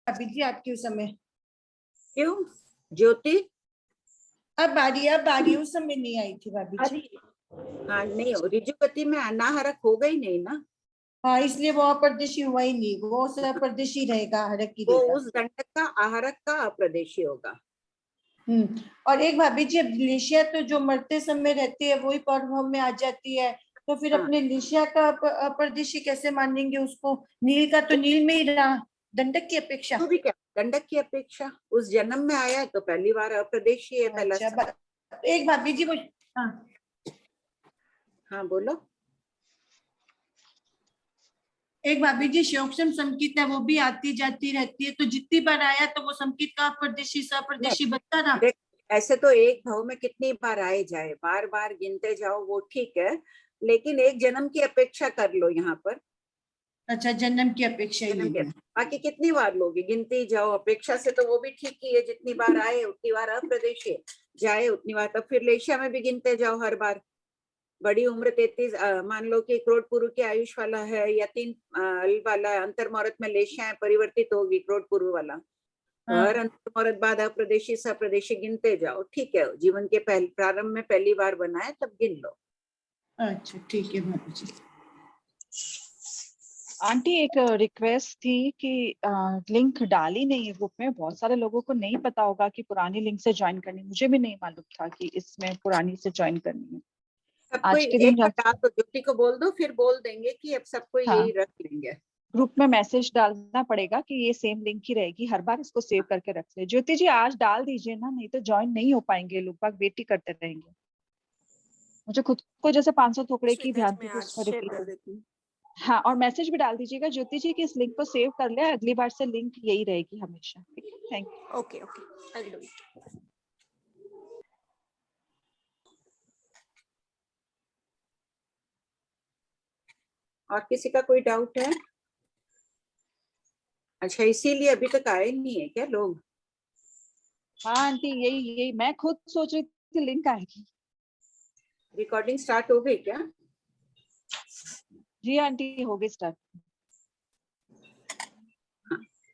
भाभी जी आपकी उस समय। क्यों ज्योति? अब बारी उस समय नहीं आई थी भाभी जी। हाँ नहीं, ऋजु गति में अनाहरक होगा ही नहीं ना। हाँ, इसलिए वो अप्रदेशी हुआ ही नहीं, वो सप्रदेशी रहेगा, हरक ही वो रहेगा। उस दंडक का आहरक का अप्रदेशी होगा। और एक भाभी जी, अब लिशिया तो जो मरते समय रहती है वही पौर्व में आ जाती है, तो फिर हाँ। अपने लिशिया का अप्रदेशी कैसे मानेंगे उसको? नील का तो नील में ही रहा, दंडक की अपेक्षा। तो भी क्या, दंडक की अपेक्षा उस जन्म में आया है तो पहली बार अप्रदेशी है पहला। अच्छा, एक भाभी जी वो, हाँ हाँ बोलो। एक भाभी जी, शोक्षम संकित है, वो भी आती जाती रहती है, तो जितनी बार आया तो वो संकित का परदेशी सप्रदेशी बनता रहा। देख, ऐसे तो एक भाव में कितनी बार आए जाए, बार बार गिनते जाओ वो ठीक है, लेकिन एक जन्म की अपेक्षा कर लो यहाँ पर। अच्छा, जन्म की अपेक्षा ही जन्म के, लेनी। बाकी कितनी बार लोगे, गिनते जाओ अपेक्षा से, तो वो भी ठीक ही है। जितनी बार आए उतनी बार अप्रदेशी जाए उतनी बार, तब फिर लेशिया में भी गिनते जाओ हर बार। बड़ी उम्र 33, मान लो कि करोड़ पूर्व की आयुष वाला है, या 3 अल वाला अंतर मुहूर्त में लेशियाएं परिवर्तित होगी करोड़ पूर्व वाला, तो हर अंतर मुहूर्त बाद अप्रदेशी सप्रदेशी गिनते जाओ, ठीक है। जीवन के प्रारंभ में पहली बार बनाए तब गिन लो। अच्छा ठीक है भाभी जी। आंटी एक रिक्वेस्ट थी कि लिंक डाली नहीं है ग्रुप में, बहुत सारे लोगों को नहीं पता होगा कि पुरानी लिंक से ज्वाइन करनी, मुझे भी नहीं मालूम था कि इसमें पुरानी से ज्वाइन करनी है। सबको आज के एक दिन बता दो, ज्योति को बोल दो, फिर बोल देंगे कि अब सबको हाँ, यही रख लेंगे। ग्रुप में मैसेज डालना पड़ेगा कि ये सेम लिंक ही रहेगी हर बार, इसको सेव करके रख ले। ज्योति जी आज डाल दीजिए ना, नहीं तो ज्वाइन नहीं हो पाएंगे लोग बाग, वेट ही करते रहेंगे। मुझे खुद को जैसे 500 टुकड़े की ध्यान थी उसमें रिप्लाई। हाँ, और मैसेज भी डाल दीजिएगा ज्योति जी कि इस लिंक को सेव कर ले, अगली बार से लिंक यही रहेगी हमेशा। ठीक है, thank you. Okay I will do it. और किसी का कोई डाउट है? अच्छा, इसीलिए अभी तक आए नहीं है क्या लोग? हाँ आंटी, यही मैं खुद सोच रही थी लिंक आएगी। रिकॉर्डिंग स्टार्ट हो गई क्या? जी आंटी, हो गई स्टार्ट।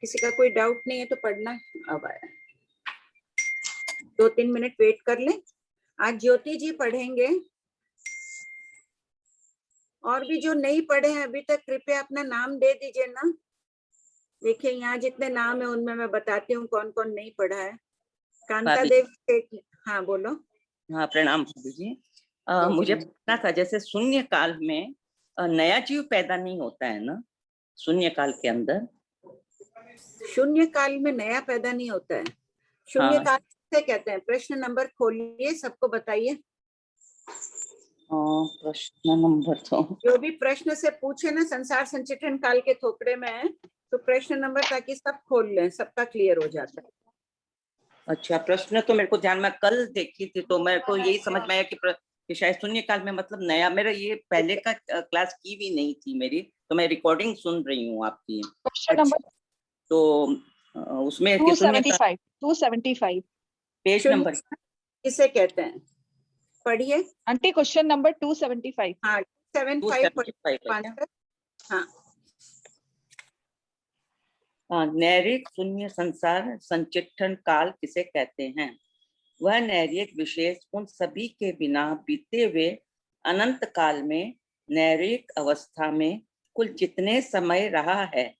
किसी का कोई डाउट नहीं है तो पढ़ना अब आया, 2-3 मिनट वेट कर लें। आज ज्योति जी पढ़ेंगे, और भी जो नहीं पढ़े हैं अभी तक कृपया अपना नाम दे दीजिए ना। देखिए यहाँ जितने नाम है उनमें मैं बताती हूँ कौन कौन नहीं पढ़ा है। कांता देवी, हाँ बोलो। हाँ प्रणाम भाभी जी। मुझे पूछना था, जैसे शून्य काल में नया जीव पैदा नहीं होता है ना, शून्य काल के अंदर? शून्य काल में नया पैदा नहीं होता है, शून्य काल से कहते हैं। प्रश्न नंबर खोलिए, सबको बताइए। प्रश्न नंबर तो जो भी प्रश्न से पूछे ना संसार संचित्रण काल के थोपड़े में है, तो प्रश्न नंबर, ताकि सब खोल लें, सबका क्लियर हो जाता है। अच्छा, प्रश्न तो मेरे को ध्यान में कल देखी थी, तो मेरे को यही समझ में आया कि शायद शून्य काल में मतलब नया, मेरा ये पहले का क्लास की भी नहीं थी मेरी, तो मैं रिकॉर्डिंग सुन रही हूँ आपकी। क्वेश्चन नंबर तो उसमें 275 पेज नंबर किसे कहते हैं, पढ़िए आंटी। Question number 275। हाँ 275। हाँ, नैरिक शून्य संसार संचित्रण काल किसे कहते हैं? वह नैरिक विशेष उन सभी के बिना बीते हुए अनंत काल में नैरिक अवस्था में कुल जितने समय रहा है,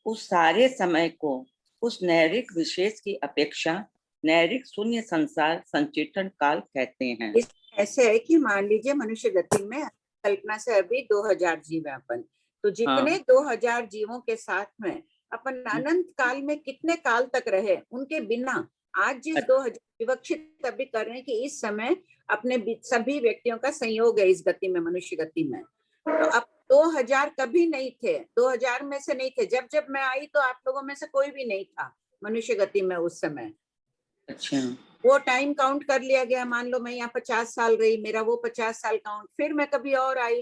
उस सारे समय को उस नैरिक विशेष की अपेक्षा नैरिक शून्य संसार संचित्रण काल कहते हैं। ऐसे है कि मान लीजिए मनुष्य गति में कल्पना से अभी 2000 जीव है अपन, तो जितने 2000 जीवों के साथ में अपन अनंत काल में कितने काल तक रहे, उनके बिना आज जिस 2000 विवक्षित अभी कर रहे हैं कि इस समय अपने सभी व्यक्तियों का संयोग है इस गति में, मनुष्य गति में। तो अब 2000 कभी नहीं थे, 2000 में से नहीं थे। जब जब मैं आई तो आप लोगों में से कोई भी नहीं था मनुष्य गति में उस समय। अच्छा, वो टाइम काउंट कर लिया गया। मान लो मैं यहाँ 50 साल रही, मेरा वो 50 साल काउंट, फिर मैं कभी और आई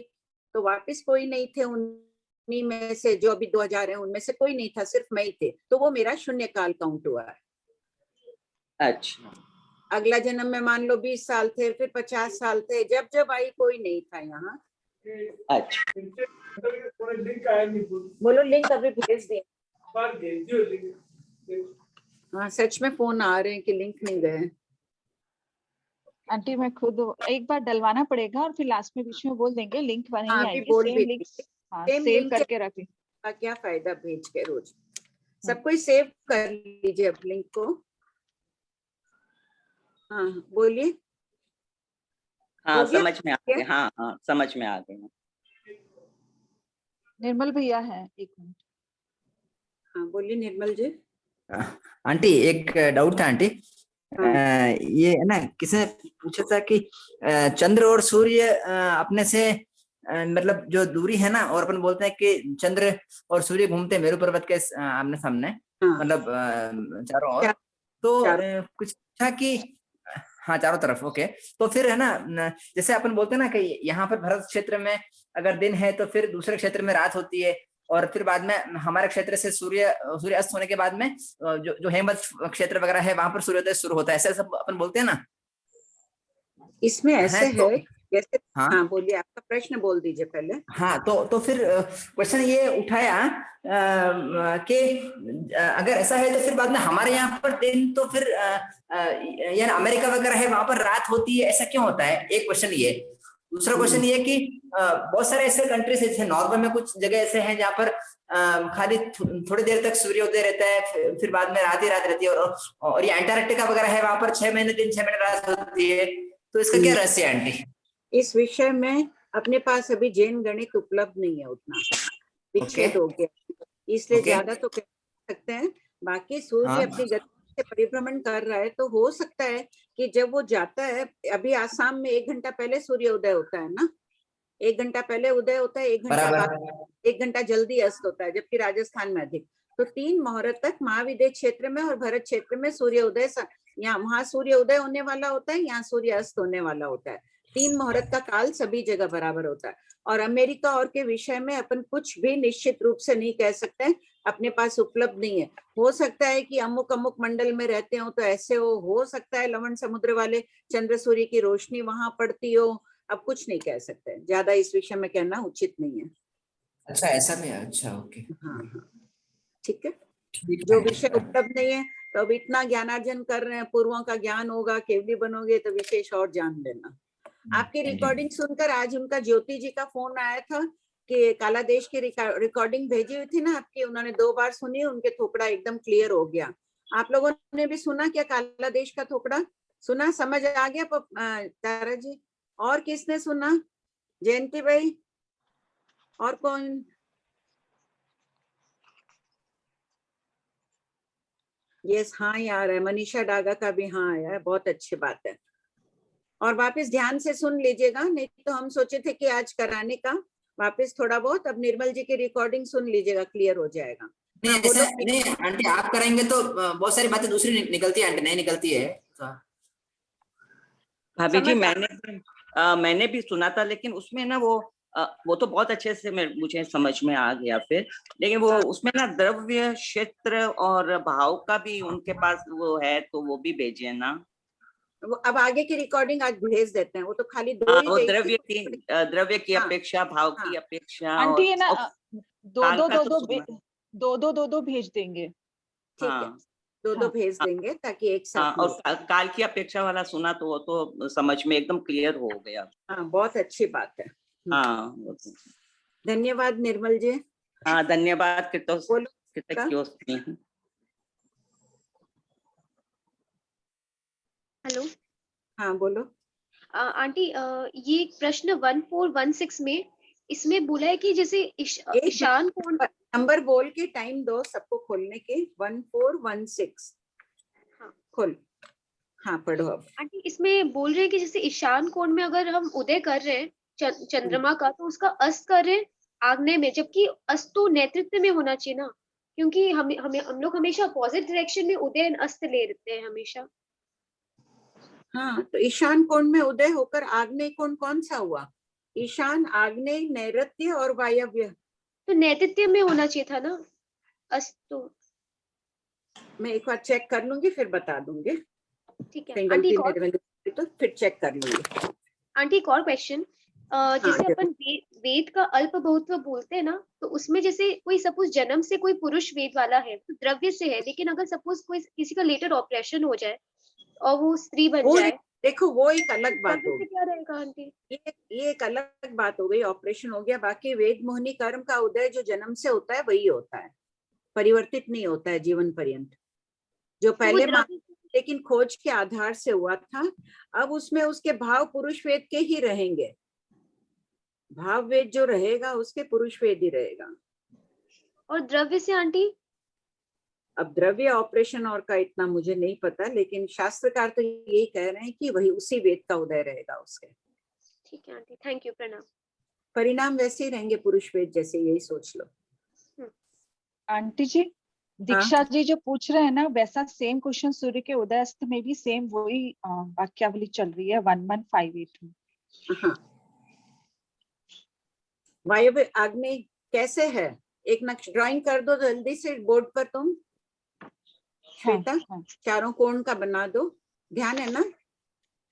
तो वापस कोई नहीं थे उन्हीं में से, जो अभी 2000 है उनमें से कोई नहीं था, सिर्फ मैं ही थे, तो वो मेरा शून्य काल काउंट हुआ है। अच्छा, अगला जन्म में मान लो 20 साल थे, फिर 50 साल थे, जब जब आई कोई नहीं था यहाँ। अच्छा, बोलो लिंक अभी भेज दिए। हाँ सच में फोन आ रहे हैं कि लिंक नहीं गए। आंटी मैं खुद एक बार डलवाना पड़ेगा और फिर लास्ट में बीच में बोल देंगे लिंक नहीं हाँ, अभी आएगी, बोल सेम भी लिंक दीजिए। हाँ सेम सेव लिंक करके रखें। का क्या फायदा भेज के रोज। सब कोई सेव कर लीजिए अब लिंक को। हाँ बोलिए। हाँ हो गया? समझ में आ गया, हाँ हाँ समझ में आ गया। निर्मल भैया है, एक मिनट। हाँ बोलिए निर्मल जी। आंटी एक डाउट था आंटी। ये है ना किसी ने पूछा था कि चंद्र और सूर्य अपने से मतलब जो दूरी है ना, और अपन बोलते हैं कि चंद्र और सूर्य घूमते हैं मेरू पर्वत के आमने सामने, हाँ, मतलब चारों ओर। तो कुछ था कि हाँ चारों तरफ, ओके। तो फिर है ना जैसे अपन बोलते हैं ना कि यहाँ पर भरत क्षेत्र में अगर दिन है तो फिर दूसरे क्षेत्र में रात होती है, और फिर बाद में हमारे क्षेत्र से सूर्य अस्त होने के बाद में जो हेमवत क्षेत्र वगैरह है वहां पर सूर्योदय शुरू होता है, ऐसा सब अपन बोलते हैं ना। इसमें ऐसे तो, है जैसे हाँ हाँ बोलिए, आपका प्रश्न बोल दीजिए पहले। हाँ तो फिर क्वेश्चन ये उठाया कि अगर ऐसा है तो फिर बाद में हमारे यहाँ पर दिन तो फिर यानी अमेरिका वगैरह है वहां पर रात होती है, ऐसा क्यों होता है? एक क्वेश्चन ये। दूसरा क्वेश्चन ये कि बहुत सारे ऐसे कंट्रीज जैसे नॉर्वे में कुछ जगह ऐसे हैं जहाँ पर खाली थोड़ी देर तक सूर्योदय रहता है, फिर बाद में रात ही रात रहती है, और ये अंटार्कटिका वगैरह है वहां पर 6 महीने दिन 6 महीने रात होती है। तो इसका क्या रहस्य है आंटी? इस विषय में अपने पास अभी जैन गणित उपलब्ध नहीं है, उतना विच्छेद हो गया, इसलिए ज्यादा तो कह सकते हैं। बाकी सूर्य अपनी गति से परिभ्रमण कर रहा है, तो हो सकता है कि जब वो जाता है, अभी आसाम में 1 घंटा पहले सूर्य उदय होता है ना, 1 घंटा पहले उदय होता है, 1 घंटा बाद 1 घंटा जल्दी अस्त होता है, जबकि राजस्थान में अधिक। तो 3 मुहूर्त तक महाविद्य क्षेत्र में और भरत क्षेत्र में सूर्य उदय, यहाँ वहां सूर्य उदय होने वाला होता है, यहाँ सूर्य अस्त होने वाला होता है। 3 मुहूर्त का काल सभी जगह बराबर होता है। और अमेरिका और के विषय में अपन कुछ भी निश्चित रूप से नहीं कह सकते, अपने पास उपलब्ध नहीं है। हो सकता है कि अमुक अमुक मंडल में रहते हो तो ऐसे हो सकता है लवण समुद्र वाले चंद्र सूर्य की रोशनी वहां पड़ती हो। अब कुछ नहीं कह सकते, ज्यादा इस विषय में कहना उचित नहीं है। अच्छा ऐसा भी है, अच्छा ओके। हाँ हाँ ठीक है। जो विषय उपलब्ध नहीं है तो अब इतना ज्ञानार्जन कर रहे हैं, पूर्वों का ज्ञान होगा, केवली बनोगे तो विशेष और जान लेना। आपकी रिकॉर्डिंग सुनकर आज उनका ज्योति जी का फोन आया था कि काला देश की रिकॉर्डिंग भेजी हुई थी ना आपकी, उन्होंने 2 बार सुनी, उनके थोपड़ा एकदम क्लियर हो गया। आप लोगों ने भी सुना क्या काला देश का थोपड़ा? सुना, समझ आ गया तारा जी? और किसने सुना? जयंती भाई और कौन? यस हाँ यार है, मनीषा डागा का भी हाँ आया है, बहुत अच्छी बात है। और वापस ध्यान से सुन लीजिएगा, नहीं तो हम सोचे थे कि आज कराने का, वापस थोड़ा बहुत अब निर्मल जी की रिकॉर्डिंग सुन लीजिएगा, क्लियर हो जाएगा। नहीं ऐसा नहीं आंटी, आप कराएंगे तो बहुत सारी बातें दूसरी निकलती है आंटी, नहीं निकलती है। भाभी जी मैंने भी सुना था, लेकिन उसमें ना वो तो बहुत अच्छे से मुझे समझ में आ गया फिर, लेकिन वो उसमें ना द्रव्य क्षेत्र और भाव का भी उनके पास वो है, तो वो भी भेजिए ना। वो अब आगे की रिकॉर्डिंग आज भेज देते हैं, वो तो खाली 2 ही वो गई द्रव्य की अपेक्षा, भाव की अपेक्षा, आंटी ये ना और दो भेज देंगे। ठीक है, 2 भेज देंगे ताकि एक साथ। और काल की अपेक्षा वाला सुना तो वो तो समझ में एकदम क्लियर हो गया। हाँ बहुत अच्छी बात है। हाँ धन्यवाद निर्मल जी। हाँ धन्यवाद। कृतज्ञोस्मि। हेलो हाँ बोलो। आंटी, ये प्रश्न 1416 में इसमें बोला है कि जैसे ईशान कोण। नंबर बोल के टाइम दो सबको खोलने के। 1416 खोल। हाँ पढ़ो अब। आंटी इसमें बोल रहे हैं कि जैसे ईशान कोण में अगर हम उदय कर रहे हैं चंद्रमा का, तो उसका अस्त कर रहे हैं आग्नेय में, जबकि अस्त तो नेतृत्व में होना चाहिए ना, क्योंकि हम लोग हमेशा अपोजिट डायरेक्शन में उदय अस्त ले लेते हैं हमेशा। हाँ तो ईशान कोण में उदय होकर आग्नेय कोण कौन सा हुआ? ईशान, आग्नेय, नैऋत्य और वायव्य। तो नैऋत्य में होना चाहिए था ना अस्त तो। मैं एक बार चेक कर लूंगी फिर बता दूंगी। ठीक है कहीं आंटी, गलती तो फिर चेक कर लूंगी। आंटी एक और क्वेश्चन जैसे जरूर। अपन वेद का अल्प बहुत्व बोलते हैं ना, तो उसमें जैसे कोई सपोज जन्म से कोई पुरुष वेद वाला है तो द्रव्य से है, लेकिन अगर सपोज कोई किसी का लेटर ऑपरेशन हो जाए और वो स्त्री बन वो जाए, देखो वो एक अलग बात द्रव्य से होगी, क्या रहेगा आंटी? ये एक अलग बात हो गई, ऑपरेशन हो गया। बाकी वेद मोहिनी कर्म का उदय जो जन्म से होता है वही होता है, परिवर्तित नहीं होता है जीवन पर्यंत। जो तो वो पहले द्रव्य लेकिन खोज के आधार से हुआ था, अब उसमें उसके भाव पुरुष वेद के ही रहेंगे। भाव वेद जो रहेगा उसके पुरुष वेद ही रहेगा। और द्रव्य से आंटी? अब द्रव्य ऑपरेशन और का इतना मुझे नहीं पता, लेकिन शास्त्रकार तो यही कह रहे हैं कि वही उसी वेद का उदय रहेगा उसके। ठीक है आंटी, थैंक यू, प्रणाम। परिणाम वैसे ही रहेंगे पुरुष वेद जैसे, यही सोच लो। आंटी जी, दीक्षा जी जो पूछ रहे हैं ना, वैसा सेम क्वेश्चन सूर्य के उदयास्त में भी सेम वही वाक्यावली चल रही है 1158 में। हाँ, वायव्य आग्नेय कैसे है, एक नक्शा ड्राइंग कर दो जल्दी से बोर्ड पर तुम श्वेता। हाँ चारों कोण का बना दो, ध्यान है ना,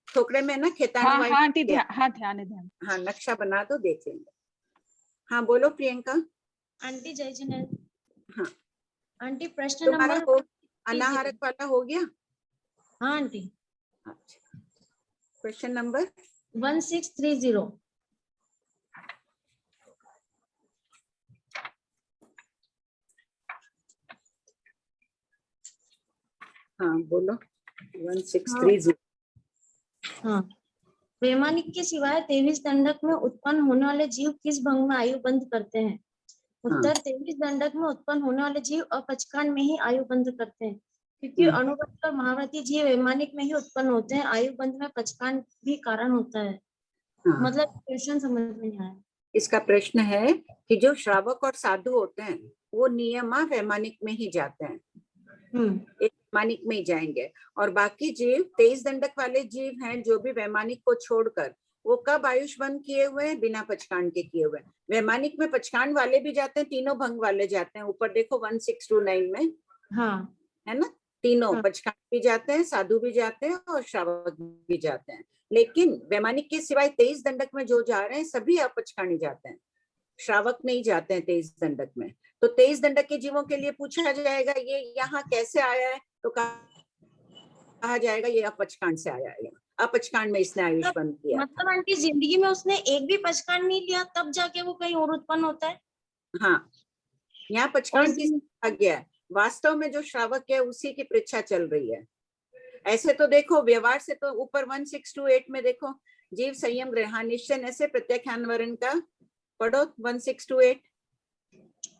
ठोकरे में ना खेतानु हाँ वायव्य। हाँ आंटी, हाँ ध्यान है, ध्यान। हाँ नक्शा बना दो, देख लेंगे। हाँ बोलो प्रियंका। आंटी जय जिनेन्द्र। हाँ आंटी प्रश्न तुम्हारा नंबर हो अनाहारक वाला हो गया? हाँ आंटी, अच्छा, क्वेश्चन नंबर 1630। हाँ बोलो 1630। हाँ, वैमानिक के सिवाय 23 दंडक में उत्पन्न होने वाले जीव किस भंग में आयु बंद करते हैं? उत्तर 23 दंडक में उत्पन्न होने वाले जीव अपचकान में ही आयु बंद करते हैं, क्योंकि अनुबंध और महाव्रती जीव वैमानिक में ही उत्पन्न होते हैं। आयु बंद में पचकान भी कारण होता है। हाँ। मतलब क्वेश्चन समझ में नहीं आया। इसका प्रश्न है कि जो श्रावक और साधु होते हैं वो नियमा वैमानिक में ही जाते हैं, एक वैमानिक में ही जाएंगे, और बाकी जीव 23 दंडक वाले जीव हैं जो भी वैमानिक को छोड़कर, वो कब आयुष बंद किए हुए हैं? बिना पचकान के किए हुए। वैमानिक में पचकान वाले भी जाते हैं, तीनों भंग वाले जाते हैं। ऊपर देखो 1629 में, हाँ है ना, तीनों हाँ। पचकान भी जाते हैं, साधु भी जाते हैं और श्रावक भी जाते हैं। लेकिन वैमानिक के सिवाय 23 दंडक में जो जा रहे हैं सभी अपचकानी जाते हैं, श्रावक नहीं जाते हैं 23 दंडक में। तो 23 दंडक के जीवों के लिए पूछा जाएगा ये यहाँ कैसे आया है, तो कहा जाएगा ये अपचकांड से आया है, अपचकांड में इसने आयुष बंद किया। मतलब आंटी जिंदगी में उसने एक भी पचकान नहीं लिया तब जाके वो कहीं और उत्पन्न होता है? हाँ, यहाँ पचकांड की आ गया है, वास्तव में जो श्रावक है उसी की परीक्षा चल रही है। ऐसे तो देखो व्यवहार से तो ऊपर 1628 में देखो, जीव संयम ग्रह निश्चय से प्रत्याख्यान वर्ण का पढ़ो 1628।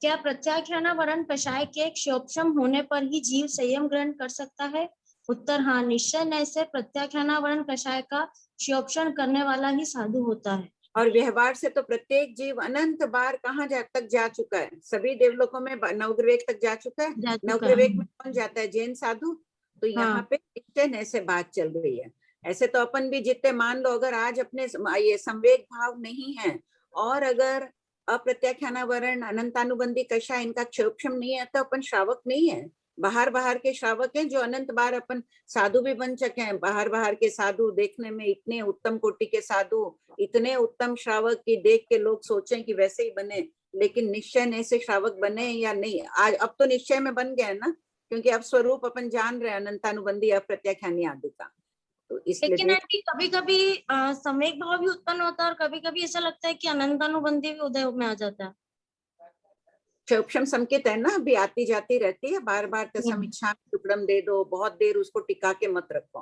क्या प्रत्याख्यान वर्ण कषाय के क्षोभक्षम होने पर ही जीव संयम ग्रहण कर सकता है? उत्तर हाँ, निश्चय नय से प्रत्याख्यान वर्ण कषाय का क्षोभक्षण करने वाला ही साधु होता है। और व्यवहार से तो प्रत्येक जीव अनंत बार कहाँ तक जा चुका है, सभी देवलोकों में नवग्रह तक जा चुका है। नवग्रह में कौन जाता है? जैन साधु। तो यहाँ पे निश्चय से बात चल रही है। ऐसे तो अपन भी जितने मान लो, अगर आज अपने ये संवेग भाव नहीं है और अगर अप्रत्याख्यान वर्ण अनंतानुबंधी कषाय इनका क्षोभक्षम नहीं है तो अपन श्रावक नहीं है, बाहर के श्रावक हैं जो अनंत बार अपन साधु भी बन चुके हैं। बाहर के साधु देखने में इतने उत्तम कोटि के साधु, इतने उत्तम श्रावक की देख के लोग सोचें कि वैसे ही बने, लेकिन निश्चय ने से श्रावक बने या नहीं। आज अब तो निश्चय में बन गया ना, क्योंकि अब स्वरूप अपन जान रहे हैं अनंतानुबंधी अप्रत्याख्यानी आदि का। तो इसलिए लेकिन आंटी कभी कभी संवेग भाव भी उत्पन्न होता है और कभी कभी ऐसा लगता है कि अनंतानुबंधी भी उदय में आ जाता है। क्षोभक्षम संकेत है ना, अभी आती जाती रहती है, बार बार समीक्षा टुकड़म दे दो, बहुत देर उसको टिका के मत रखो।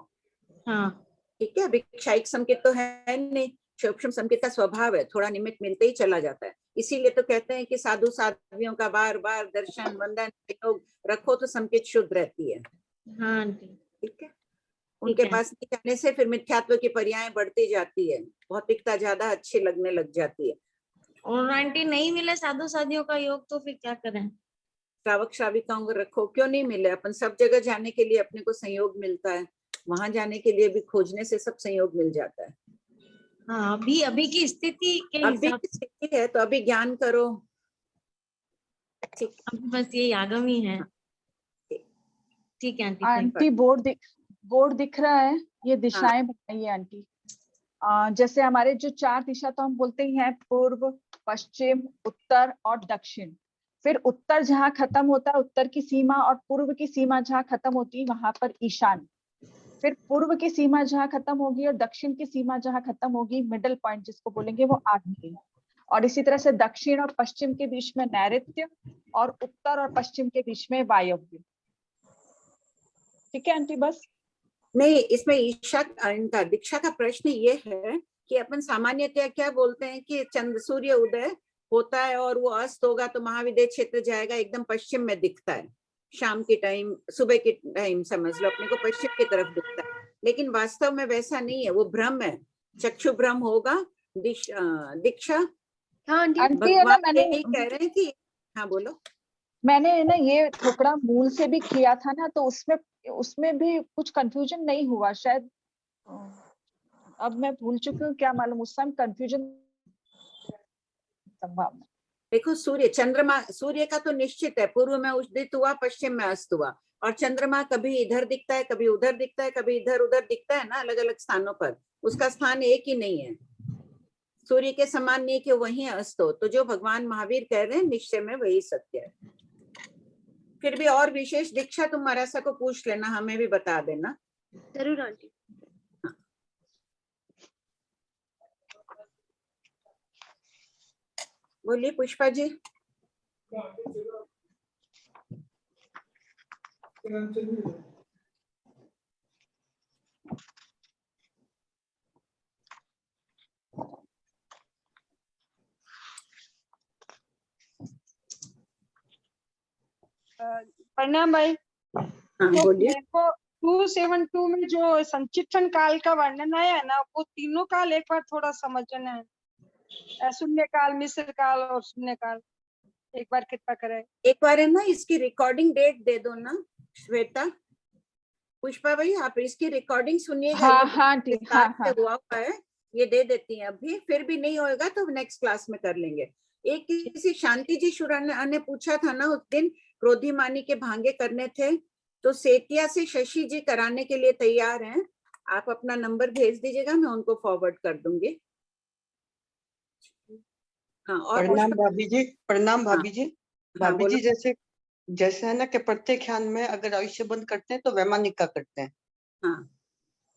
हाँ ठीक है, अभी क्षायिक संकेत तो है नहीं, क्षोभक्षम संकेत का स्वभाव है, थोड़ा निमित्त मिलते ही चला जाता है। इसीलिए तो कहते हैं कि साधु साध्वियों का बार बार दर्शन वंदन सहयोग रखो तो संकेत शुद्ध रहती है। हाँ आंटी ठीक है, उनके पास नहीं जाने से फिर मिथ्यात्व की पर्याय बढ़ती जाती है, भौतिकता ज्यादा अच्छी लगने लग जाती है। और आंटी नहीं मिले साधु साधियों का योग तो फिर क्या करें? श्रावक श्राविकाओं को रखो, क्यों नहीं मिले? अपन सब जगह जाने के लिए अपने को संयोग मिलता है, वहां जाने के लिए भी खोजने से सब संयोग मिल जाता है। हाँ, अभी की स्थिति के अभी हिसाब की स्थिति है तो अभी ज्ञान करो। ठीक, अभी बस ये आगम ही है। ठीक है आंटी। आंटी बोर्ड दिख रहा है, ये दिशाएं बताइए आंटी। जैसे हमारे जो 4 दिशा तो हम बोलते ही हैं, पूर्व, पश्चिम, उत्तर और दक्षिण। फिर उत्तर जहाँ खत्म होता है, उत्तर की सीमा, और पूर्व की सीमा जहाँ खत्म होती है वहां पर ईशान। फिर पूर्व की सीमा जहाँ खत्म होगी और दक्षिण की सीमा जहाँ खत्म होगी, मिडल पॉइंट जिसको बोलेंगे, वो आग्नेय। और इसी तरह से दक्षिण और पश्चिम के बीच में नैऋत्य, और उत्तर और पश्चिम के बीच में वायव्य। ठीक है आंटी? बस नहीं, इसमें ईशा इनका दीक्षा का प्रश्न ये है कि अपन सामान्यतया क्या बोलते हैं कि चंद्र सूर्य उदय होता है और वो अस्त होगा तो महाविद्य क्षेत्र जाएगा, एकदम पश्चिम में दिखता है, शाम के टाइम, सुबह के टाइम समझ लो, अपने को पश्चिम की तरफ दिखता है। लेकिन वास्तव में वैसा नहीं है, वो भ्रम है, चक्षु भ्रम होगा। दीक्षा, हाँ आंटी। आंटी है ना, भगवान यही कह रहे हैं कि, हाँ बोलो। मैंने ना ये थोड़ा मूल से भी किया था ना, तो उसमें भी कुछ कंफ्यूजन नहीं हुआ शायद। अब मैं भूल चुकी हूँ, क्या मालूम उस टाइम कंफ्यूजन संभावना। देखो, चंद्रमा, सूर्य का तो निश्चित है, पूर्व में उदित हुआ, पश्चिम में अस्त हुआ, और चंद्रमा कभी इधर दिखता है, कभी उधर दिखता है, कभी इधर उधर दिखता है ना, अलग अलग स्थानों पर। उसका स्थान एक ही नहीं है, सूर्य के समान नहीं कि वहीं अस्त हो। तो जो भगवान महावीर कह रहे हैं निश्चय में वही सत्य है। फिर भी और विशेष दीक्षा तुम मरासा को पूछ लेना, हमें भी बता देना। जरूर आंटी। बोलिए पुष्पा जी। प्रणाम भाई। हाँ तो बोलिए। मेरे को 272 में जो संचित्रण काल का वर्णन आया है ना, वो तीनों काल एक बार थोड़ा समझना है। शून्य काल, मिश्र काल और शून्य काल, एक बार कृपा करें। एक बार है ना इसकी रिकॉर्डिंग डेट दे दो ना श्वेता। पुष्पा भाई, आप इसकी रिकॉर्डिंग सुनिएगा। हाँ ये हाँ ठीक, हाँ से हाँ हुआ हुआ है, ये दे देती हैं अभी। फिर भी नहीं होएगा तो नेक्स्ट क्लास में कर लेंगे। एक किसी शांति जी शुराना ने पूछा था ना उस दिन, क्रोधी मानी के भांगे करने थे, तो सेतिया से शशि जी कराने के लिए तैयार हैं। आप अपना नंबर भेज दीजिएगा, मैं उनको फॉरवर्ड कर दूंगी। हाँ, और प्रणाम पुष्पा। भाभी जी। प्रणाम भाभी जी। हाँ भाभी बोलो। जी, जैसे जैसे है ना कि प्रत्येक ध्यान में अगर आयुष्य बंद करते हैं तो वैमानिक का करते हैं। हाँ,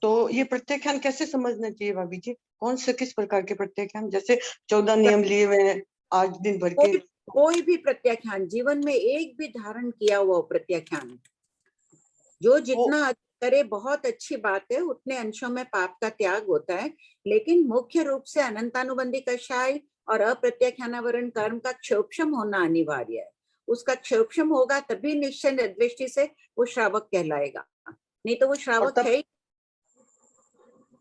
तो ये प्रत्येक ध्यान कैसे समझना चाहिए भाभी जी? कौन से किस प्रकार के प्रत्येक ध्यान? जैसे 14 नियम लिए हुए हैं आज दिन भर के। कोई भी प्रत्याख्यान, जीवन में एक भी धारण किया हुआ प्रत्याख्यान, जो जितना करे बहुत अच्छी बात है, उतने अंशों में पाप का त्याग होता है। लेकिन मुख्य रूप से अनंतानुबंधी कषाय और अप्रत्याख्यानावरण कर्म का क्षोभम होना अनिवार्य है। उसका क्षोभम होगा तभी निश्चय दृष्टि से वो श्रावक कहलाएगा, नहीं तो वो श्रावक है ही।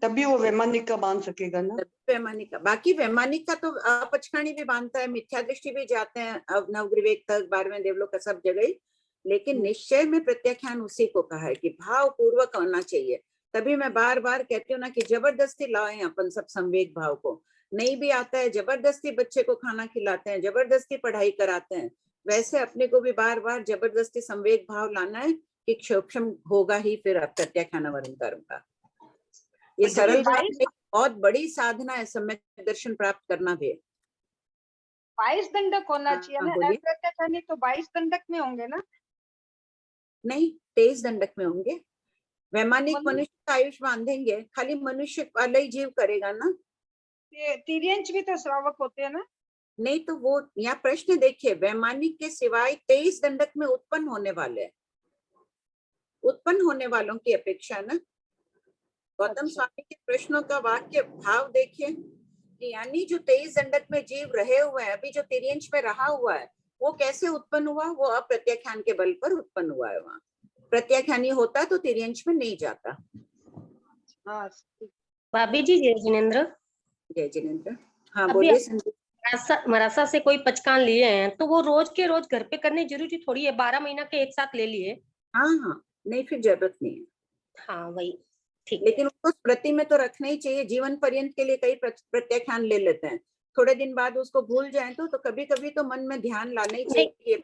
तभी वो वैमानिक का बांध सकेगा ना। वैमानिक का, बाकी वैमानिक का तो अपचकाणी भी बांधता है, मिथ्या दृष्टि भी जाते हैं, नवग्रीवेक तक, 12वें देवलोक का सब जगह ही। लेकिन निश्चय में प्रत्याख्यान उसी को कहा है कि भाव पूर्वक होना चाहिए। तभी मैं बार बार कहती हूँ ना कि जबरदस्ती लाए अपन सब संवेग भाव को, नहीं भी आता है जबरदस्ती बच्चे को खाना खिलाते हैं, जबरदस्ती पढ़ाई कराते हैं, वैसे अपने को भी बार बार जबरदस्ती संवेग भाव लाना है कि क्षोभम होगा ही फिर प्रत्याख्यानावरण कर्म का। ये सरल बहुत बड़ी साधना है, सम्यक दर्शन प्राप्त करना भी। 22 दंडक होना चाहिए ना, बोलिए। अप्रत्याख्यानी तो 22 दंडक में होंगे ना? नहीं, 23 दंडक में होंगे। वैमानिक मतलब मनुष्य का आयुष बांधेंगे, खाली मनुष्य वाला ही जीव करेगा ना। तिर्यंच भी तो श्रावक होते हैं ना? नहीं तो वो, यहाँ प्रश्न देखिए, वैमानिक के सिवाय 23 दंडक में उत्पन्न होने वाले हैं, उत्पन्न होने वालों की अपेक्षा ना। गौतम स्वामी के प्रश्नों का वाक्य भाव देखिए कि यानी जो 23 दंडक में जीव रहे हुए हैं, अभी जो तिर्यंच में रहा हुआ है, वो कैसे उत्पन्न हुआ? वो अप्रत्याख्यान के बल पर उत्पन्न हुआ है। वहां प्रत्याख्यानी होता तो तिर्यंच में नहीं जाता। हाँ। भाभी जी, जय जिनेन्द्र। जय जिनेन्द्र। हाँ अभी बोलिए संदीप। मरासा से कोई पचकान लिए हैं तो वो रोज के रोज घर पे करने जरूरी थोड़ी है, 12 महीना के एक साथ ले लिए। हाँ हाँ, नहीं फिर जरूरत नहीं है। हाँ वही ठीक। लेकिन उसको स्मृति में तो रखना ही चाहिए। जीवन पर्यंत के लिए कई प्रत्याख्यान ले लेते हैं, थोड़े दिन बाद उसको भूल जाए तो कभी कभी तो मन में ध्यान लाना ही चाहिए।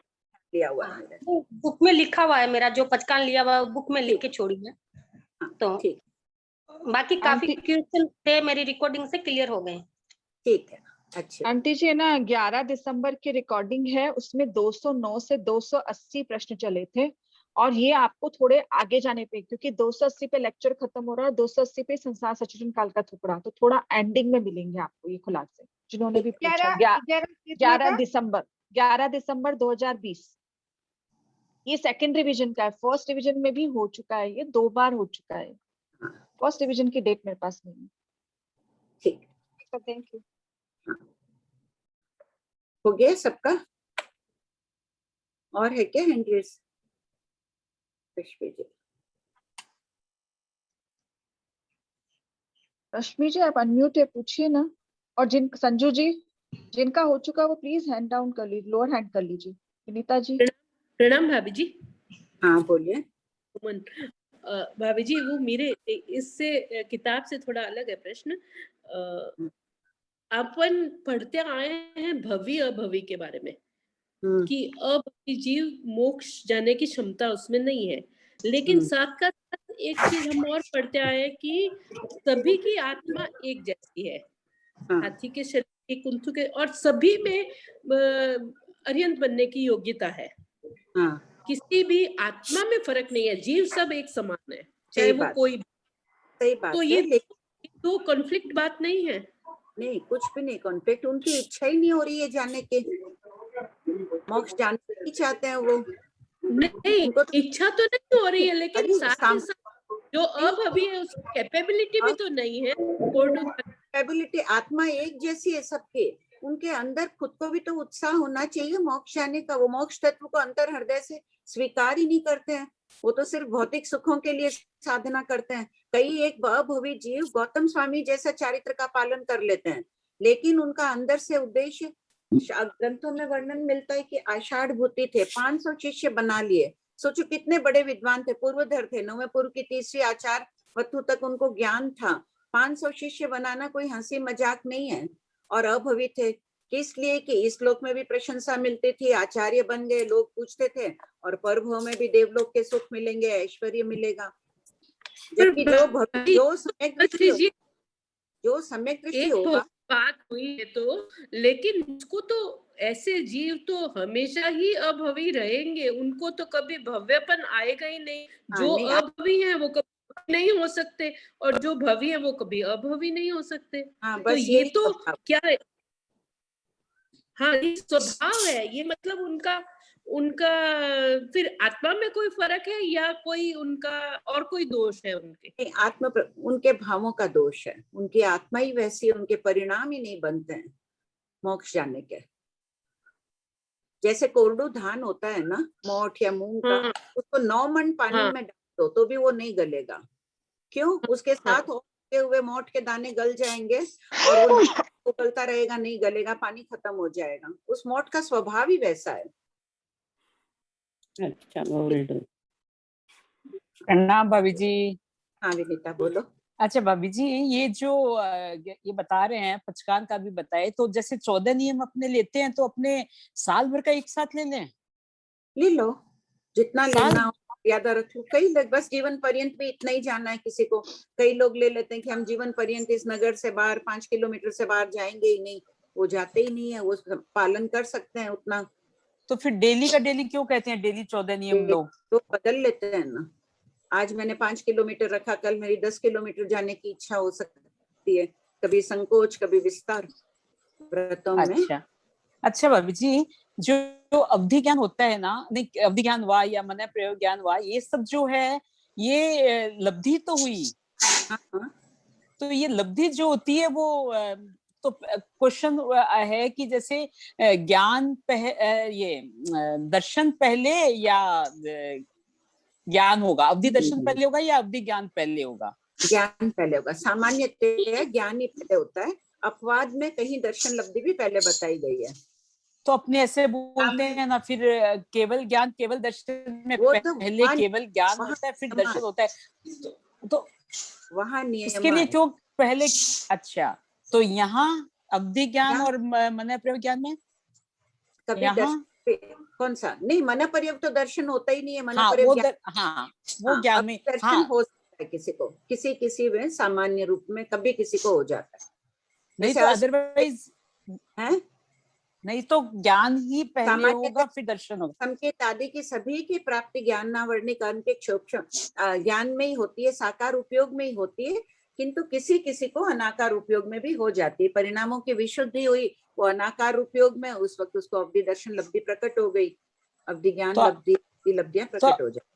लिया हुआ है मेरा, बुक में लिखा हुआ है, मेरा जो पचकान लिया हुआ बुक में लिख के छोड़ी है। हाँ, तो ठीक। बाकी काफी आंटी क्वेश्चन थे मेरी रिकॉर्डिंग से क्लियर हो गए। ठीक है, अच्छे। आंटी जी ना 11 दिसंबर की रिकॉर्डिंग है, उसमें 209 से 280 प्रश्न चले थे, और ये आपको थोड़े आगे जाने पे, क्योंकि 280 पे लेक्चर खत्म हो रहा है, 280 पे संसार सचेतन काल का टुकड़ा, तो थोड़ा एंडिंग में मिलेंगे आपको ये खुलासे, जिन्होंने भी पूछा। 11 दिसंबर 11 दिसंबर 2020। ये सेकंड रिवीजन का है, फर्स्ट रिवीजन में भी हो चुका है, ये 2 बार हो चुका है। फर्स्ट रिवीजन की डेट मेरे पास नहीं है। ठीक, थैंक यू। हो गया सबका? और है क्या हैंडरेस? रश्मि जी, रश्मि जी आप अनम्यूट है, पूछिए ना। और संजू जी, जिनका हो चुका वो प्लीज हैंड डाउन कर लीजिए, लोअर हैंड कर लीजिए। विनीता जी। प्रणाम भाभी जी। हाँ बोलिए। भाभी जी, वो मेरे इससे किताब से थोड़ा अलग है प्रश्न। अपन पढ़ते आए हैं भवी अभवी के बारे में, कि अभवी जीव मोक्ष जाने की क्षमता उसमें नहीं है, लेकिन साथ का साथ एक चीज हम और पढ़ते आए हैं कि सभी की आत्मा एक जैसी है। हाथी के शरीर के, कुंथु के, और सभी में अरिहंत बनने की योग्यता है। किसी भी आत्मा में फर्क नहीं है, जीव सब एक समान है, चाहे वो कोई। सही बात तो है, ये तो कॉन्फ्लिक्ट बात नहीं है। नहीं, कुछ भी नहीं कॉन्फ्लिक्ट। उनकी इच्छा ही नहीं हो रही है जानने की, मोक्ष जानना नहीं चाहते हैं वो। नहीं, इच्छा तो नहीं हो रही है, लेकिन साथ ही साथ जो अभवी है उसकी कैपेबिलिटी भी तो नहीं है। कैपेबिलिटी, आत्मा एक जैसी है सबके, उनके अंदर खुद को भी तो उत्साह होना चाहिए मोक्ष जाने का। वो मोक्ष तत्व को अंतर हृदय से स्वीकार ही नहीं करते हैं, वो तो सिर्फ भौतिक सुखों के लिए साधना करते हैं। कई एक अभवी जीव गौतम स्वामी जैसा चारित्र का पालन कर लेते हैं, लेकिन उनका अंदर से उद्देश्य, ग्रंथों में वर्णन मिलता है कि आषाढ़ भूति थे, 500 शिष्य बना लिए। सोचो कितने बड़े विद्वान थे, पूर्वधर थे, 9वें पूर्व की 3री आचार वस्तु तक उनको ज्ञान था। 500 शिष्य बनाना कोई हंसी मजाक नहीं है। और अभवी थे किस लिए? कि इस लोक में भी प्रशंसा मिलती थी, आचार्य बन गए, लोग पूछते थे, और परभव में भी देवलोक के सुख मिलेंगे, ऐश्वर्य मिलेगा। जबकि जो सम्यक दृष्टि होगा, बात हुई है तो, लेकिन उसको तो ऐसे जीव तो हमेशा ही अभवी रहेंगे, उनको तो कभी भव्यपन आएगा ही नहीं। जो अभवी है वो कभी नहीं हो सकते, और जो भवी है वो कभी अभवी नहीं हो सकते। तो ये तो क्या है? हाँ, ये स्वभाव है, ये मतलब उनका फिर आत्मा में कोई फर्क है या कोई उनका और कोई दोष है उनके? आत्मा उनके भावों का दोष है, उनकी आत्मा ही वैसी, उनके परिणाम ही नहीं बनते हैं मोक्ष जाने के। जैसे कोरडू धान होता है ना, मोठ या मूंग का, उसको 9 मन पानी में डाल दो तो भी वो नहीं गलेगा। क्यों? उसके साथ होते हुए मोठ के दाने गल जाएंगे और वो उबलता रहेगा, नहीं गलेगा, पानी खत्म हो जाएगा। उस मोठ का स्वभाव ही वैसा है। अच्छा, प्रणाम भाभी जी। हाँ विनीता बोलो। अच्छा भाभी जी, ये जो ये बता रहे हैं, पचकान का भी बताए, तो जैसे 14 नियम अपने लेते हैं तो अपने साल भर का एक साथ ले लें? ले लो, जितना लेना याद रख लो। कई लोग बस जीवन पर्यंत भी इतना ही जाना है किसी को। कई लोग ले लेते हैं कि हम जीवन पर्यंत इस नगर से बाहर 5 किलोमीटर से बाहर जाएंगे ही नहीं, वो जाते ही नहीं है, वो पालन कर सकते हैं उतना। तो फिर डेली का डेली क्यों कहते हैं डेली 14 नियम लोग? तो बदल लेते हैं ना। आज मैंने 5 किलोमीटर रखा, कल मेरी 10 किलोमीटर जाने की इच्छा हो सकती है, कभी संकोच कभी विस्तार व्रतों में। अच्छा भाभी जी, जो अवधि ज्ञान होता है ना, नहीं अवधि ज्ञान हुआ या मन प्रयोग ज्ञान हुआ, ये सब जो है ये लब्धि तो हुई। तो ये लब्धि जो होती है वो तो क्वेश्चन है कि जैसे ज्ञान ये दर्शन पहले या ज्ञान होगा? अवधि दर्शन पहले होगा या अवधि ज्ञान पहले होगा? ज्ञान पहले होगा। सामान्यतः ज्ञान ही पहले होता है, अपवाद में कहीं दर्शन लब्धि भी पहले बताई गई है। तो अपने ऐसे बोलते हैं ना, फिर केवल ज्ञान केवल दर्शन में पहले केवल ज्ञान होता है फिर दर्शन होता है, तो वहाँ नियम इसके लिए क्यों पहले? अच्छा, तो यहाँ अवधि ज्ञान और मन प्रयोग ज्ञान में कभी कौन सा? नहीं, मन प्रयोग तो दर्शन होता ही नहीं है। मन प्रयोग वो ज्ञान में दर्शन हो है किसी को, किसी किसी में सामान्य रूप में कभी किसी को हो जाता है। नहीं जैसे तो अदरवाइज है नहीं तो ज्ञान ही पहले सामान्य होगा फिर दर्शन होगा। संकेत आदि की सभी की प्राप्ति ज्ञान नावर्णी कर्ण के ज्ञान में ही होती है, साकार उपयोग में ही होती है, किंतु किसी किसी को अनाकार उपयोग में भी हो जाती है। परिणामों की विशुद्धि हुई, वो अनाकार उपयोग में, उस वक्त उसको अवधि दर्शन लब्धि प्रकट हो गई, अवधि ज्ञान लब्धि लब्धियां प्रकट हो जाती।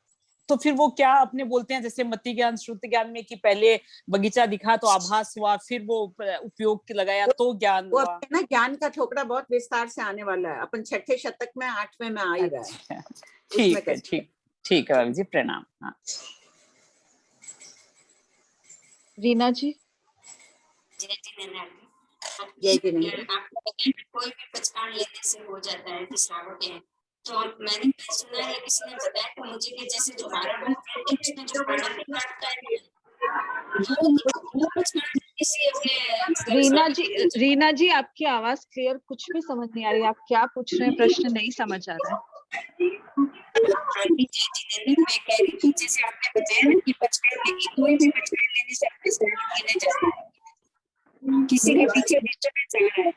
तो फिर वो क्या अपने बोलते हैं जैसे मति ज्ञान श्रुति ज्ञान में कि पहले बगीचा दिखा तो आभास हुआ, फिर वो उपयोग लगाया तो ज्ञान वो हुआ। ना ज्ञान का ठोकरा बहुत विस्तार से आने वाला है, अपन 6ठे शतक में 8वें में आ ही रहा है। ठीक है, ठीक है भाभी जी, प्रणाम। हाँ रीना जी। जय जिनेंद्र। जय जिनेंद्र। आपको बताया कोई भी पहचान लेने से हो जाता है कि श्रावक है, तो मैंने सुना है किसी ने बताया कि मुझे कि जैसे जो 12 ग्रह है उसमें जो प्रणव काटता है रीना जी आपकी आवाज क्लियर कुछ भी समझ नहीं आ रही, आप क्या पूछ रहे हैं, प्रश्न नहीं समझ आ रहा है। मैं कह रही थी जैसे आपने बताया ना कि पचकान लेगी, कोई भी पचकान लेने से अपने श्रावक गिने जाते हैं, किसी के पीछे डिस्टर्बेंस आ रहा है।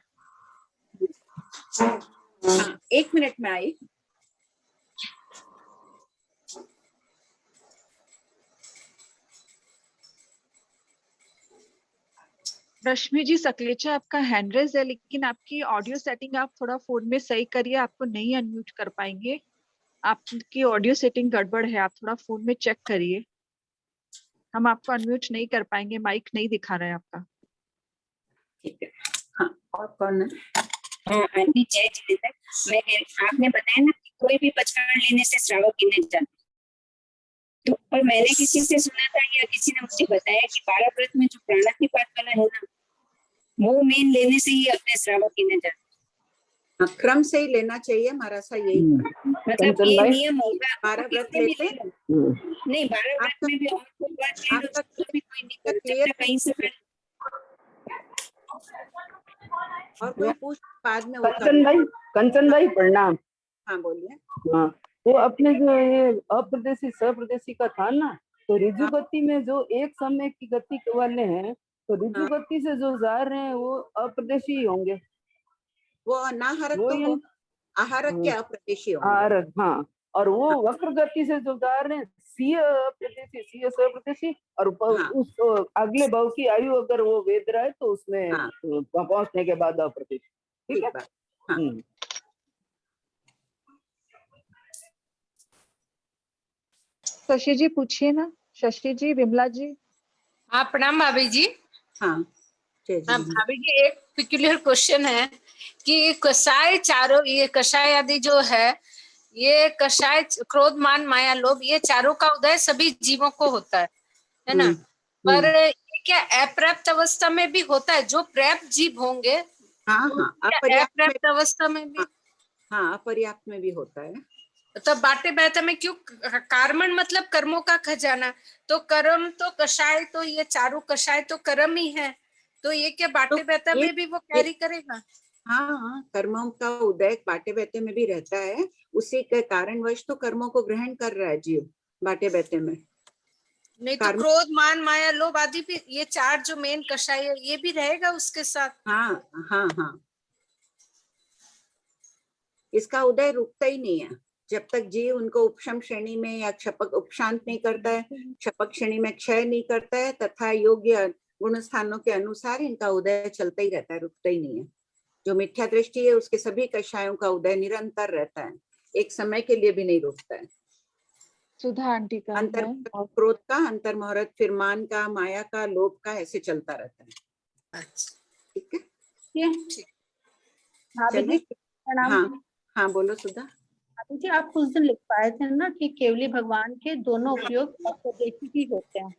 हाँ, 1 मिनट में आई। रश्मि जी सकलेचा आपका हैंड रेज है, लेकिन आपकी ऑडियो सेटिंग आप थोड़ा फोन में सही करिए, आपको नहीं अनम्यूट कर पाएंगे, आपकी ऑडियो सेटिंग गड़बड़ है, आप थोड़ा फोन में चेक करिए, हम आपको अनम्यूट नहीं कर पाएंगे, माइक नहीं दिखा रहा है आपका। ठीक है, हाँ, और कौन है? हाँ आंटी जय जिनेंद्र। मैं आपने बताया ना कि कोई भी पचकान लेने से श्रावक गिने जाते, तो और मैंने किसी से सुना था या किसी ने मुझे बताया कि 12 व्रत में जो प्राणातिपात वाला है ना, वो मेन लेने से ही अपने श्रावक गिने जाते। क्रम से ही लेना चाहिए, हमारा सा यही मतलब ये नियम होगा 12 व्रत लेते नहीं, 12 व्रत में भी और कोई व्रत ले लो तो भी कोई दिक्कत नहीं, कहीं से फिर और कोई पूछ बाद में। कंचन भाई प्रणाम। हाँ बोलिए। हाँ, तो अपने जो ये अप्रदेशी सप्रदेशी का था ना, तो रिजु गति में जो एक समय की गति वाले हैं, तो रिजु गति से जो जा रहे हैं वो अप्रदेशी ही होंगे। वो अनाहरक तो हो, आहारक के अप्रदेशी होंगे। आहारक, हाँ, और वो वक्र गति से जो जा रहे हैं सीय अप्रदेशी सीय सप्रदेशी, और उस अगले भाव की आयु अगर वो वेद रहा है तो उसमें पहुंचने के बाद अप्रदेशी। ठीक है। शशि जी पूछिए ना, शशि जी, विमला जी। हाँ प्रणाम भाभी जी। हाँ भाभी जी, एक पिक्युलर क्वेश्चन है कि कषाय चारों, ये कषाय आदि जो है, ये कषाय क्रोध मान माया लोभ, ये चारों का उदय सभी जीवों को होता है ना, पर ये क्या अपर्याप्त अवस्था में भी होता है? जो पर्याप्त जीव होंगे अपर्याप्त अवस्था में भी, हाँ अपर्याप्त में भी होता है। तो बाटे बहता में क्यों कार्मण मतलब कर्मों का खजाना, तो कर्म तो कषाय, तो ये चारों कषाय तो कर्म ही है, तो ये क्या बाटे बहता में भी वो कैरी करेगा? हाँ, कर्मों का उदय बाटे बहते में भी रहता है, उसी के कारणवश तो कर्मों को ग्रहण कर रहा है जीव बाटे बहते में। नहीं तो क्रोध मान माया लोभ आदि भी, ये चार जो मेन कषाय है, ये भी रहेगा उसके साथ। हाँ हाँ हाँ, इसका उदय रुकता ही नहीं है जब तक जीव उनको उपशम श्रेणी में या क्षपक उपशांत नहीं करता है, क्षपक श्रेणी में क्षय नहीं करता है, तथा योग्य गुण स्थानों के अनुसार इनका उदय चलता ही रहता है, रुकता ही नहीं है। जो मिथ्या दृष्टि है उसके सभी कषायों का उदय निरंतर रहता है, एक समय के लिए भी नहीं रुकता है। सुधा आंटी का अंतर क्रोध का, अंतर मुहूर्त, फिर मान का, माया का, लोभ का, ऐसे चलता रहता है। ठीक है, हाँ हाँ बोलो सुधा। जी आप उस दिन लिख पाए थे ना कि केवली भगवान के दोनों उपयोग अपदेशी ही होते हैं।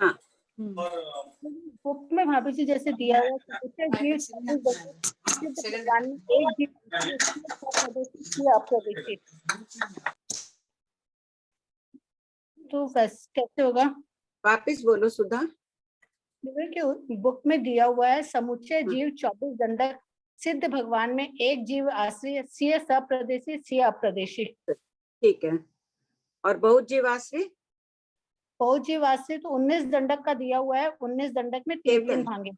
हाँ बुक में भाभी जी जैसे दिया हुआ तो कैसे होगा? वापिस बोलो सुधा। बुक में दिया हुआ है समुच्चय जीव 24 दंडक सिद्ध भगवान में एक जीव आश्रय सीय सप्रदेशी सीय अप्रदेशी। ठीक है, और बहुत जीव आश्रय बहुत जीव आश्रित तो 19 दंडक का दिया हुआ है, 19 दंडक में 3-3 भांगे।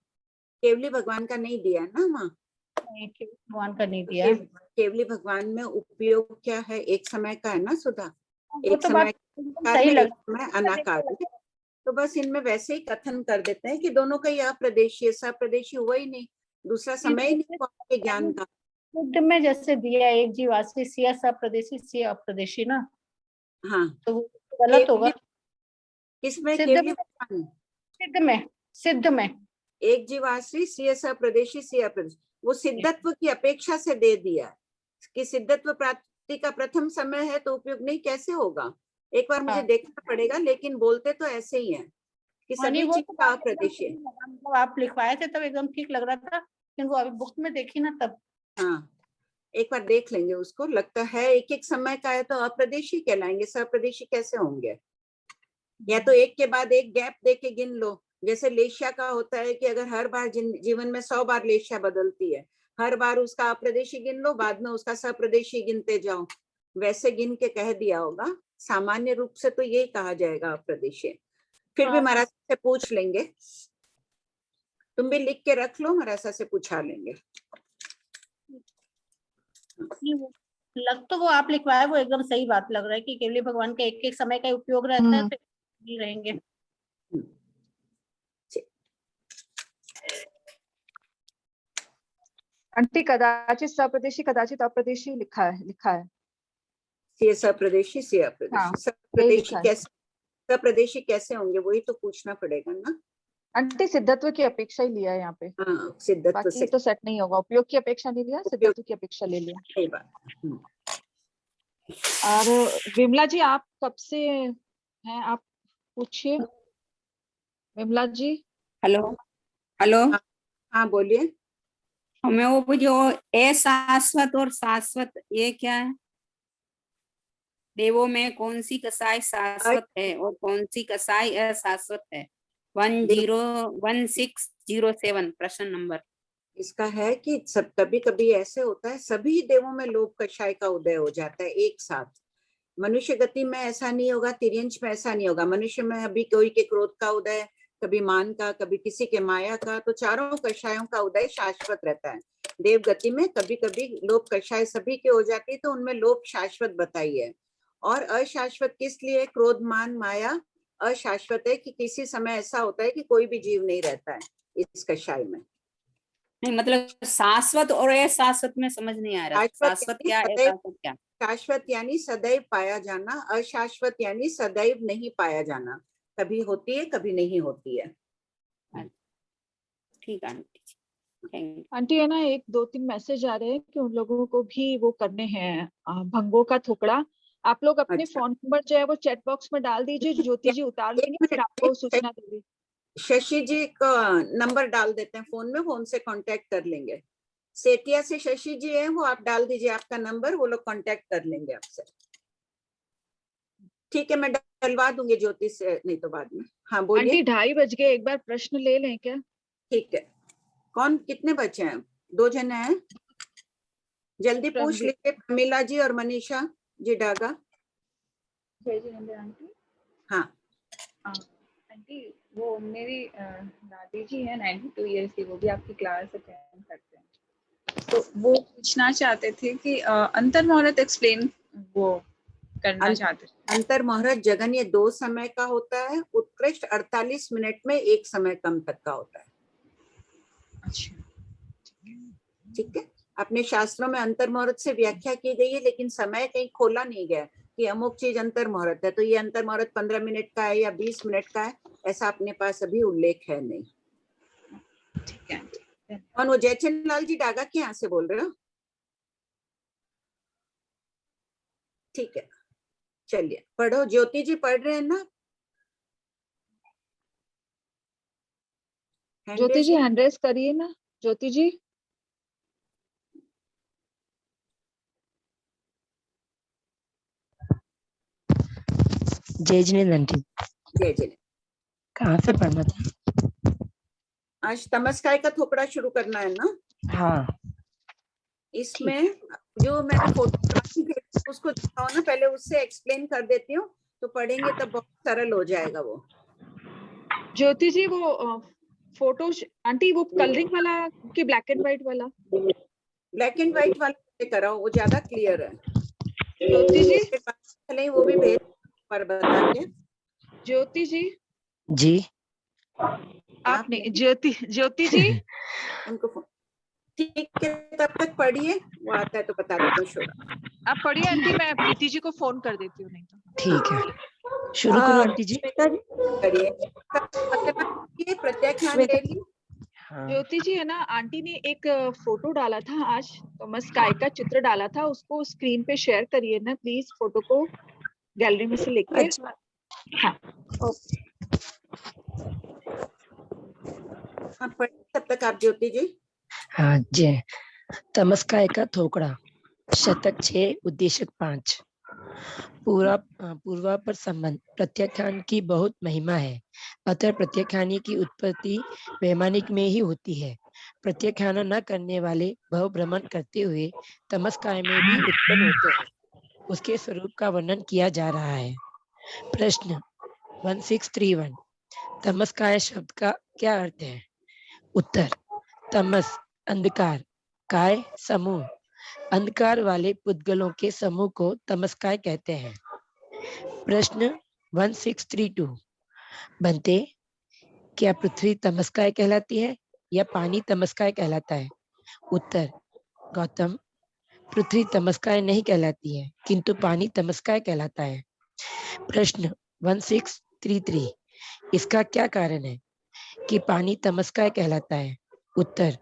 केवली भगवान का नहीं दिया ना माँ, भगवान का नहीं दिया। केवली भगवान में उपयोग क्या है, एक समय का है ना सुधा, वो एक तो समय बात काल सही में, लग एक समय अनाकाल में। तो बस इनमें वैसे ही कथन कर देते हैं कि दोनों का ही अप्रदेशीय, सप्रदेशी हुआ ही नहीं, दूसरा समय ही नहीं हुआ आपके ज्ञान का। शुद्ध में जैसे दिया एक जीव आश्रित, सिया सप्रदेशी, सिया अप्रदेशी ना, हाँ तो वो गलत होगा। किसमें? सिद्ध केवली में, भगवान, सिद्ध में एक जीव आश्रित, सिय सप्रदेशी, सिय अप्रदेशी, वो सिद्धत्व की अपेक्षा से दे दिया कि सिद्धत्व प्राप्ति का प्रथम समय है, तो उपयोग नहीं कैसे होगा, एक बार मुझे देखना पड़ेगा, लेकिन बोलते तो ऐसे ही है कि सभी वो चीज तो का बात एकदम अप्रदेशीय। सही लगा, मतलब आप लिखवाए थे तब एकदम ठीक लग रहा था, लेकिन वो अभी बुक में देखी ना तब। हाँ, एक बार देख लेंगे उसको, लगता है एक एक समय का है तो अप्रदेशी कहलाएंगे, सप्रदेशी कैसे होंगे? या तो एक के बाद एक गैप देके गिन लो, जैसे लेशिया का होता है कि अगर हर बार जीवन में 100 बार लेशिया बदलती है, हर बार उसका अप्रदेशी गिन लो, बाद में उसका सप्रदेशी गिनते जाओ, वैसे गिन के कह दिया होगा। सामान्य रूप से तो यही कहा जाएगा अप्रदेशी। फिर भी महाराज से पूछ लेंगे, तुम भी लिख के रख लो, महाराज से पूछा लेंगे। लग तो वो आप लिखवाए वो एकदम सही बात लग रहा है कि केवली भगवान का एक एक समय का उपयोग रहता है, फिर नहीं रहेंगे। आंटी कदाचित सप्रदेशी कदाचित अप्रदेशी लिखा है। सिय सप्रदेशी, सिय अप्रदेशी। हाँ, सप्रदेशी कैसे, सप्रदेशी कैसे होंगे, वही तो पूछना पड़ेगा ना। आंटी सिद्धत्व की अपेक्षा ही लिया है यहाँ पे। हाँ, सिद्धत्व बाकी से तो सेट नहीं होगा, उपयोग की अपेक्षा नहीं लिया, सिद्धत्व की अपेक्षा ले लिया। सही बात। और विमला जी आप कब से हैं, आप पूछिए विमला जी। हेलो हेलो, हाँ बोलिए। हमें वो जो अशाश्वत और शाश्वत ये क्या है? देवों में कौन सी कसाई शाश्वत है और कौन सी कसाई अशाश्वत है? 101607 प्रश्न नंबर। इसका है कि सब कभी कभी ऐसे होता है, सभी देवों में लोभ कषाय का उदय हो जाता है एक साथ। मनुष्य गति में ऐसा नहीं होगा, तिर्यंश में ऐसा नहीं होगा। मनुष्य में अभी कोई के क्रोध का उदय, कभी मान का, कभी किसी के माया का, तो चारों कषायों का उदय शाश्वत रहता है। देव गति में कभी कभी लोभ कषाय सभी के हो जाती है, तो उनमें लोभ शाश्वत बताई है। और अशाश्वत किस लिए? क्रोध मान माया अशाश्वत है कि किसी समय ऐसा होता है कि कोई भी जीव नहीं रहता है इस कषाय में। नहीं मतलब शाश्वत और अशाश्वत में समझ नहीं आ रहा। शाश्वत क्या है, अशाश्वत क्या? शाश्वत यानी सदैव पाया जाना, अशाश्वत यानी सदैव नहीं पाया जाना, कभी होती है कभी नहीं होती है। ठीक है आंटी, है ना 1-2-3 मैसेज आ रहे हैं कि उन लोगों को भी वो करने हैं भंगों का थोकड़ा। आप लोग अपने फोन नंबर जो है वो चैट बॉक्स में डाल दीजिए, ज्योति जी उतार लेंगे, फिर आपको सूचना देंगे। शशि जी का नंबर डाल देते हैं फोन में, वो उनसे कांटेक्ट कर लेंगे। सेतिया से शशि जी है, वो आप डाल दीजिए आपका नंबर, वो लोग कांटेक्ट कर लेंगे आपसे। ठीक है, मैं डलवा दूंगी ज्योति से, नहीं तो बाद में। हाँ बोलिए। आंटी 2:30 बज गए, एक बार प्रश्न ले लें क्या? ठीक है। कौन, कितने बच्चे हैं? 2 जने हैं, जल्दी पूछ लीजिए। प्रमिला जी और मनीषा जी डागा। आंटी। हाँ आंटी, वो मेरी दादी जी है 92 ईयर्स की, वो भी आपकी क्लास अटेंड करते हैं, तो वो पूछना चाहते थे कि अंतर मुहूर्त एक्सप्लेन वो करना चाहते थे। अंतर मुहूर्त जगन ये 2 समय का होता है, उत्कृष्ट 48 मिनट में 1 समय कम तक का होता है। अच्छा ठीक है, अपने शास्त्रों में अंतर मुहूर्त से व्याख्या की गई है, लेकिन समय कहीं खोला नहीं गया कि अमुक चीज अंतर मुहूर्त है तो ये अंतर मुहूर्त 15 मिनट का है या 20 मिनट का है, ऐसा अपने पास अभी उल्लेख है नहीं। ठीक है। और वो जयचंद लाल जी डागा के यहाँ से बोल रहे हो? ठीक है, चलिए पढ़ो। ज्योति जी पढ़ रहे हैं ना? ज्योति जी हैंड रेस करिए ना, ज्योति जी। जय जिनेंद्र आंटी। जय जिनेंद्र। कहाँ से पढ़ना था? आज तमस्काय का थोपड़ा शुरू करना है ना? हाँ। इसमें जो मैंने फोटोग्राफी उसको दिखाओ ना, पहले उससे एक्सप्लेन कर देती हूँ, तो पढ़ेंगे तब बहुत सरल हो जाएगा वो। ज्योति जी वो फोटो आंटी वो कलरिंग वाला कि ब्लैक एंड व्हाइट वाला? ब्लैक एंड व्हाइट वाला कराओ, वो ज्यादा क्लियर है। ज्योति जी नहीं वो भी भेज पर बता के। ज्योति जी जी आपने ज्योति जी उनको ठीक है, तब तक पढ़िए, वो आता है तो बता देता हूँ शोरा। आप पढ़िए आंटी, मैं प्रीति जी को फोन कर देती हूँ नहीं तो। ठीक है, शुरू करो आंटी जी। करिए, प्रत्याख्यान ले ली। ज्योति जी है ना, आंटी ने एक फोटो डाला था आज, थॉमस काय का चित्र डाला था, उसको स्क्रीन पे शेयर करिए ना प्लीज, फोटो को गैलरी में से लेके। अच्छा। हाँ तब तक आप ज्योति जी। हाँ जी। थॉमस काय का थोकड़ा, शतक 6, उद्देशक 5। पूर्वापर संबंध प्रत्याख्यान की बहुत महिमा है, अतः प्रत्याख्यानी की उत्पत्ति वैमानिक में ही होती है। प्रत्याख्यान न करने वाले भव भ्रमण करते हुए तमस काय में भी उत्पन्न होते हैं। उसके स्वरूप का वर्णन किया जा रहा है। प्रश्न 1631, तमस काय शब्द का क्या अर्थ है? उत्तर, तमस अंधकार, काय समूह, अंधकार वाले पुद्गलों के समूह को तमस्काय कहते हैं। प्रश्न 1632, बनते, क्या पृथ्वी तमस्काय कहलाती है या पानी तमस्काय कहलाता है? उत्तर, गौतम, पृथ्वी तमस्काय नहीं कहलाती है किंतु पानी तमस्काय कहलाता है। प्रश्न 1633, इसका क्या कारण है कि पानी तमस्काय कहलाता है? उत्तर,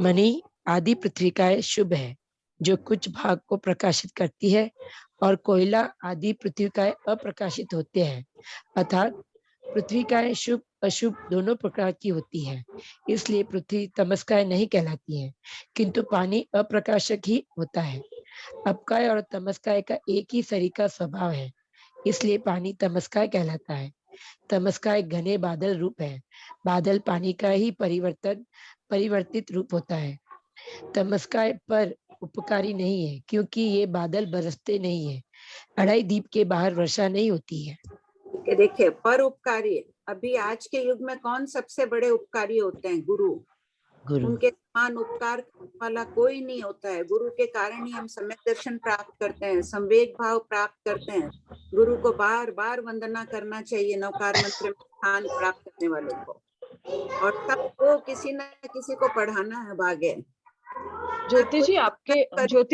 मणि आदि पृथ्वीकाय शुभ है जो कुछ भाग को प्रकाशित करती है और कोयला आदि पृथ्वीकाय अप्रकाशित होते हैं, अर्थात पृथ्वीकाय शुभ अशुभ दोनों प्रकार की होती है, इसलिए पृथ्वी तमस्काय नहीं कहलाती है किंतु पानी अप्रकाशक ही होता है। अपकाय और तमस्काय का एक ही सरीका स्वभाव है, इसलिए पानी तमस्काय कहलाता है। तमस्काय घने बादल रूप है, बादल पानी का ही परिवर्तित रूप होता है। तमस्काय पर उपकारी नहीं है क्योंकि ये बादल बरसते नहीं है, अढ़ाई दीप के बाहर वर्षा नहीं होती है। देखिए, पर उपकारी, अभी आज के युग में कौन सबसे बड़े उपकारी होते हैं? गुरु। उनके समान उपकार वाला कोई नहीं होता है। गुरु के कारण ही हम सम्यक दर्शन प्राप्त करते हैं, संवेग भाव प्राप्त करते हैं। गुरु को बार बार वंदना करना चाहिए, नवकार मंत्र में स्थान प्राप्त करने वालों को, और सबको किसी न किसी को पढ़ाना है भाग्य। ज्योति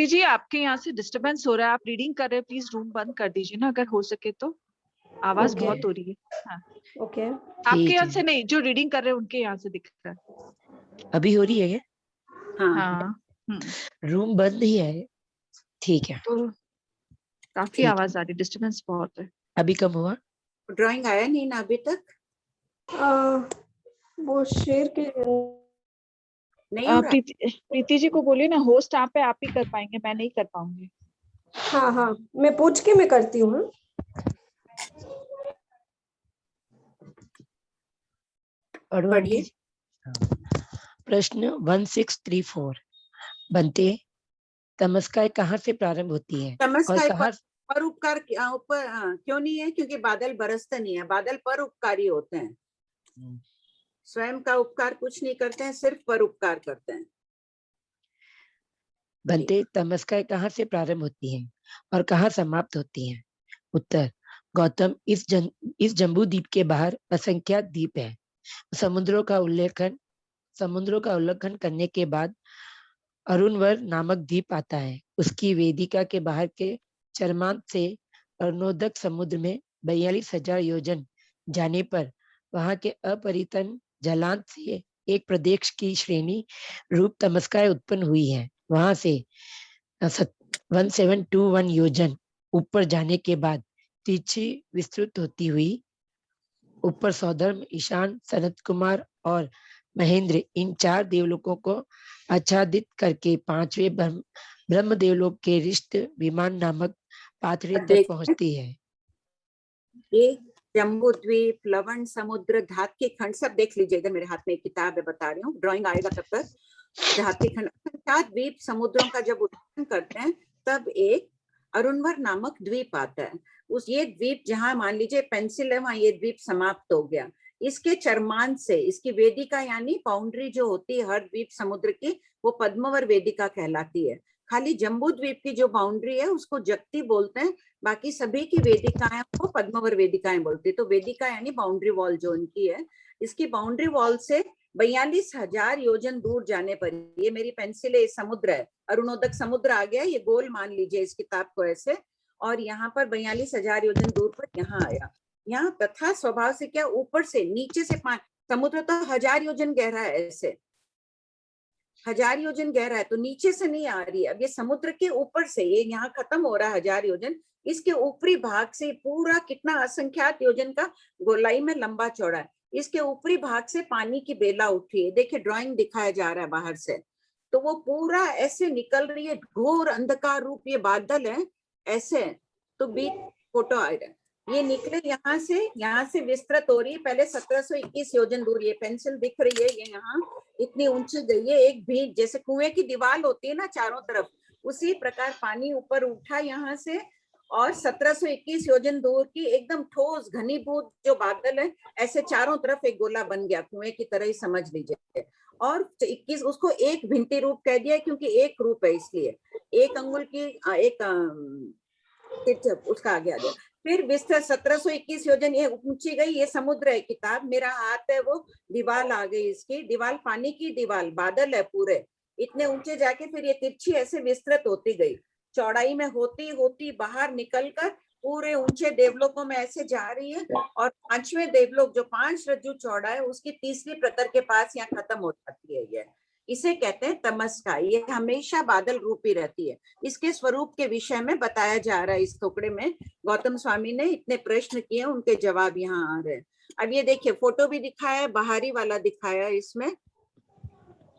जी आपके यहाँ से डिस्टरबेंस हो रहा है, आप रीडिंग कर रहे हैं, प्लीज रूम बंद कर दीजिए ना अगर हो सके तो, आवाज बहुत हो रही है। हाँ। ओके। आपके यहाँ से नहीं, जो रीडिंग कर रहे हैं उनके यहाँ से दिख रहा है। अभी हो रही है क्या? हाँ। रूम बंद ही है, ठीक है। तो काफी आवाज आ रही, डिस्टरबेंस बहुत है। अभी कम हुआ? ड्राइंग आया नहीं ना अभी तक? वो शेयर के नहीं। प्रीति जी को बोलिए ना, होस्ट आप है, आप ही कर पाएंगे, मैं नहीं कर पाऊंगी। हाँ, मैं पूछ के मैं करती हूँ। पढ़िए। प्रश्न 1634, बनते, तमस्काय कहाँ से प्रारंभ होती है? तमस्काय पर उपकार ऊपर क्यों नहीं है? क्योंकि बादल बरसते नहीं है, बादल पर उपकारी होते हैं, स्वयं का उपकार कुछ नहीं करते हैं, सिर्फ पर उपकार करते हैं। बनते, तमस्काय कहाँ से प्रारंभ होती है और कहाँ समाप्त होती है? उत्तर, गौतम, इस जम्बू द्वीप के बाहर असंख्यात द्वीप है। समुद्रों का उल्लेखन करने के बाद अरुणवर नामक द्वीप आता है। उसकी वेदिका के बाहर के चरमांत से अरुणोदक समुद्र में 42,000 योजन जाने पर वहां के अपरितन जलांत से एक प्रदेश की श्रेणी रूप तमस्काय उत्पन्न हुई है। वहां से 1721 योजन ऊपर जाने के बाद तिरछी विस्तृत होती हुई ऊपर सौधर्म, ईशान, सनत कुमार और महेंद्र, इन 4 देवलोकों को आच्छादित करके 5वें ब्रह्म देवलोक के रिष्ट विमान नामक पाथरे तक पहुंचती है। ये जम्बू द्वीप, लवण समुद्र, धातु खंड सब देख लीजिए। इधर मेरे हाथ में एक किताब है, बता रही हूँ, ड्राइंग आएगा तब तक। धातु खंड, 4 द्वीप समुद्रों का जब उल्लेखन करते हैं तब एक अरुणवर नामक द्वीप आता है। ये द्वीप जहाँ मान लीजिए पेंसिल है, वहां ये द्वीप समाप्त हो गया। इसके चरमांत से इसकी वेदिका यानी बाउंड्री जो होती है हर द्वीप समुद्र की, वो पद्मवर वेदिका कहलाती है। खाली जम्बू द्वीप की जो बाउंड्री है उसको जगती बोलते हैं, बाकी सभी की वेदिकाएं को पद्मवर वेदिकाएं बोलती है। तो वेदिका यानी बाउंड्री वॉल जो उनकी है, इसकी बाउंड्री वॉल से 42,000 योजन दूर जाने पर, ये मेरी पेंसिल है, समुद्र है, अरुणोदक समुद्र आ गया, ये गोल मान लीजिए इस किताब को ऐसे, और यहाँ पर 42,000 योजन दूर पर यहाँ आया। यहाँ तथा स्वभाव से क्या, ऊपर से नीचे से समुद्र तो 1000 योजन गहरा है, ऐसे 1000 योजन गहरा है, तो नीचे से नहीं आ रही है। अब ये समुद्र के ऊपर से, ये यहाँ खत्म हो रहा है 1000 योजन, इसके ऊपरी भाग से पूरा कितना असंख्यात योजन का गोलाई में लंबा चौड़ा है, इसके ऊपरी भाग से पानी की बेला उठी है। देखिए ड्राइंग दिखाया जा रहा है बाहर से, तो वो पूरा ऐसे निकल रही है, घोर अंधकार रूप ये बादल है ऐसे। तो बीच फोटो आ रहा है, ये निकले यहाँ से विस्तृत हो रही है। पहले 1721 योजन दूर, ये पेंसिल दिख रही है, ये यहाँ इतनी ऊंची गई है, एक भी जैसे कुएं की दीवार होती है ना चारों तरफ, उसी प्रकार पानी ऊपर उठा यहाँ से, और 1721 योजन दूर की एकदम ठोस घनीभूत जो बादल है, ऐसे चारों तरफ एक गोला बन गया, कुएं की तरह ही समझ लीजिए। और 21 उसको एक भिंती रूप कह दिया, क्योंकि एक रूप है इसलिए, एक अंगुल की एक उसका आगे आ गया। फिर विस्तृत 1721 योजन, ये ऊंची गई, ये समुद्र है किताब, मेरा हाथ है वो दीवार आ गई, इसकी दीवार पानी की दीवार, बादल है पूरे इतने ऊंचे जाके, फिर ये तिरछी ऐसे विस्तृत होती गई, चौड़ाई में होती होती बाहर निकलकर पूरे ऊंचे देवलोकों में ऐसे जा रही है। और 5वें देवलोक जो 5 रज्जु चौड़ा है, उसकी तीसरी प्रतर के पास यहाँ खत्म हो जाती है। ये इसे कहते हैं तमस्का, ये हमेशा बादल रूपी रहती है। इसके स्वरूप के विषय में बताया जा रहा है इस टुकड़े में। गौतम स्वामी ने इतने प्रश्न किए, उनके जवाब यहाँ आ रहे हैं। अब ये देखिए फोटो भी दिखाया है, बाहरी वाला दिखाया है, इसमें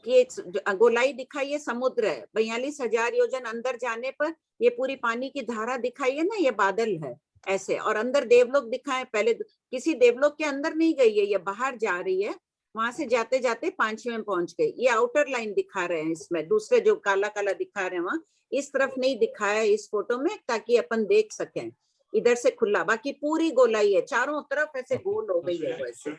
ये गोलाई दिखाई है, समुद्र है, 42,000 योजन अंदर जाने पर ये पूरी पानी की धारा दिखाई है ना, ये बादल है ऐसे। और अंदर देवलोक दिखाए, पहले किसी देवलोक के अंदर नहीं गई है, ये बाहर जा रही है, वहां से जाते जाते 5वें में पहुंच गई। ये आउटर लाइन दिखा रहे हैं इसमें, दूसरे जो काला काला दिखा रहे हैं वहां इस तरफ नहीं दिखाया है इस फोटो में, ताकि अपन देख सकें इधर से खुला, बाकी पूरी गोलाई है, चारों तरफ ऐसे गोल हो गई है वैसे।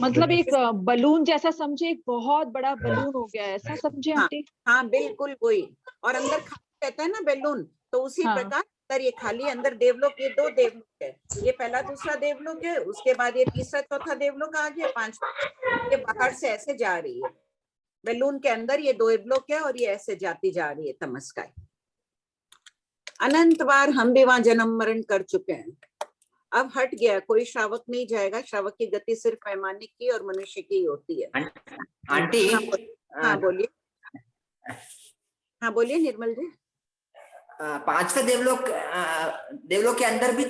मतलब एक बलून जैसा समझे, एक बहुत बड़ा बलून हो गया, ऐसा समझे आंटी? हाँ बिल्कुल वही। और अंदर खाली रहता है ना बैलून, तो उसी प्रकार अंदर ये खाली, अंदर देवलोक, ये 2 देवलोक है, ये पहला दूसरा देवलोक है, उसके बाद ये तीसरा चौथा देवलोक आ गया, 5वां ये बाहर से ऐसे जा रही है बैलून के अंदर, ये 2 देवलोक है और ये ऐसे जाती जा रही है तमस्काई। अनंत बार हम भी वहां जन्म मरण कर चुके हैं, अब हट गया, कोई श्रावक नहीं जाएगा। श्रावक की गति सिर्फ वैमानिक की और मनुष्य की होती है। आंटी हाँ बोलिए, हाँ बोलिए निर्मल जी। 5वें देवलोक के अंदर भी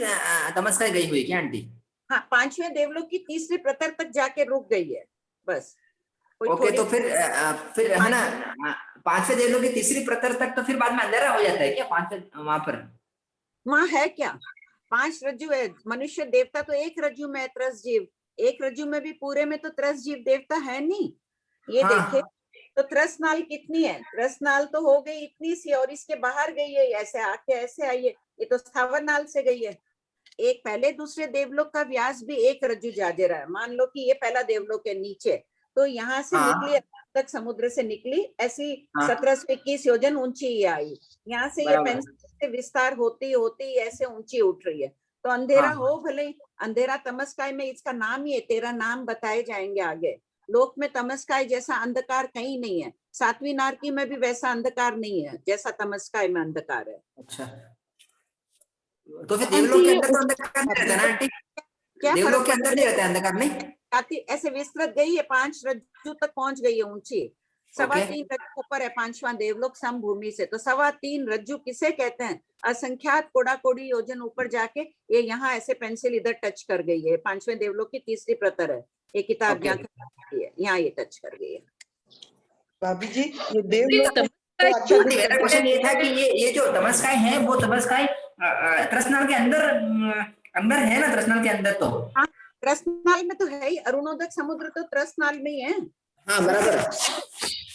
तमस्का गई हुई क्या आंटी? हाँ 5वें देवलोक की तीसरी प्रतर तक जाके रुक गई है बस। ओके, तो फिर है ना 5वें देवलोक की तीसरी प्रतर तक, तो फिर बाद में अंधेरा हो जाता है क्या 5वें वहां पर? वहां है क्या 5 रज्जु है, मनुष्य देवता तो एक रज्जु में है, त्रस जीव एक रज्जु में भी, पूरे में तो त्रस जीव देवता है नहीं। ये देखे तो त्रस नाल कितनी है, त्रस नाल तो हो गई इतनी सी, और इसके बाहर गई है, ऐसे आके ऐसे आई है, ये तो स्थावर नाल से गई है। एक पहले दूसरे देवलोक का व्यास भी एक रज्जु जाजे रहा है, मान लो कि ये पहला देवलोक है नीचे, तो यहाँ से निकली तक समुद्र से निकली, ऐसी 1721 योजन ऊंची आई, यहाँ से ये पेंसिल से विस्तार होती होती ऐसे ऊंची उठ रही है। तो अंधेरा हो भले, अंधेरा तमस्काय में इसका नाम ही है, 13 नाम बताए जाएंगे आगे। लोक में तमस्काय जैसा अंधकार कहीं नहीं है, 7वीं नारकी में भी वैसा अंधकार नहीं है जैसा तमस्काय में अंधकार है। अच्छा, तो फिर देवलोक के अंदर तो अंधकार नहीं रहता ना आंटी? क्या देवलोक के अंदर नहीं रहता अंधकार? नहीं, ऐसे विस्तृत गई है, 5 रज्जु तक पहुंच गई है ऊंची, 3.25 रज्जु ऊपर है 5वां देवलोक समभूमि से। तो 3.25 रज्जु किसे कहते हैं? असंख्यात कोड़ा कोड़ी योजन ऊपर जाके ये यहाँ ऐसे पेंसिल इधर टच कर गई है, 5वें देवलोक की तीसरी प्रतर है, ये किताब यहाँ ये टच कर गई है। भाभी जी ये देवलोक, मेरा क्वेश्चन ये था कि ये जो तमस्काय है वो तमस्काय त्रसनाल के अंदर है ना? त्रसनाल के अंदर तो हाँ, त्रसनाल में तो है ही, अरुणोदक समुद्र तो त्रसनाल में ही है। हाँ बराबर।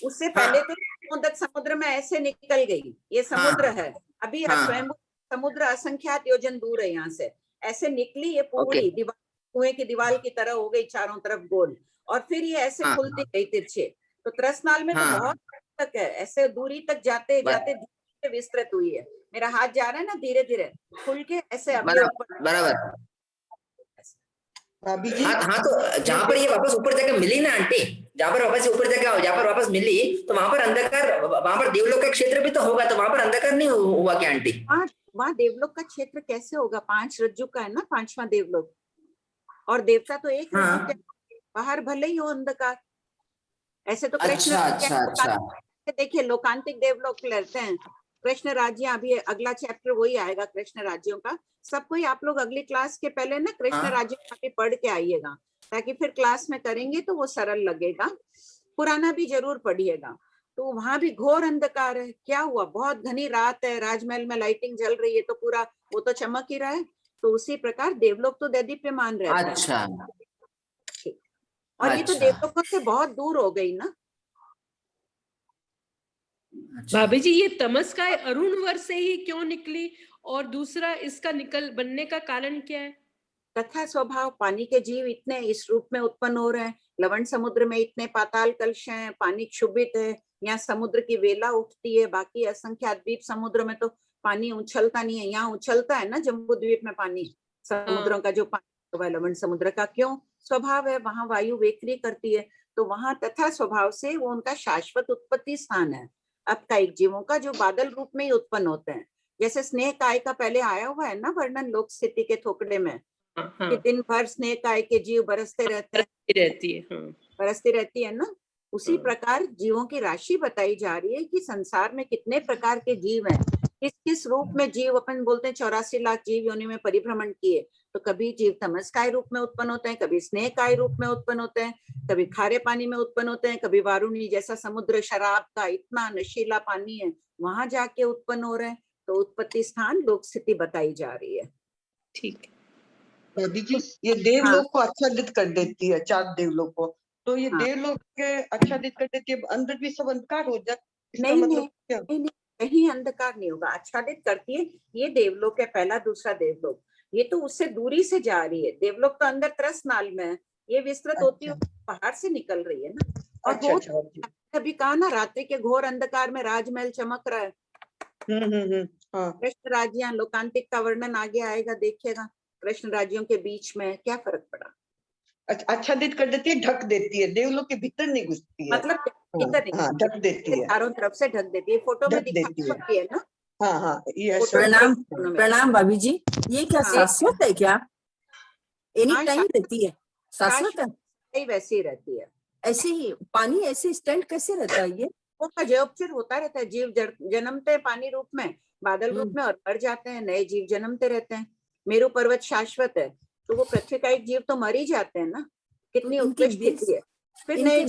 उससे पहले तो मोदक समुद्र में ऐसे निकल गई, ये समुद्र है अभी, स्वयं समुद्र असंख्यात योजन दूर है यहाँ से, ऐसे निकली ये पूरी दीवार, कुएं की दीवार की तरह हो गई चारों तरफ गोल, और फिर ये ऐसे खुलती गई तिरछे। तो त्रसनाल में तो बहुत तक है, ऐसे दूरी तक जाते जाते धीरे विस्तृत हुई है। मेरा हाथ जा रहा है ना धीरे धीरे खुल के ऐसे अभी ऊपर। बराबर भाभी जी। हाँ तो जहाँ पर ये वापस ऊपर जाकर मिली ना आंटी, जहाँ पर वापस मिली, तो वहां पर अंधकार, वहां पर देवलोक का क्षेत्र भी तो होगा, तो वहां पर अंधकार नहीं हुआ क्या आंटी? वहाँ देवलोक का क्षेत्र कैसे होगा? 5 रज्जु का है ना 5वां देवलोक, और देवता तो एक रज्जु के, बाहर भले ही हो अंधकार। ऐसे तो कृष्ण अच्छा। देखिए लोकांतिक देवलोक लेते हैं, कृष्ण राज्य, अभी अगला चैप्टर वही आएगा कृष्ण राज्यों का। सबको ही आप लोग अगली क्लास के पहले ना कृष्ण राज्य पढ़ के आइएगा, ताकि फिर क्लास में करेंगे तो वो सरल लगेगा। पुराना भी जरूर पढ़िएगा। तो वहां भी घोर अंधकार है। क्या हुआ? बहुत घनी रात है, राजमहल में लाइटिंग जल रही है, तो पूरा वो तो चमक ही रहा है। तो उसी प्रकार देवलोक तो दैदीप्यमान रहते हैं। अच्छा। और ये तो देवलोकों से बहुत दूर हो गई ना। भाभी जी, ये तमस्काय अरुण वर से ही क्यों निकली, और दूसरा इसका बनने का कारण क्या है? तथा स्वभाव, पानी के जीव इतने इस रूप में उत्पन्न हो रहे हैं। लवण समुद्र में इतने पाताल कलश हैं, पानी क्षुभित है, यहाँ समुद्र की वेला उठती है। बाकी असंख्यात द्वीप समुद्र में तो पानी उछलता नहीं है, यहाँ उछलता है ना जम्बू द्वीप में पानी। समुद्रों का जो पानी लवण समुद्र का क्यों स्वभाव है, वहां वायु वेकरी करती है, तो वहां तथा स्वभाव से वो उनका शाश्वत उत्पत्ति स्थान है। अपकायिक जीवों का जो बादल रूप में ही उत्पन्न होते हैं। जैसे स्नेह काय का पहले आया हुआ है ना वर्णन लोक स्थिति के थोकड़े में, कि दिन भर स्नेह काय के जीव बरसते बरसती रहती है ना। उसी प्रकार जीवों की राशि बताई जा रही है कि संसार में कितने प्रकार के जीव हैं, किस किस रूप में जीव, अपन बोलते हैं 84 लाख जीव योनि में परिभ्रमण किए। तो कभी जीव तमस्काय रूप में उत्पन्न होते हैं, कभी स्नेह काय रूप में उत्पन्न होते हैं, कभी खारे पानी में उत्पन्न होते हैं, कभी वारुणी जैसा समुद्र शराब का इतना नशीला पानी है वहां जाके उत्पन्न हो रहे हैं। तो उत्पत्ति स्थान लोक स्थिति बताई जा रही है। ठीक है भाभी जी, ये देवलोक को आच्छादित कर देती है, 4 देवलोक को, तो ये देवलोक के आच्छादित कर देती है, अंदर भी सब अंधकार हो जाए, इसका मतलब क्या? नहीं, कहीं अंधकार नहीं होगा, आच्छादित करती है। ये देवलोक है पहला, दूसरा देवलोक, ये तो उससे दूरी से जा रही है। देवलोक तो अंदर त्रसनाल में है, ये विस्तृत होती है बाहर से निकल रही है ना। और अभी कहा ना रात्रि के घोर अंधकार में राजमहल चमक रहा है। कृष्ण राज्य लोकांतिक का वर्णन आगे आएगा, देखिएगा। कृष्ण राज्यों के बीच में क्या फर्क पड़ा? आच्छादित कर देती है, ढक देती है, देवलोक के भीतर नहीं घुसती है, मतलब भीतर नहीं, ढक देती है, चारों तरफ से ढक देती है। फोटो में दिखाती है ना। हाँ, ये प्रणाम भाभी जी, ये क्या शाश्वत है क्या? एनी टाइम रहती है? शाश्वत है, वैसे ही रहती है। ऐसे ही पानी ऐसे स्टैंड कैसे रहता है? ये वो जयोपचिर होता रहता है। जीव जन्मते हैं पानी रूप में, बादल रूप में, और मर जाते हैं, नए जीव जन्मते रहते हैं। मेरू पर्वत शाश्वत है, तो वो पृथ्वी का एक जीव तो मर ही जाते हैं ना। कितनी उत्कृष्ट स्थिति है। फिर नए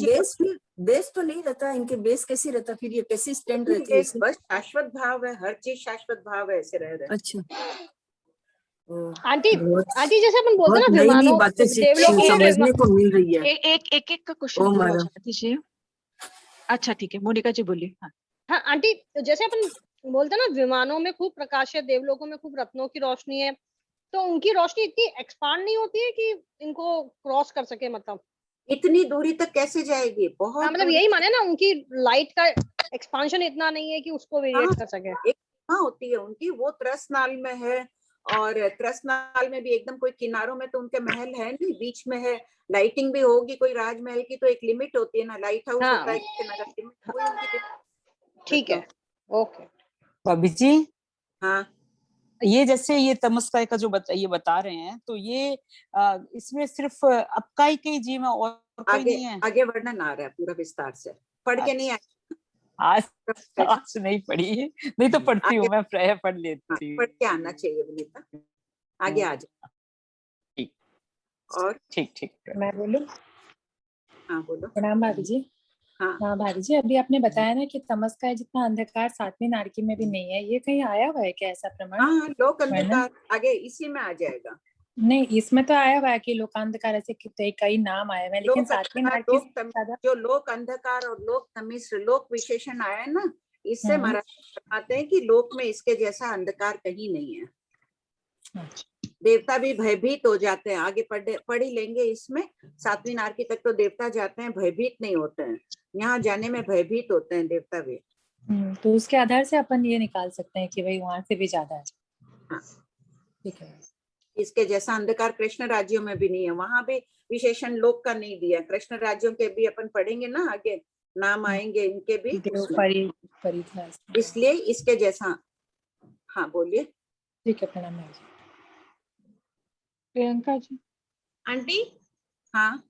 बेस तो नहीं रहता, इनके बेस कैसे रहता? फिर ये कैसे स्टैंड रहती है? बस शाश्वत भाव है, हर चीज शाश्वत भाव है, ऐसे रह रहे। अच्छा आंटी जैसे अपन बोलते हैं ना विमानों, बातें समझने को मिल रही है। एक का क्वेश्चन दीजिए। अच्छा ठीक है, मोनिका जी बोलिए। हाँ आंटी, जैसे अपन बोलते हैं ना विमानों में खूब प्रकाश है, देवलोकों में खूब रत्नों की रोशनी है, तो उनकी रोशनी इतनी एक्सपांड नहीं होती है कि इनको क्रॉस कर सके? मतलब इतनी दूरी तक कैसे जाएगी? बहुत मतलब यही माने ना, उनकी लाइट का एक्सपांशन इतना नहीं है कि उसको वेरिएट कर सके। एक होती है उनकी, वो त्रसनाल में है, और त्रसनाल में भी एकदम कोई किनारों में तो उनके महल है नहीं, बीच में है। लाइटिंग भी होगी कोई राजमहल की तो एक लिमिट होती है ना, लाइट हाउस होता है। ठीक है, ओके भाभी जी। हाँ, ये जैसे ये तमस्काय का जो ये बता रहे हैं, तो ये इसमें सिर्फ अपकाई के जीव और कोई नहीं है? आगे वर्णन आ रहा है पूरा विस्तार से, पढ़ के नहीं आज नहीं पढ़ी, नहीं तो पढ़ती हूँ मैं, प्राय पढ़ लेती हूँ। पढ़ के आना चाहिए विनीता, आगे आ जाए। ठीक, और ठीक मैं बोलूं? हाँ बोलो। प्रणाम भाभी जी। हाँ भाभी जी, अभी आपने बताया ना कि तमस्काय जितना अंधकार 7वीं नारकी में भी नहीं है, ये कहीं आया हुआ है क्या ऐसा प्रमाण? हाँ, लोक अंधकार आगे इसी में आ जाएगा। नहीं, इसमें तो आया हुआ है कि लोकांधकार ऐसे कई नाम आए हुए हैं, लेकिन सातवीं नार की जो लोक अंधकार और लोक तमिश्र लोक विशेषण आया है ना, इससे महाराज बताते हैं कि लोक में इसके जैसा अंधकार कहीं नहीं है। देवता भी भयभीत हो जाते हैं, आगे पढ़ ही लेंगे इसमें। सातवीं नार की तक तो देवता जाते हैं, भयभीत नहीं होते हैं, यहाँ जाने में भयभीत होते हैं देवता भी। तो उसके आधार से अपन ये निकाल सकते हैं कि भाई वहां से भी ज्यादा है। हाँ, ठीक है। इसके जैसा अंधकार कृष्ण राज्यों में भी नहीं है, वहां भी विशेषण लोक का नहीं दिया। कृष्ण राज्यों के भी अपन पढ़ेंगे ना, आगे नाम आएंगे इनके भी, इसलिए इसके जैसा। हाँ बोलिए। ठीक है, प्रणाम प्रियंका जी। आंटी, हाँ,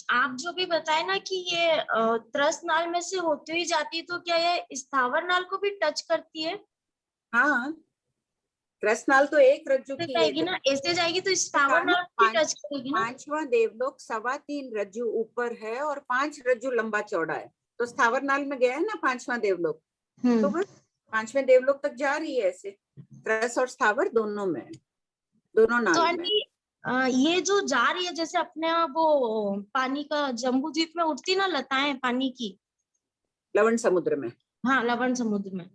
आप जो भी बताए ना कि ये त्रस नाल में से होती हुई जाती है, तो क्या ये स्थावर नाल को भी टच करती है? हाँ, त्रसनाल तो एक रज्जु की जाएगी ना, ऐसे जाएगी तो स्थावर नाल को भी टच करेगी ना। 5वां देवलोक 3.25 रज्जु ऊपर है और 5 रज्जु लंबा चौड़ा है, तो स्थावर नाल में गया है ना 5वां देवलोक, तो बस 5वें देवलोक तक जा रही है ऐसे। त्रस और स्थावर दोनों में, दोनों नाल तो में। आंटी, ये जो जा रही है, जैसे अपने वो पानी का जम्बू द्वीप में उठती ना लताएं पानी की, लवण समुद्र में। हाँ, लवण समुद्र में।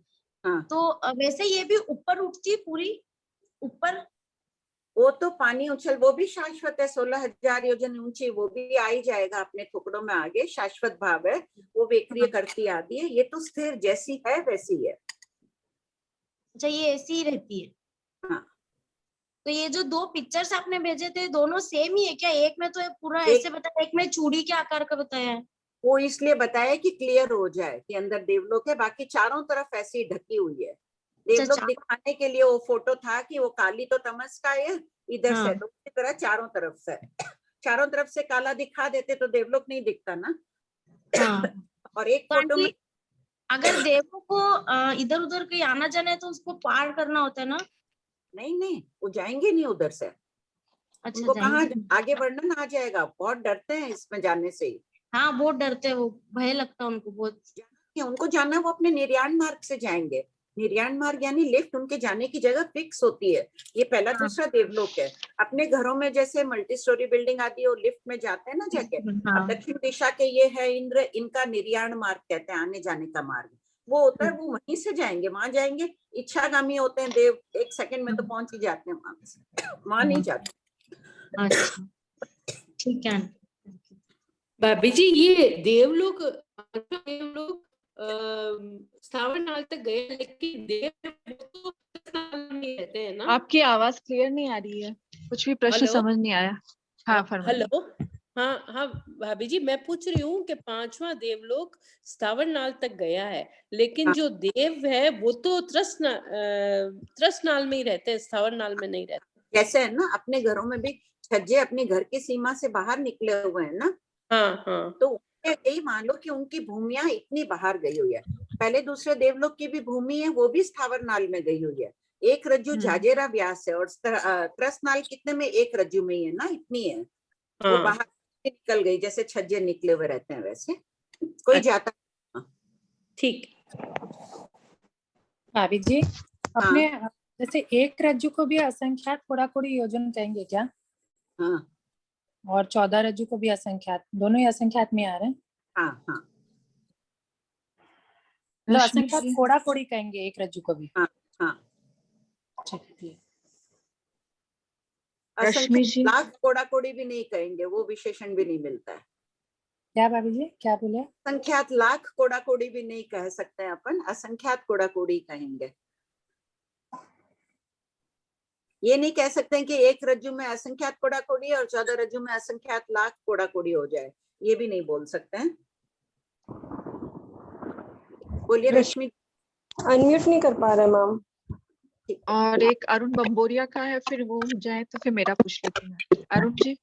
हाँ, तो वैसे ये भी ऊपर उठती है पूरी ऊपर। वो तो पानी उछल, वो भी शाश्वत है, 16,000 योजन ऊंची, वो भी आ ही जाएगा अपने टुकड़ों में आगे। शाश्वत भाव है, वो बेक्रिय करती आती है। ये तो स्थिर जैसी है वैसी है। अच्छा, ये ऐसी ही रहती है। हाँ, तो ये जो 2 पिक्चर्स आपने भेजे थे, दोनों सेम ही है क्या? एक में तो ये पूरा ऐसे बताया, एक में चूड़ी के आकार का बताया है। वो इसलिए बताया कि क्लियर हो जाए कि अंदर देवलोक है, बाकी चारों तरफ ऐसी ढकी हुई है। देवलोक दिखाने के लिए वो फोटो था कि वो काली तो तमस का है इधर से, तो उसी तरह चारों तरफ से काला दिखा देते तो देवलोक नहीं दिखता ना। और एक फोटो में अगर देवों को इधर उधर कहीं आना जाना है तो उसको पार करना होता है ना? नहीं, वो जाएंगे नहीं उधर से। अच्छा, उनको कहाँ आगे वर्णन आ जाएगा, बहुत डरते हैं इसमें जाने से ही। हाँ, बहुत डरते हैं वो, भय लगता है उनको बहुत। उनको जाना, वो अपने निर्याण मार्ग से जाएंगे। निर्याण मार्ग यानी लिफ्ट, उनके जाने की जगह फिक्स होती है। ये पहला दूसरा देवलोक है। अपने घरों में जैसे मल्टी स्टोरी बिल्डिंग आती है, वो लिफ्ट में जाते हैं ना जाके। अब दक्षिण दिशा के ये है इंद्र, इनका निर्याण मार्ग कहते हैं, आने जाने का मार्ग वो होता है। वो वहीं से जाएंगे, वहां जाएंगे। इच्छागामी होते हैं देव, 1 सेकंड में तो पहुंच ही जाते हैं वहां नहीं जाते। अच्छा, ठीक है भाभी जी। ये देवलोक स्थावर नाल तक गए, लेकिन देव तो नहीं रहते हैं ना। आपकी आवाज क्लियर नहीं आ रही है, कुछ भी प्रश्न समझ नहीं आया। हाँ, फरमाइए। हेलो, हाँ भाभी जी, मैं पूछ रही हूँ कि 5वां देवलोक स्थावर नाल तक गया है, लेकिन जो देव है वो तो त्रस नाल में ही रहते हैं, स्थावर नाल में नहीं रहते। जैसे है ना, अपने घरों में भी छज्जे अपनी घर की सीमा से बाहर निकले हुए हैं ना। हाँ। तो यही मान लो कि उनकी भूमियां इतनी बाहर गई हुई है। पहले दूसरे देवलोक की भी भूमि है, वो भी स्थावर नाल में गई हुई है। 1 रज्जु झाजेरा व्यास है, और त्रस नाल कितने में 1 रज्जु में ही है ना, इतनी है। वो बाहर निकल गई, जैसे छज्जे निकले हुए रहते हैं वैसे कोई जाता। ठीक। भाभी जी, अपने जैसे 1 रज्जु को भी असंख्यात कोड़ाकोड़ी योजन कहेंगे क्या? हाँ। और 14 रज्जु को भी असंख्यात, दोनों ही असंख्यात में आ रहे हैं। हाँ। मतलब असंख्यात कोड़ाकोड़ी कहेंगे 1 रज्जु को भी। हाँ। ठीक। असंख्यात लाख कोड़ाकोड़ी भी नहीं कहेंगे, वो विशेषण भी नहीं मिलता है। क्या भाभी जी, क्या बोले? असंख्यात लाख कोड़ाकोड़ी भी नहीं कह सकते हैं अपन, असंख्यात कोड़ाकोड़ी कहेंगे। ये नहीं कह सकते हैं कि 1 रज्जु में असंख्यात कोड़ाकोड़ी और 14 रज्जु में असंख्यात लाख कोड़ाकोड़ी हो जाए, ये भी नहीं बोल सकते हैं। बोलिए रश्मि। अनम्यूट नहीं कर पा रहे मैम। और एक अरुण बम्बोरिया का है, फिर वो जाए तो फिर मेरा पूछ लेती हूँ। अरुण जी,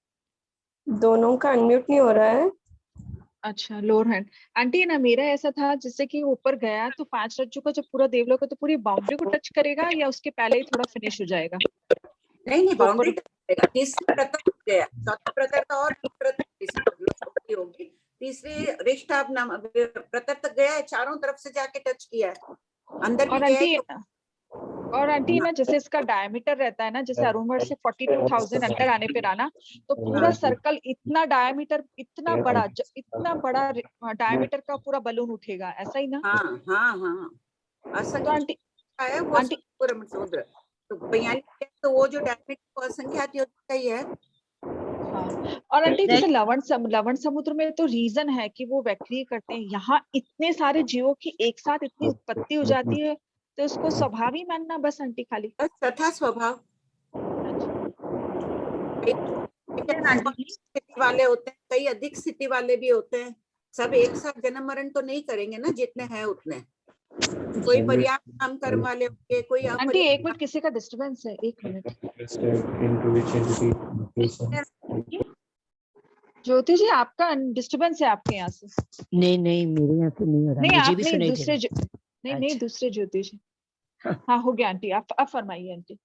दोनों का अनम्यूट नहीं हो रहा है। अच्छा, लोअर हैंड। आंटी ना, मेरा ऐसा था जिससे कि ऊपर गया तो 5 रज्जु का जब पूरा देवलोक है तो पूरी बाउंड्री को टच करेगा या उसके पहले ही थोड़ा फिनिश हो जाएगा? नहीं, बाउंड्री टच करेगा। तीसरा प्रतर गया, चौथा प्रतर का और होगी। तीसरी रिश्ता अपना प्रतर तक गया है, चारों तरफ से जाके टच किया है, अंदर भी गया है। और आंटी ना जैसे इसका डायमीटर रहता है ना, जैसे अरुणवर्ड से 42,000 अंदर आने पे आना, तो पूरा सर्कल इतना डायमीटर, इतना बड़ा डायमीटर का पूरा बलून उठेगा, ऐसा ही ना? हाँ हाँ हाँ, तो आंटी है वो पूरा समुद्र। तो 42 तो वो जो डायमीटर असंख्यात योजना ही है। हाँ, और आंटी जैसे लवण समुद्र में तो रीजन है कि वो वक्रीय करते हैं, यहाँ इतने सारे जीवों की एक साथ इतनी उत्पत्ति हो जाती है, तो उसको स्वभाव ही मानना बस आंटी खाली। तथा स्वभाव स्थिति वाले होते हैं, कई अधिक स्थिति वाले भी होते हैं, सब एक साथ जन्म मरण तो नहीं करेंगे ना, जितने हैं उतने। कोई पर्याप्त नाम कर्म वाले होंगे, कोई आंटी एक मिनट, किसी का डिस्टरबेंस है, एक मिनट। ज्योति जी आपका डिस्टरबेंस है आपके यहाँ से? नहीं मेरे यहाँ से नहीं हो रहा, नहीं मुझे आप भी नहीं, सुनाई दूसरे दे रहा। नहीं दूसरे ज्योति जी। हाँ हो गया आंटी, आप फरमाइए आंटी।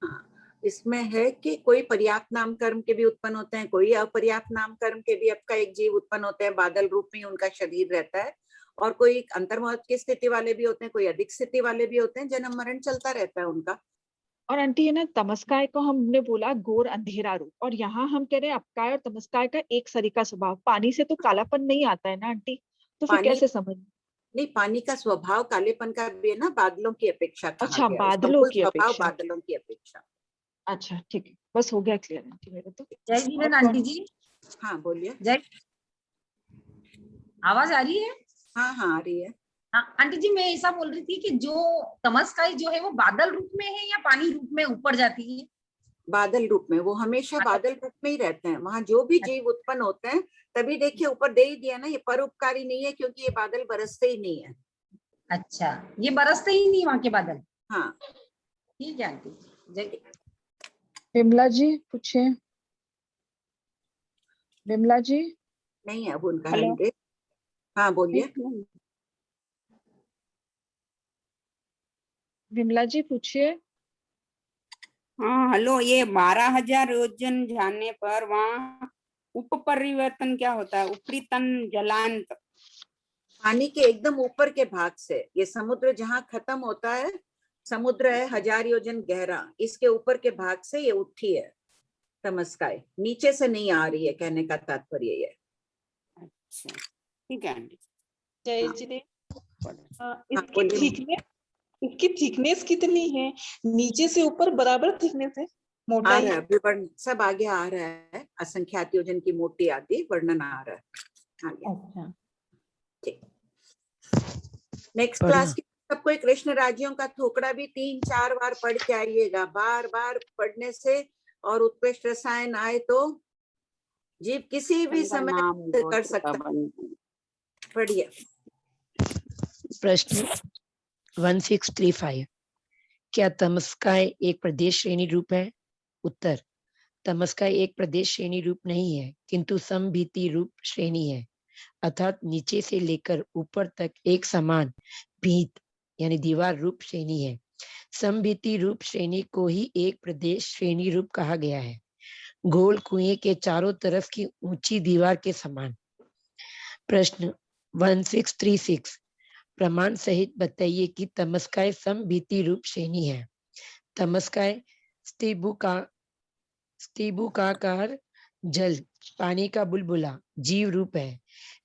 हाँ, इसमें है कि कोई पर्याप्त नाम कर्म के भी उत्पन्न होते हैं, कोई अपर्याप्त नाम कर्म के भी आपका एक जीव उत्पन्न होते हैं, बादल रूप में उनका शरीर रहता है, और कोई अंतर्मौत की स्थिति वाले भी होते हैं, कोई अधिक स्थिति वाले भी होते हैं, जन्म मरण चलता रहता है उनका। और आंटी है ना, तमस्काय को हमने बोला घोर अंधेरा रूप, और यहाँ हम कह रहे हैं अपकाय और तमस्काय का एक सरीका स्वभाव। पानी से तो कालापन नहीं आता है ना आंटी, तो फिर कैसे समझ? नहीं, पानी का स्वभाव कालेपन का भी है ना, बादलों की अपेक्षा। अच्छा, बादलों की अपेक्षा। बादलों की अपेक्षा। अच्छा ठीक है, बस हो गया क्लियर आंटी मेरे तो। जय जीवन आंटी जी। हाँ बोलिए। जय, आवाज आ रही है? हाँ हाँ आ रही है। हाँ आंटी जी, मैं ऐसा बोल रही थी कि जो तमस्काई जो है वो बादल रूप में है या पानी रूप में ऊपर जाती है? बादल रूप में, वो हमेशा बादल रूप में ही रहते हैं। वहाँ जो भी जीव उत्पन्न होते हैं, तभी देखिए ऊपर दे ही दिया ना, ये परोपकारी नहीं है, क्योंकि ये बादल बरसते ही नहीं है। अच्छा, ये बरसते ही नहीं वहाँ के बादल? हाँ ठीक है आंटी। जय। बिमला जी पूछिए। बिमला जी नहीं है अब उनका हैंड। हाँ बोलिए। बिमला जी पूछिए। हाँ हेलो, ये 12,000 योजन जाने पर वहाँ उप परिवर्तन क्या होता है? ऊपरी तन जलांत, पानी के एकदम ऊपर के भाग से, ये समुद्र जहाँ खत्म होता है, समुद्र है 1000 योजन गहरा, इसके ऊपर के भाग से ये उठी है तमस्काय, नीचे से नहीं आ रही है, कहने का तात्पर्य ये। अच्छा ठीक है आंटी। जय जी। इसकी थिकनेस कितनी है? नीचे से ऊपर बराबर थिकनेस है? मोटाई आ रहा है, सब आगे आ रहा है, असंख्यात योजन की मोटी आदि वर्णन आ रहा है आगे। अच्छा ठीक, नेक्स्ट क्लास की सबको कृष्ण राज्यों का थोकड़ा भी 3-4 बार पढ़ के आइएगा। बार बार पढ़ने से और उत्कृष्ट रसायन आए तो जीव किसी भी समय कर सकता। पढ़िए। प्रश्न 1635, क्या तमस्काय एक प्रदेश श्रेणी रूप है? उत्तर, तमस्काय एक प्रदेश श्रेणी रूप नहीं है, किंतु समभीति रूप श्रेणी है, अर्थात नीचे से लेकर ऊपर तक एक समान भीत यानी दीवार रूप श्रेणी है। समभीति रूप श्रेणी को ही एक प्रदेश श्रेणी रूप कहा गया है, गोल कुएं के चारों तरफ की ऊंची दीवार के समान। प्रश्न 1636, प्रमाण सहित बताइए कि तमस्काय समभीति रूप श्रेणी है। तमस्काय स्तंभुकाकार जल, पानी का बुलबुला जीव रूप है।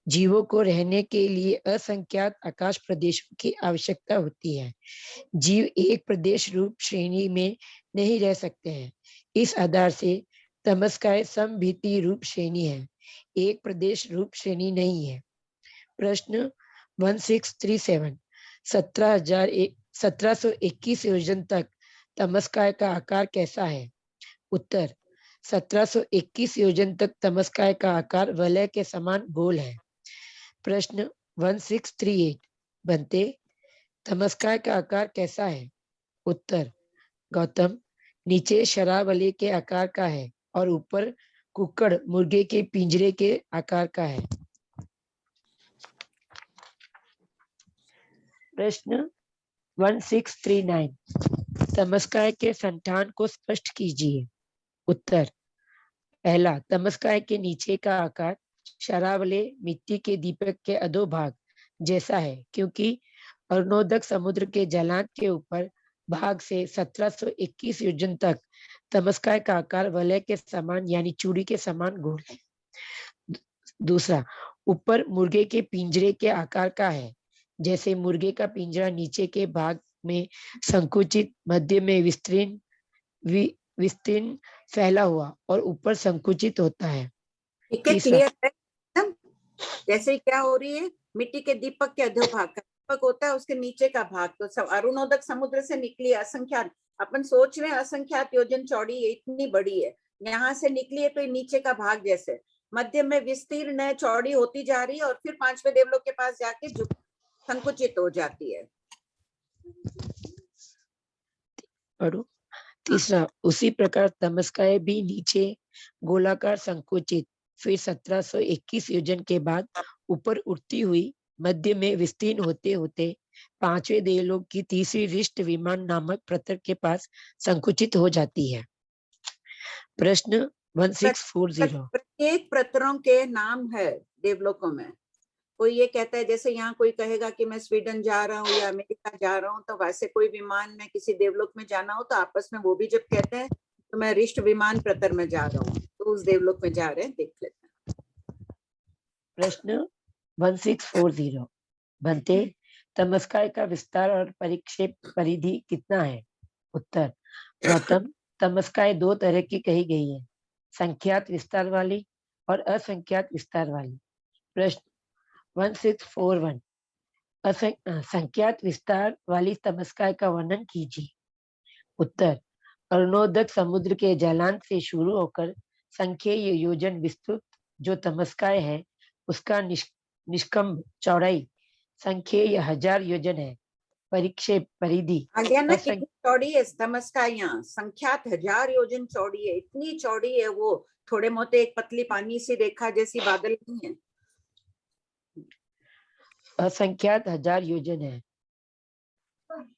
जीवों को रहने के लिए असंख्यात आकाश प्रदेशों की आवश्यकता होती है। जीव एक प्रदेश रूप श्रेणी में नहीं रह सकते हैं। इस आधार से तमस्काय समभीति रूप श्रेणी है, एक प्रदेश रूप श्रेणी नहीं है। प्रश्न 1637, 1721 योजन तक तमस्काय का आकार कैसा है? उत्तर, 1721 योजन तक तमस्काय का आकार वलय के समान गोल है। प्रश्न 1638, बनते तमस्काय का आकार कैसा है? उत्तर, गौतम, नीचे शरावली के आकार का है और ऊपर कुक्कड़ मुर्गे के पिंजरे के आकार का है। प्रश्न 1639, तमस्काय के संतान को स्पष्ट कीजिए। उत्तर, पहला, तमस्काय के नीचे का आकार शरावले मिट्टी के दीपक के अधोभाग जैसा है, क्योंकि अरुणोदक समुद्र के जलांत के ऊपर भाग से 1721 योजन तक तमस्काय का आकार वलय के समान यानी चूड़ी के समान गोल है। दूसरा, ऊपर मुर्गे के पिंजरे के आकार का है, जैसे मुर्गे का पिंजरा नीचे के भाग में संकुचित, मध्य में विस्तीर्ण फैला हुआ और ऊपर संकुचित होता है। ठीक है, क्लियर है एकदम। जैसे क्या हो रही है, मिट्टी के दीपक के अधोभाग का दीपक होता है, उसके नीचे का भाग तो सब अरुणोदक समुद्र से निकली असंख्यात, अपन सोच रहे हैं असंख्यात योजन चौड़ी है, इतनी बड़ी है, यहाँ से निकली है तो ये नीचे का भाग जैसे मध्य में विस्तीर्ण है, चौड़ी होती जा रही है और फिर पांचवें देवलोक के पास जाके संकुचित हो जाती है। पढ़ो। तीसरा, उसी प्रकार तमस्काय भी नीचे गोलाकार संकुचित, फिर 1721 योजन के बाद ऊपर उठती हुई, मध्य में विस्तीर्ण होते होते पांचवें देवलोक की तीसरी रिष्ट विमान नामक प्रतर के पास संकुचित हो जाती है। प्रश्न 1640। प्रत्येक प्रतरों के नाम है देवलोकों में। कोई ये कहता है, जैसे यहाँ कोई कहेगा कि मैं स्वीडन जा रहा हूँ या अमेरिका जा रहा हूँ, तो वैसे कोई विमान में किसी देवलोक में जाना हो तो आपस में वो भी जब कहते हैं तो मैं रिष्ट विमान प्रतर में जा रहा हूँ, तो उस देवलोक में जा रहे हैं, देख लेते हैं। प्रश्न 1640। बनते, तमस्काय का विस्तार और परिक्षेप परिधि कितना है? उत्तर, गौतम, तमस्काय दो तरह की कही गई है, संख्यात विस्तार वाली और असंख्यात विस्तार वाली। प्रश्न 1641। संख्यात विस्तार वाली तमस्काय का वर्णन कीजिए। उत्तर, अरुणोदक समुद्र के जलांत से शुरू होकर संख्येय योजन विस्तृत जो तमस्काय है, उसका निष्कंभ चौड़ाई संख्येय 1000 योजन है। परिक्षेप परिधि कितनी चौड़ी है तमस्काय? यहाँ संख्यात 1000 योजन चौड़ी है, इतनी चौड़ी है वो, थोड़े मोटे एक पतली पानी सी रेखा जैसी बादल नहीं है। असंख्यात 1000 योजन है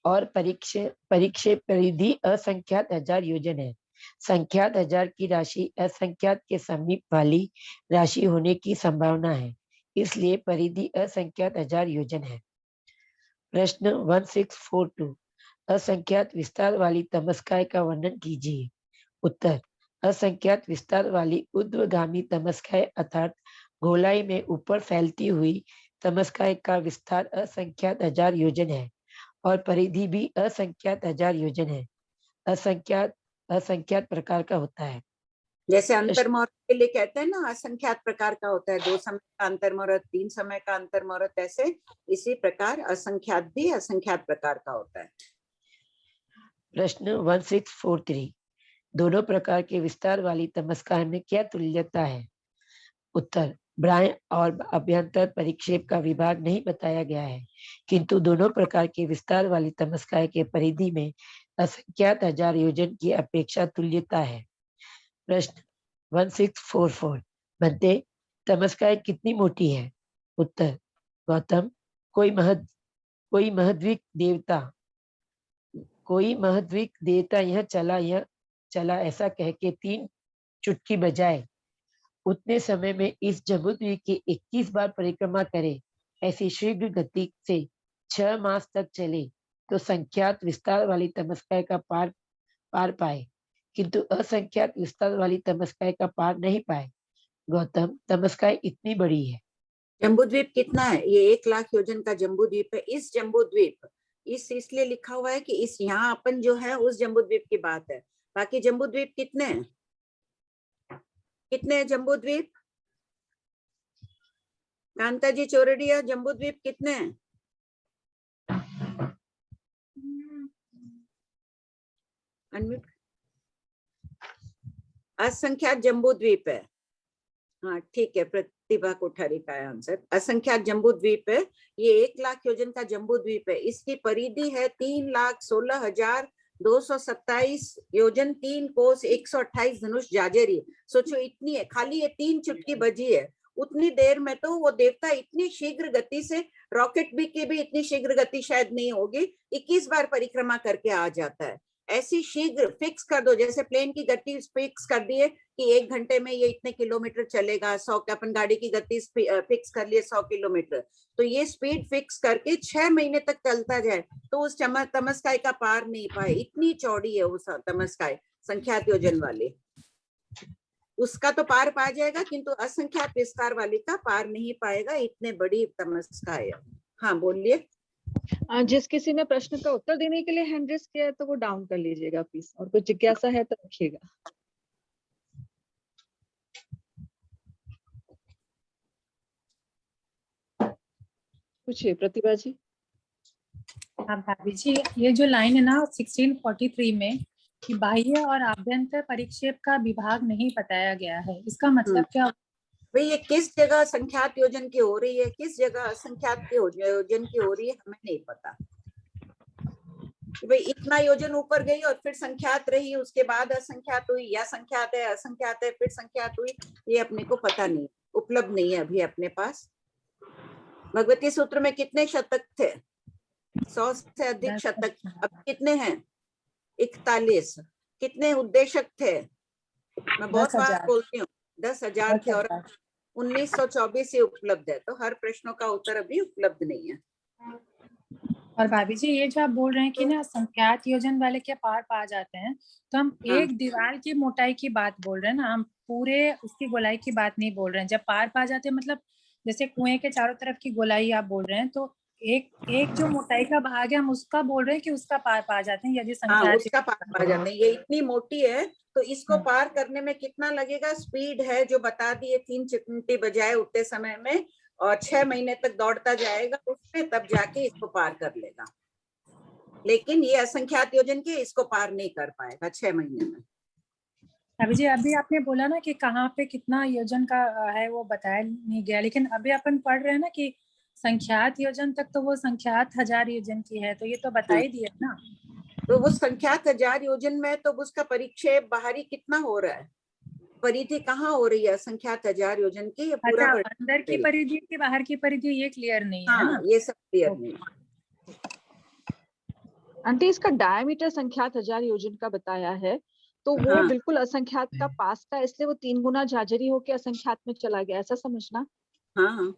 और परिक्षेप परिधि असंख्यात 1000 योजन है। संख्यात 1000 की राशि असंख्यात के समीप वाली राशि होने की संभावना है, इसलिए परिधि असंख्यात 1000 योजन है। प्रश्न 1642। असंख्यात विस्तार वाली तमस्काय का वर्णन कीजिए। उत्तर, असंख्यात विस्तार वाली ऊर्ध्वगामी तमस्काय अर्थात गोलाई में ऊपर फैलती हुई तमस्काय का विस्तार असंख्यात 1000 योजन है और परिधि भी असंख्यात 1000 योजन है। असंख्यात प्रकार का होता है। जैसे अंतर्मुहूर्त के लिए कहते हैं ना, असंख्यात प्रकार का होता है, 2 समय का अंतर्मुहूर्त, 3 समय का अंतर्मुहूर्त, ऐसे इसी प्रकार असंख्यात भी असंख्यात प्रकार का होता है। प्रश्न 1643। दोनों प्रकार के विस्तार वाली तमस्काय में क्या तुल्यता है? उत्तर, बाह्य और अभ्यंतर परिक्षेप का विभाग नहीं बताया गया है, किंतु दोनों प्रकार के विस्तार वाली तमस्काय के परिधि में असंख्यात 1000 योजन की अपेक्षा तुल्यता है। प्रश्न 1644। बनते, तमस्काय कितनी मोटी है? उत्तर, गौतम, कोई महद्विक देवता यह चला ऐसा कह के 3 चुटकी बजाए उतने समय में इस जम्बूद्वीप की 21 बार परिक्रमा करे, ऐसी शीघ्र गति से 6 मास तक चले तो संख्यात विस्तार वाली तमस्काय का पार पाए, किंतु असंख्यात विस्तार वाली तमस्काय का पार नहीं पाए। गौतम, तमस्काय इतनी बड़ी है। जम्बूद्वीप कितना है? ये 1 लाख योजन का जम्बूद्वीप है। इस जम्बूद्वीप इसलिए लिखा हुआ है कि इस यहाँ अपन जो है उस जम्बूद्वीप की बात है। बाकी जम्बूद्वीप कितने हैं? कितने जम्बूद्वीप? कांता जी चौरडिया, जम्बूद्वीप कितने हैं? अनम्यूट। असंख्यात जम्बूद्वीप है। हाँ ठीक है, प्रतिभा कोठारी का आंसर असंख्यात जम्बूद्वीप है। ये 1 लाख योजन का जम्बूद्वीप है। इसकी परिधि है 3,16,227 योजन, 3 कोस 128 धनुष जाजेरी। सोचो इतनी है, खाली ये 3 चुटकी बजी है, उतनी देर में तो वो देवता इतनी शीघ्र गति से, रॉकेट भी की भी इतनी शीघ्र गति शायद नहीं होगी, 21 बार परिक्रमा करके आ जाता है। ऐसी शीघ्र फिक्स कर दो, जैसे प्लेन की गति फिक्स कर दिए कि 1 घंटे में ये इतने किलोमीटर चलेगा, 100 अपन गाड़ी की गति फिक्स कर लिए 100 किलोमीटर, तो ये स्पीड फिक्स करके 6 महीने तक चलता जाए तो उस तमस्काय का पार नहीं पाए। इतनी चौड़ी है वो तमस्काय संख्यात योजन वाली, उसका तो पार पा जाएगा किंतु असंख्यात विस्तार वाली का पार नहीं पाएगा, इतने बड़ी तमस्काय है। हाँ बोलिए। जिस किसी ने प्रश्न का उत्तर देने के लिए हैंड रेज किया है तो वो डाउन कर लीजिएगा प्लीज, और कुछ जिज्ञासा है तो रखिएगा। पूछिए प्रतिभा जी। हाँ भाभी जी, ये जो लाइन है ना 1643 में कि बाह्य और आभ्यंतर परिक्षेप का विभाग नहीं बताया गया है, इसका मतलब क्या? भाई ये किस जगह संख्यात योजन की हो रही है, किस जगह असंख्यात के योजन की हो रही है, हमें नहीं पता। भाई इतना योजन ऊपर गई और फिर संख्यात रही, उसके बाद असंख्यात हुई, या संख्यात है असंख्यात है फिर संख्यात हुई, ये अपने को पता नहीं, उपलब्ध नहीं है अभी अपने पास। भगवती सूत्र में कितने शतक थे? 100 से अधिक शतक। अब कितने हैं? 41। कितने उद्देशक थे? मैं बहुत बार बोलती हूँ 10,000 थे और 1924 से उपलब्ध है, तो हर प्रश्नों का उत्तर अभी उपलब्ध नहीं है। और भाभी जी ये जो आप बोल रहे हैं कि ना संख्यात योजन वाले के पार पा जाते हैं, तो हम एक दीवार की मोटाई की बात बोल रहे हैं ना, हम पूरे उसकी गोलाई की बात नहीं बोल रहे हैं। जब पार पा जाते हैं मतलब जैसे कुएं के चारों तरफ की गोलाई आप बोल रहे हैं, तो एक जो मोटाई का भाग है हम उसका बोल रहे हैं कि उसका पार पा जाते हैं यदि संख्यात उसका पार पा जाते हैं। ये इतनी मोटी है तो इसको पार करने में कितना लगेगा? स्पीड है जो बता दिए, 3 चिमटी बजाए उतने समय में, और 6 महीने तक दौड़ता जाएगा उसमें, तब जाके इसको पार कर लेगा। लेकिन ये असंख्यात योजन के इसको पार नहीं कर पाएगा 6 महीने में। अभी जी अभी आपने बोला ना कि कहाँ पे कितना योजन का है वो बताया नहीं गया, लेकिन अभी अपन पढ़ रहे हैं ना कि संख्यात योजन तक, तो वो संख्यात 1000 योजन की है, तो ये तो बता ही दिया ना। तो वो संख्यात 1000 योजन में तो उसका परिक्षेप बाहरी कितना हो रहा है? परिधि कहाँ हो रही है संख्यात 1000 योजन की? ये पूरा अंदर की परिधि की बाहर की परिधि ये क्लियर नहीं है ना? ये सब क्लियर नहीं है। आंटी इसका डायमीटर संख्यात 1000 योजन का बताया है, तो वो बिल्कुल असंख्यात का पास था, इसलिए वो 3 गुना जाजरी होके असंख्यात में चला गया, ऐसा समझना। हाँ।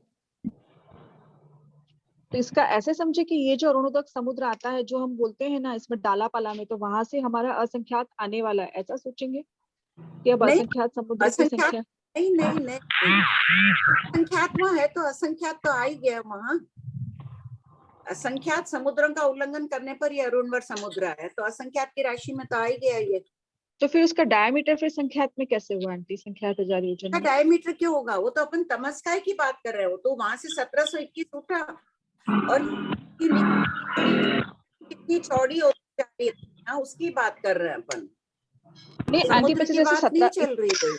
तो इसका ऐसे समझे कि ये जो अरुणोदक समुद्र आता है जो हम बोलते हैं ना इसमें डाला पाला में, तो वहां से हमारा असंख्यात आने वाला है, ऐसा सोचेंगे कि अब असंख्यात समुद्र की संख्या? नहीं असंख्यात वहाँ है तो असंख्यात तो आ ही गया वहाँ। असंख्यात समुद्रों का उल्लंघन करने पर ये अरुणवर समुद्र है, तो असंख्यात की राशि में तो आ ही गया ये। तो फिर उसका डायमीटर फिर संख्यात में कैसे हुआ आंटी? संख्यात 1000 योजन में डायमीटर क्यों होगा? वो तो अपन तमस्काय की बात कर रहे हो, तो वहां से 1721 उठा और कितनी चौड़ी होती जा रही है उसकी बात कर रहे हैं अपन। नहीं आंटी समुद्र की जैसे बात नहीं चल रही कोई।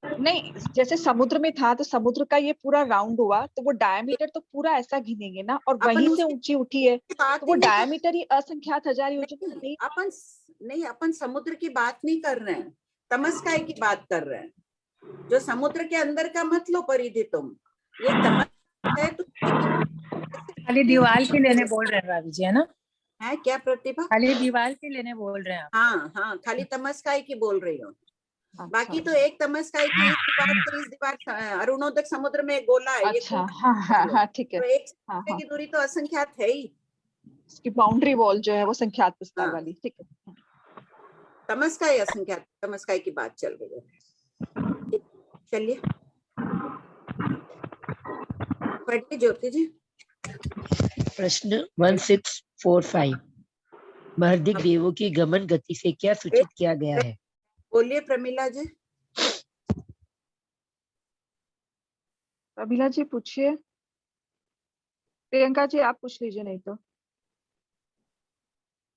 नहीं, जैसे समुद्र में था तो समुद्र का ये पूरा राउंड हुआ, तो वो डायमीटर तो पूरा ऐसा गिनेंगे ना, और वहीं से ऊंची उठी है तो वो डायमीटर ही असंख्यात 1000 योजन नहीं। अपन समुद्र की बात नहीं कर रहे हैं, तमस्काय की बात कर रहे हैं। जो समुद्र के अंदर का मत लो परिधि तुम, ये तमस्काय है तो खाली दीवार के लेने बोल रहे हैं भाभी जी, है ना? है क्या प्रतिभा? खाली दीवार के लेने बोल रहे हैं आप? हाँ खाली तमस्काय की बोल रही हूँ। बाकी तो एक तमस्काय की इस दीवार अरुणोदक समुद्र में गोला है। अच्छा, हाँ ठीक है। तो एक की दूरी तो असंख्यात है ही। इसकी बाउंड्री वॉल जो है वो संख्यात विस्तार वाली, ठीक है। तमस्काय असंख्यात, तमस्काय की बात चल रही है। चलिए पढ़िए ज्योति जी। प्रश्न 1645 महर्दिक देवों की गमन गति से क्या सूचित किया गया है? बोलिए प्रमिला जी। प्रमिला जी पूछिए। प्रियंका जी आप पूछ लीजिए नहीं तो।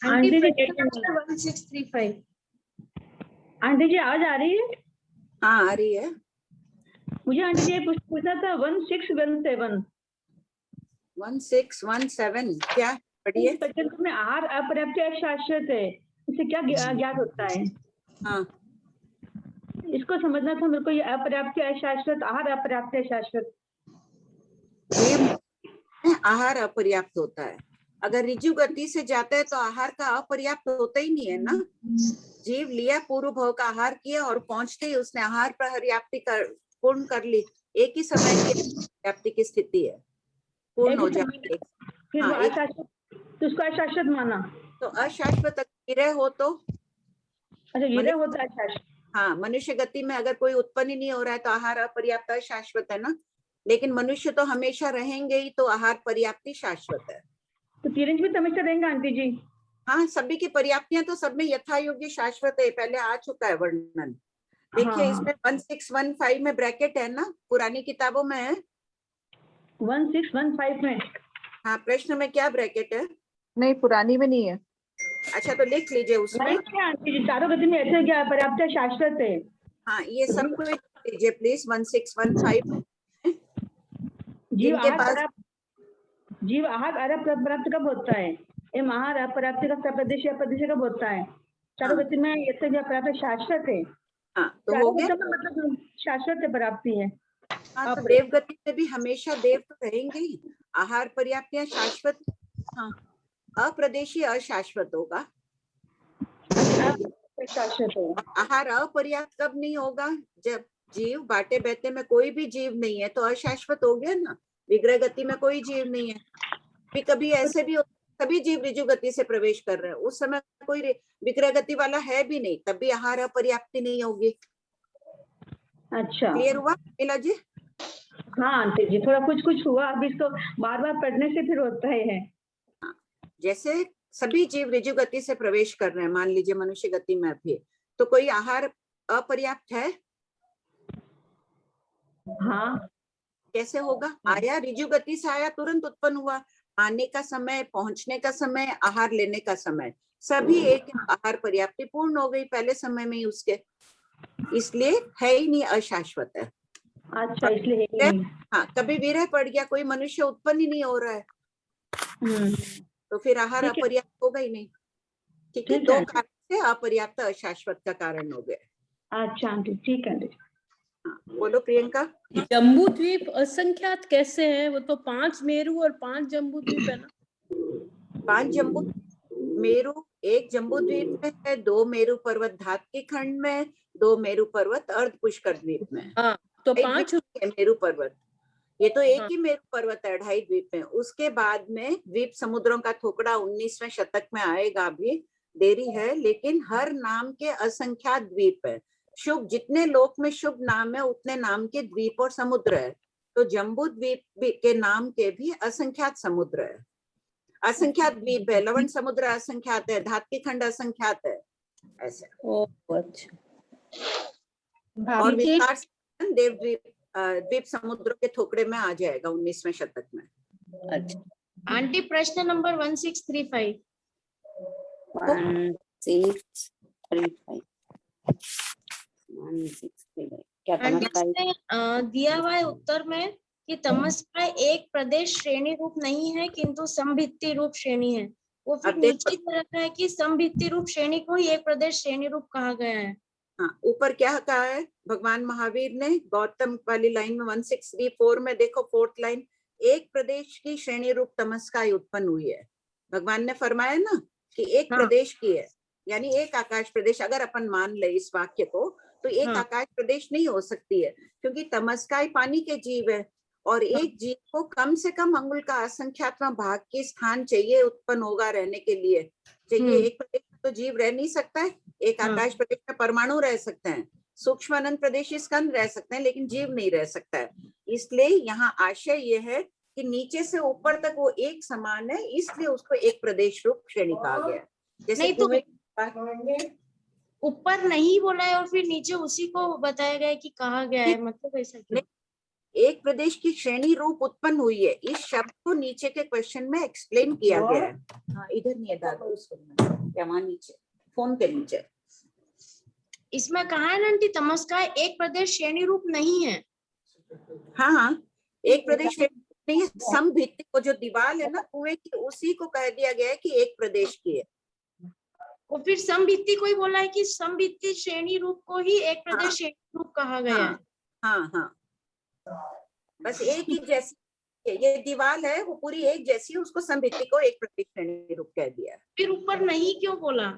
आंटी जी 1635। आंटी जी आवाज आ रही है? हाँ आ रही है। मुझे आंटी जी पूछना था 1617। 1617 क्या? पढ़िए। में आहार अपर्याप्त शाश्वत है, इससे क्या ज्ञात होता है? हाँ इसको समझना था मेरे को। ये अपर्याप्त अशाश्वत, आहार अपर्याप्त शाश्वत। आहार अपर्याप्त होता है। अगर ऋजु गति से जाता है तो आहार का अपर्याप्त होता ही नहीं है ना। जीव लिया, पूर्व भव का आहार किया और पहुंचते ही उसने आहार पर्याप्ति पूर्ण कर ली। एक ही समय की पर्याप्ति की स्थिति है, पूर्ण हो जाती है। फिर वो अशाश्वत, तो उसको अशाश्वत माना। तो अशाश्वत विरह हो तो, अच्छा विरह होता है अशाश्वत। हाँ, मनुष्य गति में अगर कोई उत्पन्न ही नहीं हो रहा है तो आहार अपर्याप्त अशाश्वत है ना। लेकिन मनुष्य तो हमेशा रहेंगे ही, तो आहार पर्याप्ति शाश्वत है। तो तिरंज भी हमेशा रहेंगे आंटी जी? हाँ, सभी की पर्याप्तियां तो सब में यथा योग्य शाश्वत है, पहले आ चुका है वर्णन। देखिए इसमें 1615 में ब्रैकेट है ना, पुरानी किताबों में है 1615 में। हाँ, प्रश्न में क्या ब्रैकेट है? नहीं, पुरानी में नहीं है। अच्छा, तो लिख लीजिए उसमें। आंटी जी चारों गति में ऐसे क्या पर्याप्त है, शाश्वत है। हाँ, ये सब को लिख लीजिए प्लीज 1615। जीव आहार प्राप्त कब होता है? एम आहार अपर्याप्ति का प्रदेश कब होता है? चारों गति में ऐसे क्या पर्याप्त शाश्वत है। हाँ, तो हो गया, मतलब शाश्वत है, प्राप्ति है। हाँ, तो देव गति में भी हमेशा देव तो रहेंगे ही। आहार पर्याप्तियां शाश्वत, हाँ, अप्रदेशी अशाश्वत होगा। आहार अपर्याप्त कब नहीं होगा? जब जीव बाटे बहते में कोई भी जीव नहीं है, तो अशाश्वत हो गया ना। विग्रह गति में कोई जीव नहीं है। कभी ऐसे भी सभी जीव ऋजु गति से प्रवेश कर रहे हैं, उस समय कोई विग्रह गति वाला है भी नहीं, तब भी आहार अपर्याप्ति नहीं होगी। अच्छा, क्लियर हुआ मीला जी? हाँ आंटी जी, थोड़ा कुछ हुआ, अभी इसको बार बार पढ़ने से फिर होता है। जैसे सभी जीव ऋजु गति से प्रवेश कर रहे हैं, मान लीजिए मनुष्य गति में भी, तो कोई आहार अपर्याप्त है? हाँ, कैसे होगा? आया ऋजु गति से आया, तुरंत उत्पन्न हुआ। आने का समय, पहुंचने का समय, आहार लेने का समय, सभी एक आहार पर्याप्ति पूर्ण हो गई पहले समय में ही उसके, इसलिए है ही नहीं, अशाश्वत है। अच्छा, इसलिए हाँ, कभी विरह पड़ गया, कोई मनुष्य उत्पन्न ही नहीं हो रहा है, तो फिर आहार अपर्याप्त होगा ही नहीं। ठीक है, दो कारण से अपर्याप्त अशाश्वत का कारण हो गया। अच्छा आंटी, ठीक है। बोलो प्रियंका। जम्बू द्वीप असंख्यात कैसे है? वो तो 5 मेरू और 5 जम्बू द्वीप है ना। 5 जम्बू मेरू, 1 जम्बू द्वीप में है, 2 मेरू पर्वत धात के खंड में, 2 मेरू पर्वत अर्ध पुष्कर द्वीप में। हाँ, तो 5 मेरू पर्वत, ये तो एक ही मेरू पर्वत है 2.5 द्वीप में। उसके बाद में द्वीप समुद्रों का थोकड़ा 19वें शतक में आएगा, अभी देरी है, लेकिन हर नाम के असंख्यात द्वीप है। शुभ, जितने लोक में शुभ नाम है उतने नाम के द्वीप और समुद्र है। तो जम्बू द्वीप के नाम के भी असंख्यात समुद्र है, असंख्यात द्वीप है। लवण समुद्र असंख्यात है, धात के खंड असंख्यात है, ऐसे। अच्छा। और विस्तार से देव द्वीप समुद्र के थोकड़े में आ जाएगा 19वें शतक में। अच्छा आंटी, प्रश्न नंबर 1635। 1635 क्या दिया हुआ है उत्तर में कि तमस्काय एक प्रदेश श्रेणी रूप नहीं है किंतु समभित्ति रूप श्रेणी है। वो फिर नीचे दे रखा है कि समभित्ति रूप श्रेणी को ही एक प्रदेश श्रेणी रूप कहा गया है। हाँ, ऊपर क्या कहा है भगवान महावीर ने? गौतम वाली लाइन में 1634 में देखो, 4th लाइन, एक प्रदेश की श्रेणी रूप तमस्काय उत्पन्न हुई है। भगवान ने फरमाया ना कि एक प्रदेश की है, यानी एक आकाश प्रदेश। अगर अपन मान ले इस वाक्य को, तो एक आकाश प्रदेश नहीं हो सकती है, क्योंकि तमस्काय पानी के जीव है और एक जीव को कम से कम अंगुल का असंख्यातवां भाग के स्थान चाहिए उत्पन्न होगा रहने के लिए। चाहिए एक प्रदेश में तो जीव रह नहीं सकता है। एक आकाश प्रदेश में परमाणु रह सकते हैं, सूक्ष्म अनंत प्रदेश स्कंद रह सकते हैं, लेकिन जीव नहीं रह सकता है। इसलिए यहाँ आशय ये है कि नीचे से ऊपर तक वो एक समान है, इसलिए उसको एक प्रदेश रूप श्रेणी कहा गया। जैसे नहीं तो ऊपर नहीं बोला है और फिर नीचे उसी को बताया गया है कि कहा गया है, मतलब ऐसा क्यों? एक प्रदेश की श्रेणी रूप उत्पन्न हुई है, इस शब्द को नीचे के क्वेश्चन में एक्सप्लेन किया गया है। हाँ, इधर नहीं है दादा, उसको क्या वहां नीचे फोन के नीचे इसमें कहा है ना आंटी, तमस्काय एक प्रदेश श्रेणी रूप नहीं है। हाँ, एक प्रदेश नहीं है। समभित्ति को जो दीवार है ना कुएं की, उसी को कह दिया गया है कि एक प्रदेश की है। और फिर समभित्ति को ही बोला है कि समभित्ति श्रेणी रूप को ही एक प्रदेश श्रेणी रूप कहा गया है। हाँ, बस एक ही जैसी ये दीवार है वो पूरी एक जैसी, उसको समभित्ति को एक प्रतीक श्रेणी रूप कह दिया। फिर ऊपर नहीं क्यों बोला?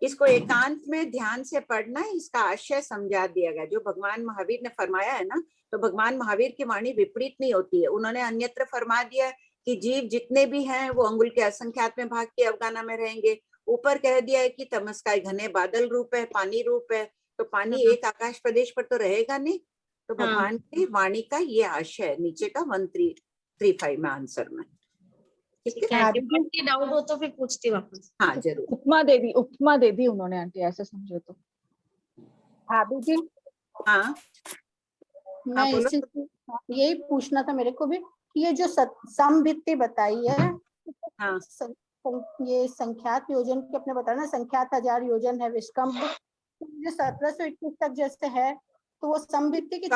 इसको एकांत में ध्यान से पढ़ना, इसका आशय समझा दिया गया। जो भगवान महावीर ने फरमाया है ना, तो भगवान महावीर की वाणी विपरीत नहीं होती है। उन्होंने अन्यत्र फरमा दिया कि जीव जितने भी हैं वो अंगुल के असंख्यात में भाग के अवगाना में रहेंगे। ऊपर कह दिया है कि तमस्काय घने बादल रूप है, पानी रूप है, तो पानी एक आकाश प्रदेश पर तो रहेगा नहीं। तो भगवान की वाणी का ये आशय है नीचे का 1335 में आंसर में। ठीक है, डाउट हो तो फिर पूछती वापस। हाँ जरूर। उपमा दे दी उन्होंने आंटी, ऐसे समझो तो। भाभी जी, हाँ मैं यही पूछना था मेरे को भी कि ये जो समभित्ति बताई है, हाँ। ये संख्यात योजन के अपने बताया ना, संख्यात 1000 योजन है विस्कंभ, जो 1721 तक जैसे है, तो वो समभित्ति की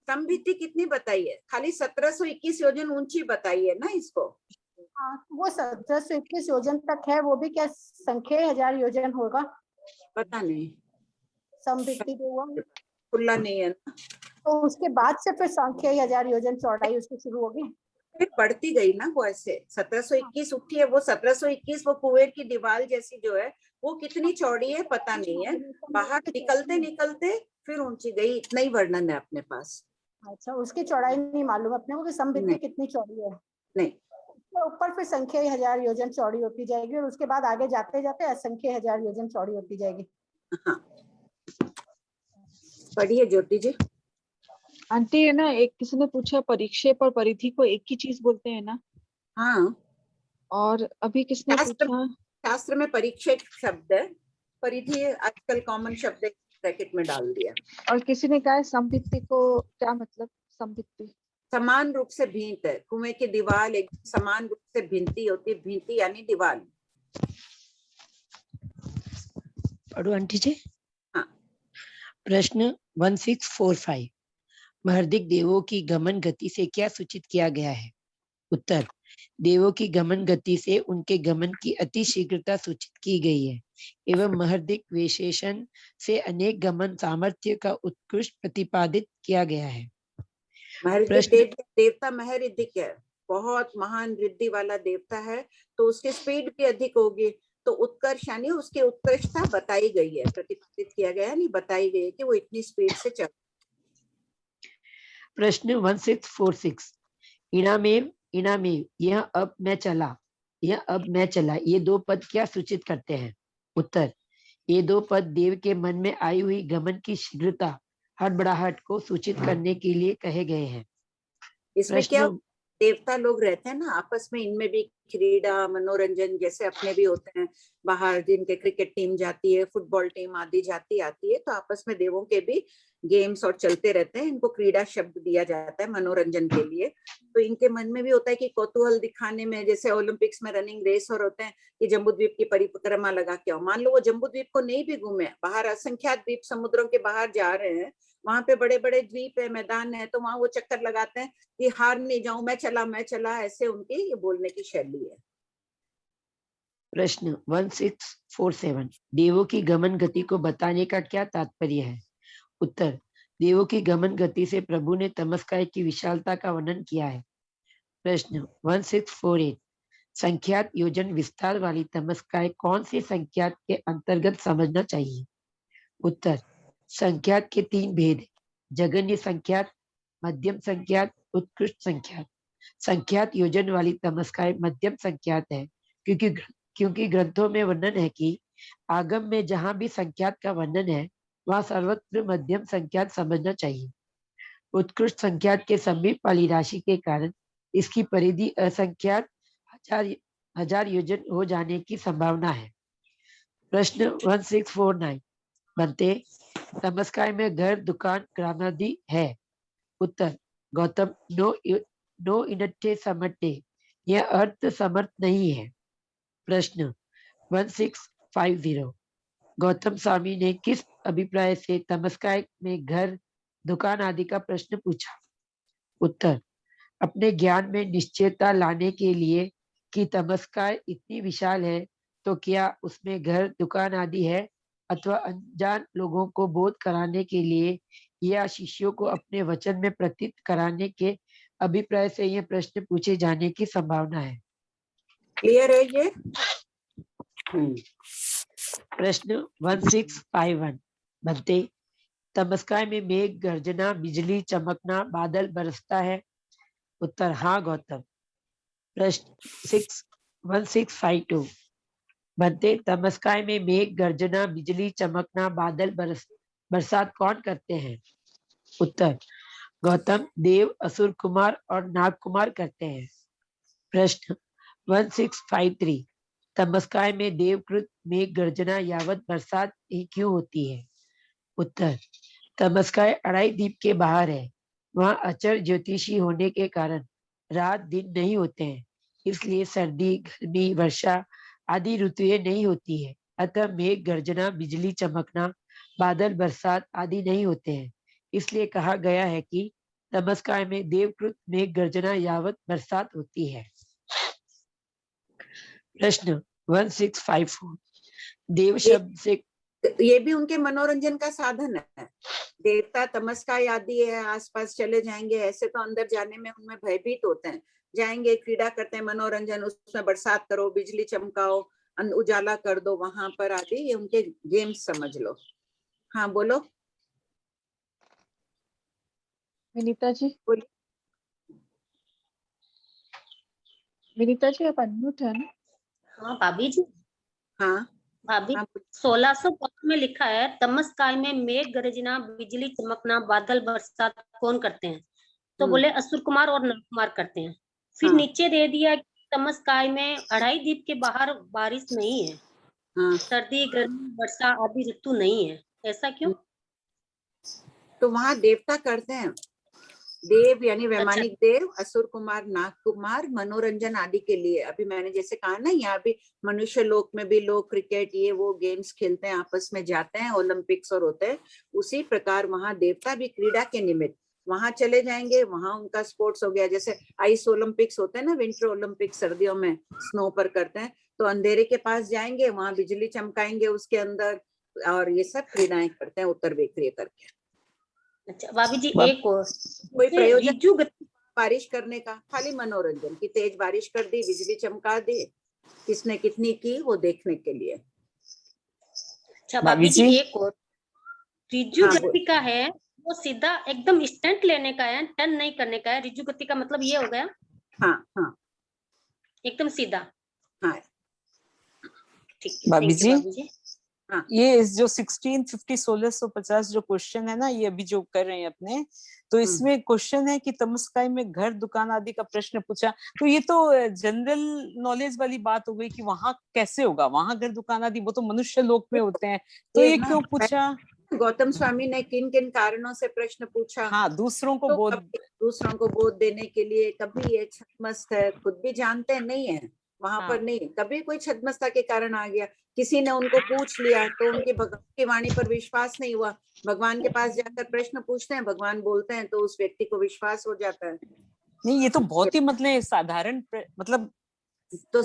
समभित्ति कितनी बताई है? खाली 1721 योजन ऊंची बताई है ना इसको। हाँ, वो 1721 योजन तक है, वो भी क्या संख्या 1000 योजन होगा? पता नहीं, समभित्ति जो हुआ खुला नहीं है ना। तो उसके बाद से फिर संख्या 1000 योजन चौड़ाई उसकी शुरू होगी, फिर बढ़ती गई ना वो ऐसे। 1721 उठी है, वो 1721 वो कुएं की दीवार जैसी जो है वो कितनी चौड़ी है पता नहीं है। बाहर निकलते निकलते फिर ऊंची गई, इतना ही वर्णन है अपने पास। अच्छा, उसकी चौड़ाई नहीं मालूम अपने को कि समभित्ति कितनी चौड़ी है। नहीं, तो ऊपर फिर संख्या 1000 योजन चौड़ी होती जाएगी और उसके बाद आगे जाते जाते असंख्य 1000 योजन चौड़ी होती जाएगी। हाँ, पढ़िए ज्योति जी। आंटी है ना, एक किसी ने पूछा परिक्षेप और परिधि को एक ही चीज बोलते हैं ना? हाँ। और अभी किसने पूछा? शास्त्र में परिक्षेप शब्द है, परिधि आजकल कॉमन शब्द ब्रैकेट में डाल दिया। और किसी ने कहा है समभित्ति को क्या मतलब? समभित्ति समान रूप से भींत है, कुएं की दीवार एक समान रूप से भिंती होती है। भिंती यानी दीवार। पढ़ो आंटी जी। हाँ। प्रश्न 1645, महर्दिक देवों की गमन गति से क्या सूचित किया गया है? उत्तर, देवों की गमन गति से उनके गमन की अति शीघ्रता सूचित की गई है एवं महर्दिक विशेषण से अनेक गमन सामर्थ्य का उत्कृष्ट प्रतिपादित किया गया है। देवता महरिदिक है, बहुत महान रिद्धि वाला देवता है, तो उसकी स्पीड भी अधिक होगी। तो उत्कर्ष यानी उसकी उत्कृष्टता बताई गई है, प्रतिपादित किया गया नहीं, बताई गई है कि वो इतनी स्पीड से चल। प्रश्न 1646, इणामेव इणामेव, यह अब मैं चला, यह अब मैं चला, ये दो पद क्या सूचित करते हैं? उत्तर, ये दो पद देव के मन में आई हुई गमन की शीघ्रता, हड़बड़ाहट को सूचित करने के लिए कहे गए हैं। इसमें क्या देवता लोग रहते हैं ना आपस में, इनमें भी क्रीड़ा मनोरंजन जैसे अपने भी होते हैं, बाहर जिनके क्रिकेट टीम जाती है, फुटबॉल टीम आदि जाती आती है, तो आपस में देवों के भी गेम्स और चलते रहते हैं। इनको क्रीड़ा शब्द दिया जाता है मनोरंजन के लिए। तो इनके मन में भी होता है कि कौतूहल दिखाने में, जैसे ओलंपिक्स में रनिंग रेस और होते हैं कि जम्बूद्वीप की परिक्रमा लगा के आओ। मान लो वो जम्बूद्वीप को नहीं भी घूमे, बाहर असंख्यात द्वीप समुद्रों के बाहर जा रहे हैं, वहां पे बड़े बड़े द्वीप है, मैदान है, तो वहां वो चक्कर लगाते हैं कि हार नहीं जाऊं, मैं चला, ऐसे उनकी ये बोलने की शैली है। प्रश्न 1647, देवों की गमन गति को बताने का क्या तात्पर्य है? उत्तर, देवों की गमन गति से प्रभु ने तमस्काय की विशालता का वर्णन किया है। प्रश्न 1648, संख्यात योजन विस्तार वाली तमस्काय कौन से संख्यात के अंतर्गत समझना चाहिए? उत्तर, संख्यात के 3 भेद, जघन्य संख्यात, मध्यम संख्यात, उत्कृष्ट संख्यात। संख्यात योजन वाली तमस्काय मध्यम संख्यात है, क्योंकि ग्रंथों में वर्णन है कि आगम में जहां भी संख्यात का वर्णन है वहां सर्वत्र मध्यम संख्यात समझना चाहिए। उत्कृष्ट संख्यात के समीप वाली राशि के कारण इसकी परिधि असंख्यात 1000 योजन हो जाने की संभावना है। प्रश्न 1649, बनते तमस्काय में घर, दुकान, ग्रामादि है। उत्तर, गौतम, नो इनट्ठे समट्ठे, यह अर्थ समर्थ नहीं है। प्रश्न 1650, गौतम स्वामी ने किस अभिप्राय से तमस्काय में घर, दुकान आदि का प्रश्न पूछा? उत्तर, अपने ज्ञान में निश्चयता लाने के लिए कि तमस्काय इतनी विशाल है तो क्या उसमें घर, दुकान आदि है, अथवा अनजान लोगों को बोध कराने के लिए या शिष्यों को अपने वचन में प्रतीत कराने के अभिप्राय से ये प्रश्न पूछे जाने की संभावना है। क्लियर है ये? प्रश्न 1651 बनते तमस्काय में मेघ गर्जना बिजली चमकना बादल बरसता है। उत्तर हाँ गौतम। प्रश्न 1652 बनते तमस्काय में मेघ गर्जना बिजली चमकना बादल बरसात कौन करते हैं? उत्तर गौतम देव असुर कुमार और नाग कुमार करते हैं। प्रश्न 1653 तमस्काय में देवकृत मेघ गर्जना यावत बरसात ही क्यों होती है? उत्तर तमस्काय अढ़ाई द्वीप के बाहर है, वहां अचर ज्योतिषी होने के कारण रात दिन नहीं होते हैं, इसलिए सर्दी गर्मी वर्षा आदि ऋतुएं नहीं होती है। अतः मेघ गर्जना बिजली चमकना बादल बरसात आदि नहीं होते हैं, इसलिए कहा गया है कि तमस्काय में देवकृत मेघ गर्जना यावत बरसात होती है। प्रश्न 1654 देव शब्द से ये भी उनके मनोरंजन का साधन है। देवता तमस्काय आदि है, आसपास चले जाएंगे, ऐसे तो अंदर जाने में उनमें भयभीत होते हैं, जाएंगे क्रीड़ा करते हैं, मनोरंजन, उसमें बरसात करो, बिजली चमकाओ, उजाला कर दो वहां पर आदि, ये उनके गेम्स समझ लो। हाँ बोलो विनीता जी। बोलिए। विनीता जी आप अनम्यूट है ना? हाँ भाभी जी। हाँ भाभी 1605 में लिखा है तमस्काय में मेघ गर्जना बिजली चमकना बादल बरसात कौन करते हैं? तो बोले असुर कुमार और नर कुमार करते हैं। फिर नीचे दे दिया कि तमस्काय में अढ़ाई द्वीप के बाहर बारिश नहीं है, सर्दी गर्मी वर्षा आदि ऋतु नहीं है, ऐसा क्यों? तो वहां देवता करते हैं, देव यानी वैमानिक देव, असुर कुमार नाग कुमार, मनोरंजन आदि के लिए। अभी मैंने जैसे कहा ना, यहाँ भी मनुष्य लोक में भी लोग क्रिकेट ये वो गेम्स खेलते हैं, आपस में जाते हैं, ओलंपिक्स और होते हैं, उसी प्रकार वहां देवता भी क्रीड़ा के निमित्त वहां चले जाएंगे, वहां उनका स्पोर्ट्स हो गया। जैसे आइस ओलंपिक्स होते हैं ना, विंटर ओलंपिक्स सर्दियों में स्नो पर करते हैं, तो अंधेरे के पास जाएंगे, वहां बिजली चमकाएंगे उसके अंदर, और ये सब क्रीड़ाएं करते हैं उत्तर वेक्रिय करके। अच्छा भाभी जी एक और कोई प्रयोजन बारिश करने का, खाली मनोरंजन की, तेज बारिश कर दी, बिजली चमका दी, किसने कितनी की वो देखने के लिए। अच्छा भाभी जी एक और रिजु गति का है, वो सीधा एकदम स्टंट लेने का है, टर्न नहीं करने का है। रिजु गति का मतलब ये हो गया। हाँ हाँ एकदम सीधा। हाँ ठीक है भाभी जी। हाँ। ये जो 1650 जो क्वेश्चन है ना, ये अभी जो कर रहे हैं अपने, तो इसमें क्वेश्चन है कि तमस्काय में घर दुकान आदि का प्रश्न पूछा, तो ये तो जनरल नॉलेज वाली बात हो गई कि वहां कैसे होगा, वहां घर दुकान आदि वो तो मनुष्य लोक में होते हैं, तो ये क्यों पूछा? गौतम स्वामी ने किन किन कारणों से प्रश्न पूछा? हाँ, दूसरों को बोध देने के लिए। कभी ये छदमस्त है, खुद भी जानते नहीं है वहां पर नहीं, कभी कोई छदमस्ता के कारण आ गया, किसी ने उनको पूछ लिया तो उनकी भगवान की वाणी पर विश्वास नहीं हुआ, भगवान के पास जाकर प्रश्न पूछते हैं, भगवान बोलते हैं, तो उस व्यक्ति को विश्वास हो जाता है। नहीं, ये तो बहुत ही मतलब साधारण, मतलब तो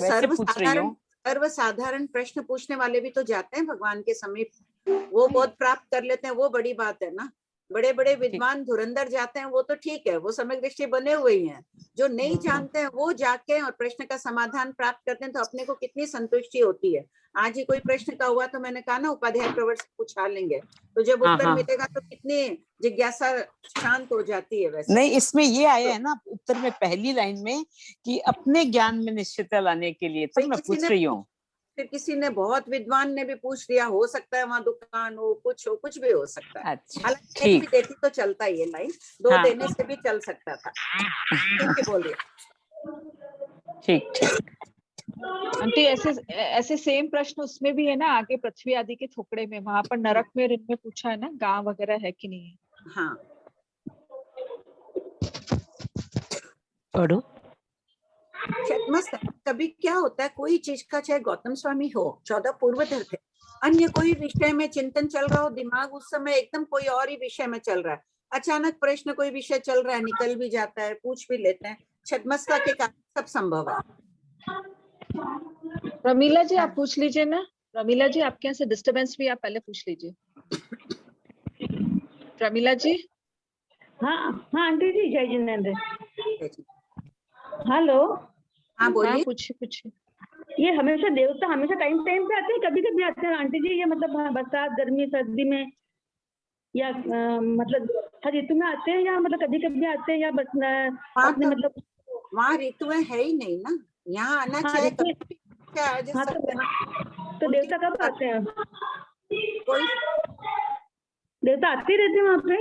सर्वसाधारण प्रश्न पूछने वाले भी तो जाते हैं भगवान के समीप, वो बोध प्राप्त कर लेते हैं, वो बड़ी बात है ना। बड़े बड़े विद्वान धुरंधर जाते हैं, वो तो ठीक है, वो सम्यक दृष्टि बने हुए ही हैं। जो नहीं जानते हैं वो जाके और प्रश्न का समाधान प्राप्त करते हैं, तो अपने को कितनी संतुष्टि होती है। आज ही कोई प्रश्न का हुआ तो मैंने कहा ना, उपाध्याय प्रवर से पूछा लेंगे, तो जब उत्तर मिलेगा तो कितनी जिज्ञासा शांत हो जाती है। वैसे नहीं, इसमें ये आया है ना उत्तर में पहली लाइन में कि अपने ज्ञान में निश्चितता लाने के लिए, तो मैं पूछ रही हूँ। फिर किसी ने, बहुत विद्वान ने भी पूछ लिया, हो सकता है वहां दुकान हो, कुछ भी हो सकता है। हालांकि एक भी देती तो चलता ही है लाइन, दो देने से भी चल सकता था। ठीक बोल रही। ठीक। आंटी ऐसे सेम प्रश्न उसमें भी है ना, आगे पृथ्वी आदि के थोपड़े में, वहां पर नरक में ऋण में पूछा है ना, गांव वगैरह है कि नहीं है। हाँ पढ़ो। छदमस्त कभी क्या होता है, कोई चीज का, चाहे गौतम स्वामी हो, 14 पूर्वधर थे, अन्य कोई विषय में चिंतन चल रहा हो, दिमाग उस समय एकदम कोई और ही विषय में चल रहा है, अचानक प्रश्न कोई विषय चल रहा है, निकल भी जाता है, पूछ भी लेते हैं। छदमस्ता के कारण सब संभव है। रमीला जी आप पूछ लीजिए ना, रमीला जी आपके यहाँ से डिस्टर्बेंस भी आप पहले पूछ लीजिए। प्रमिला जी। हाँ हाँ आंटी जी, जय जिनेंद्र। हेलो। हाँ बोलिए। पूछिए। ये हमेशा देवता हमेशा टाइम टाइम पे आते हैं, कभी कभी आते हैं आंटी जी? ये मतलब बरसात, गर्मी, सर्दी में, या मतलब हर ऋतु में आते हैं, या मतलब कभी कभी आते हैं, या बस अपने मतलब वहाँ ऋतुएं है ही नहीं ना, यहाँ आना चाहे कभी भी आ जा सकते हैं। तो देवता कब आते हैं? कोई देवता आते रहते हैं वहाँ पे?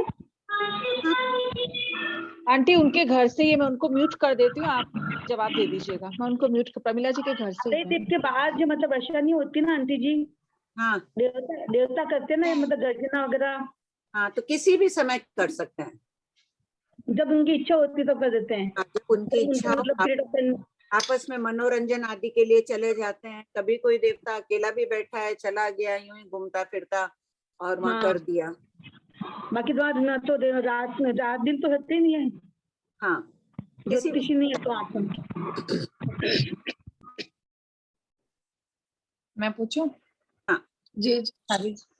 आंटी उनके घर से ही, मैं उनको म्यूट कर देती हूँ, आप जवाब दे दीजिएगा। मैं उनको म्यूट, प्रमिला जी के घर से ही। के बाहर जो मतलब वर्षा नहीं होती ना आंटी जी? हाँ देवता करते ना मतलब गर्जना वगैरह? हाँ, तो किसी भी समय कर सकते हैं, जब उनकी इच्छा होती तो कर देते हैं। जब उनकी इच्छा मतलब आपस में मनोरंजन आदि के लिए चले जाते हैं। कभी कोई देवता अकेला भी बैठा है, चला गया यूं ही घूमता फिरता और वहाँ कर दिया। बाकी तो ना तो रात दिन तो रहते ही नहीं है। हाँ, किसी नहीं है तो आप मैं पूछूं? हाँ जी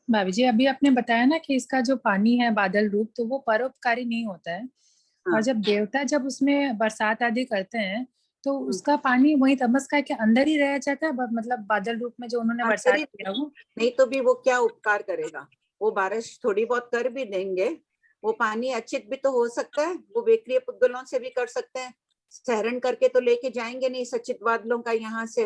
भाभी जी, अभी आपने बताया ना कि इसका जो पानी है बादल रूप, तो वो परोपकारी नहीं होता है। हाँ। और जब देवता जब उसमें बरसात आदि करते हैं तो उसका पानी वही तमस्काय के अंदर ही रह जाता है, मतलब बादल रूप में जो उन्होंने बरसात किया वो। नहीं तो भी वो क्या उपकार करेगा? वो बारिश थोड़ी बहुत कर भी देंगे, वो पानी अचित भी तो हो सकता है, वो बेक्रिय पुद्गलों से भी कर सकते हैं, सहरण करके तो लेके जाएंगे नहीं सचित बादलों का, यहाँ से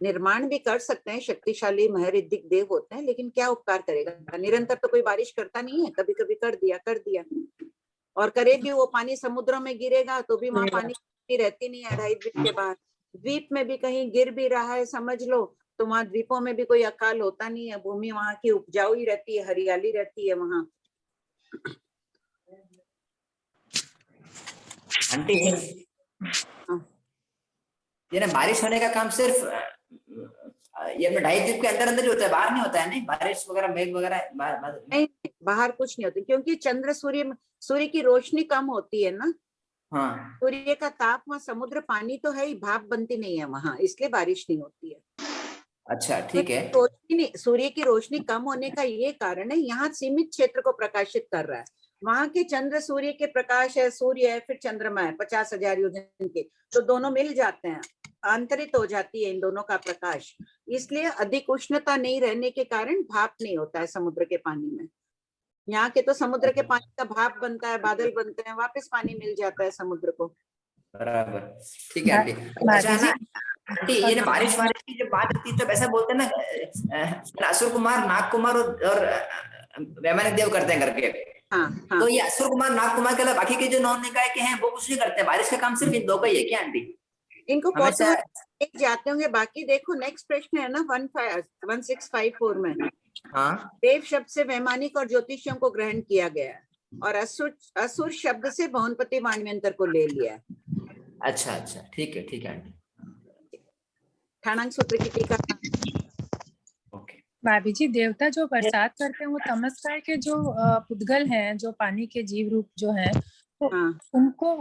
निर्माण भी कर सकते हैं, शक्तिशाली महरिद्धिक देव होते हैं, लेकिन क्या उपकार करेगा? निरंतर तो कोई बारिश करता नहीं है, कभी कभी कर दिया और करे भी वो पानी समुद्रों में गिरेगा तो भी वहां पानी रहती नहीं है 2.5 द्वीप के बाद। द्वीप में भी कहीं गिर भी रहा है समझ लो, तो वहां द्वीपों में भी कोई अकाल होता नहीं है, भूमि वहां की उपजाऊ ही रहती है, हरियाली रहती है वहां। आंटी ये ना बारिश होने का काम सिर्फ ये अपने 2.5 द्वीप के अंदर ही होता है, बाहर नहीं होता है? नहीं, बारिश वगैरह मेघ वगैरह नहीं, बाहर कुछ नहीं होती, क्योंकि चंद्र सूर्य की रोशनी कम होती है ना। हाँ, सूर्य का ताप, वहाँ समुद्र पानी तो है ही, भाप बनती नहीं है वहां, इसलिए बारिश नहीं होती है। अच्छा ठीक है। सूर्य की रोशनी कम होने का ये कारण है, यहाँ सीमित क्षेत्र को प्रकाशित कर रहा है। वहां के चंद्र सूर्य के प्रकाश है, सूर्य है, फिर चंद्रमा है 50,000 योजन के, तो दोनों मिल जाते हैं, आंतरित हो जाती है इन दोनों का प्रकाश, इसलिए अधिक उष्णता नहीं रहने के कारण भाप नहीं होता है समुद्र के पानी में। यहाँ के तो समुद्र के पानी का भाप बनता है, बादल बनते हैं, वापस पानी मिल जाता है समुद्र को। बराबर, ठीक है आंटी। अच्छा ना आंटी, ये ना बारिश की जब बात होती है तब ऐसा बोलते हैं ना, असुर कुमार, नाग कुमार और वैमानिक देव करते हैं करके। हाँ। तो ये असुर कुमार, नाग कुमार के अलावा बाकी के जो 9 निकाय के हैं वो कुछ नहीं करते, बारिश का काम सिर्फ इन 2 का ही है क्या आंटी? इनको जाते होंगे। बाकी देखो नेक्स्ट प्रश्न है ना 1654 में। हाँ, देव शब्द से वैमानिक और ज्योतिषियों को ग्रहण किया गया है, और असुर शब्द से भवनपति वाणियंत्र को ले लिया है। अच्छा ठीक है आंटी। ठाणांक सूत्र की टीका। भाभी जी, देवता जो बरसात करते हैं वो तमस्काय के जो पुद्गल हैं, जो पानी के जीव रूप जो हैं, तो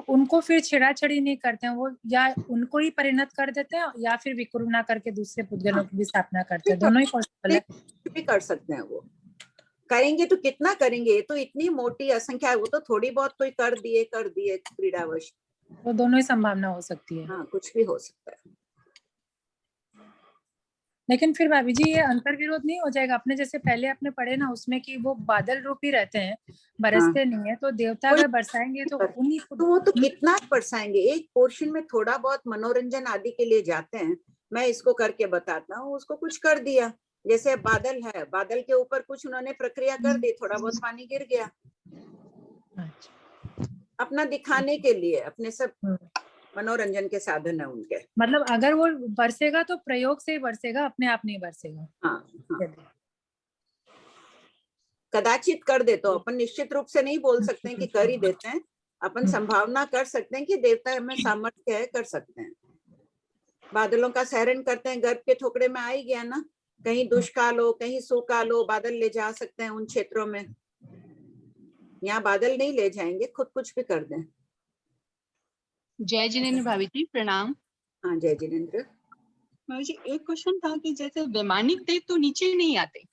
उनको फिर छेड़ाछड़ी नहीं करते हैं वो, या उनको ही परिणत कर देते हैं, या फिर विकुरुना करके दूसरे पुद्गलों की भी स्थापना करते हैं? दोनों ही पॉसिबल है। भी कर सकते हैं, वो करेंगे तो कितना करेंगे, ये तो इतनी मोटी असंख्या है, वो तो थोड़ी बहुत कोई कर दिए क्रीड़ावश, वो दोनों ही संभावना हो सकती है। हाँ, कुछ भी हो सकता है। लेकिन फिर भाभी जी ये अंतर विरोध नहीं हो जाएगा? अपने जैसे पहले आपने पढ़े ना उसमें कि वो बादल रूप ही रहते हैं, बरसते नहीं है, तो देवता अगर बरसाएंगे तो उन्हीं तो वो तो कितना बरसाएंगे, एक पोर्शन में थोड़ा बहुत मनोरंजन आदि के लिए जाते हैं। मैं इसको करके बताता हूँ, उसको कुछ कर दिया, जैसे बादल है, बादल के ऊपर कुछ उन्होंने प्रक्रिया कर दी, थोड़ा बहुत पानी गिर गया, अपना दिखाने के लिए, अपने सब मनोरंजन के साधन है उनके। मतलब अगर वो बरसेगा तो प्रयोग से ही बरसेगा, अपने आप नहीं बरसेगा। हाँ। कदाचित कर दे तो अपन निश्चित रूप से नहीं बोल सकते हैं कि कर ही देते हैं, अपन संभावना कर सकते हैं कि देवता में सामर्थ्य है, कर सकते हैं। बादलों का सहरण करते हैं, गर्भ के थोकड़े में आ ही गया ना, कहीं दुष्काल हो, कहीं सुकाल हो, बादल ले जा सकते हैं उन क्षेत्रों में। यहाँ बादल नहीं ले जाएंगे, खुद कुछ भी कर दें। जय जिनेंद्र भाभी जी, प्रणाम। हाँ, जय जिनेंद्र भाभी जी, एक क्वेश्चन था कि जैसे वैमानिक देव तो नीचे नहीं आते,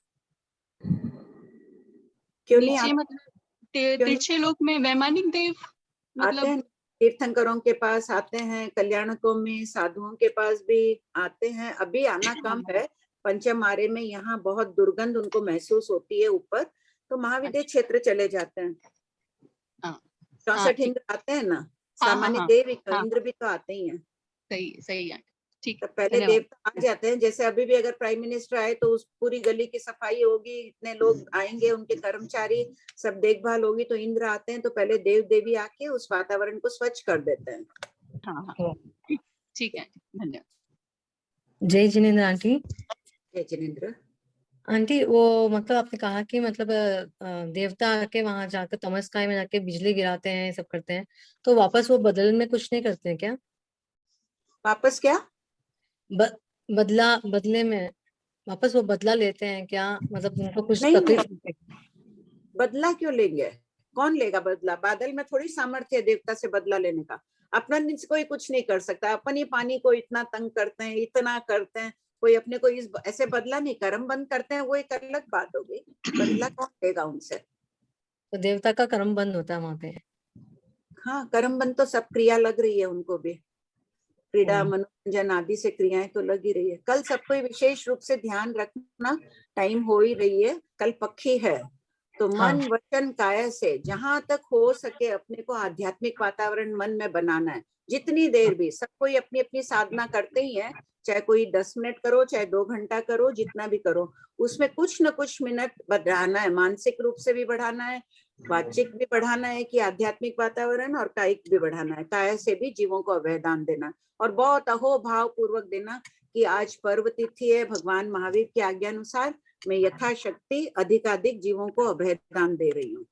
क्यों नहीं नीचे आते? मतलब तिरछे लोक में वैमानिक देव आते मतलब हैं, तीर्थंकरों के पास आते हैं, कल्याणकों में साधुओं के पास भी आते हैं। अभी आना कम है, पंचम आरे में यहाँ बहुत दुर्गंध उनको महसूस होती है ऊपर, तो महाविद्य क्षेत्र चले जाते हैं। 64 इंद्र आते हैं ना, सामान्य देव इंद्र भी तो आते ही हैं। सही सही है, ठीक। तो पहले देवता आ जाते हैं, जैसे अभी भी अगर प्राइम मिनिस्टर आए तो उस पूरी गली की सफाई होगी, इतने लोग आएंगे, उनके कर्मचारी सब देखभाल होगी, तो इंद्र आते हैं तो पहले देव देवी आके उस वातावरण को स्वच्छ कर देते हैं। हाँ, ठीक है, धन्यवाद। जय जिनेन्द्र आंटी। जय जिनेन्द्र आंटी, वो मतलब आपने कहा कि मतलब देवता आके वहां जाकर तमस्काय में जाके बिजली गिराते हैं, सब करते हैं, तो वापस वो बदल में कुछ नहीं करते हैं क्या? वापस क्या? बदले में वापस वो बदला लेते हैं क्या? मतलब उनको कुछ तकलीफ होती है? बदला क्यों लेंगे? कौन लेगा बदला? बादल में थोड़ी सामर्थ्य है देवता से बदला लेने का। अपना कोई कुछ नहीं कर सकता। अपन ही पानी को इतना तंग करते हैं, इतना करते हैं, कोई अपने को इस ऐसे बदला नहीं, कर्म बंद करते हैं, वो एक अलग बात होगी। बदला कौन लेगा उनसे? तो देवता का कर्म बंद होता है वहां पे? हाँ, कर्म बंद तो सब क्रिया लग रही है उनको भी, क्रीड़ा मनोरंजन आदि से क्रियाएं तो लग ही रही है। कल सबको विशेष रूप से ध्यान रखना, टाइम हो ही रही है, कल पक्षी है, तो मन वचन काया से जहां तक हो सके अपने को आध्यात्मिक वातावरण मन में बनाना है। जितनी देर भी सब कोई अपनी अपनी साधना करते ही है, चाहे कोई 10 मिनट करो, चाहे 2 घंटा करो, जितना भी करो, उसमें कुछ न कुछ मिनट बढ़ाना है। मानसिक रूप से भी बढ़ाना है, वाचिक भी बढ़ाना है कि आध्यात्मिक वातावरण, और कायिक भी बढ़ाना है, काया से भी जीवों को अभयदान देना, और बहुत अहो भाव पूर्वक देना कि आज पर्व तिथि है, भगवान महावीर की आज्ञा अनुसार मैं यथाशक्ति अधिकाधिक जीवों को अभयदान दे रही हूँ।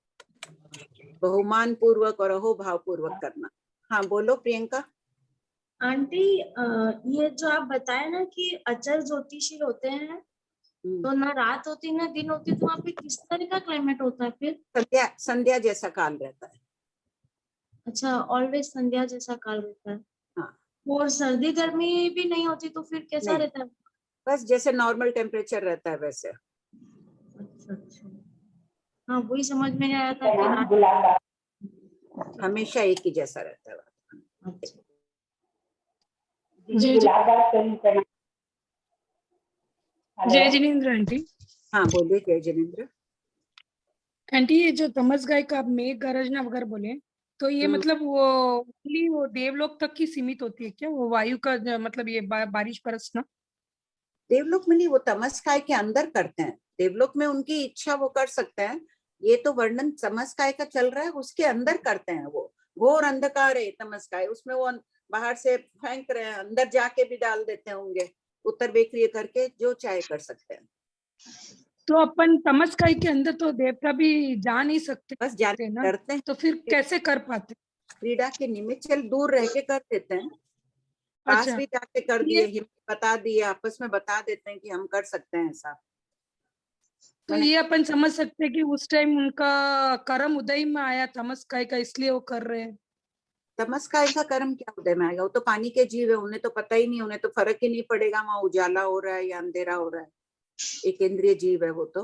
बहुमान पूर्वक और अहो भाव पूर्वक करना। हाँ बोलो प्रियंका। आंटी, ये जो आप बताए ना कि अचल ज्योतिषी होते हैं, तो ना रात होती ना दिन होती, तो वहाँ पे किस तरह का क्लाइमेट होता है फिर? संध्या जैसा काल रहता है। अच्छा, ऑलवेज संध्या जैसा काल रहता है। हाँ। और सर्दी गर्मी भी नहीं होती तो फिर कैसा रहता है? बस जैसे नॉर्मल टेम्परेचर रहता है वैसे। अच्छा, हाँ वही समझ में नहीं आया था कि हमेशा एक ही जैसा रहता है। अच्छा। जय जिनेन्द्र आंटी। हाँ बोलिए जय जिनेन्द्र। आंटी, ये जो तमस गाय का आप मेघ गरजना वगैरह बोले, तो ये मतलब वो देवलोक तक की सीमित होती है क्या? वो वायु का मतलब ये बारिश बरसना देवलोक में नहीं, वो तमस्काय के अंदर करते हैं। देवलोक में उनकी इच्छा वो कर सकते हैं, ये तो वर्णन तमस्काय का चल रहा है, उसके अंदर करते हैं। वो घोर अंधकार है तमस्काय, उसमें वो बाहर से फेंक रहे हैं, अंदर जाके भी डाल देते होंगे, उत्तर बेक्रिय करके जो चाहे कर सकते हैं। तो अपन तमस्काय के अंदर तो देवता भी जा नहीं सकते, बस जाने करते हैं, तो फिर कैसे कर पाते? क्रीड़ा के निमित्त चल दूर रह के कर देते हैं, पास भी जाके कर दिए, हिम्मत बता दिए, आपस में बता देते हैं कि हम कर सकते हैं ऐसा। तो ये अपन समझ सकते हैं कि उस टाइम उनका कर्म उदय में आया तमस्काय का, इसलिए वो कर रहे हैं। तमस्काय का कर्म क्या उदय में आएगा? वो तो पानी के जीव है, उन्हें तो पता ही नहीं, उन्हें तो फर्क ही नहीं पड़ेगा वहां उजाला हो रहा है या अंधेरा हो रहा है। एक इंद्रिय जीव है वो तो।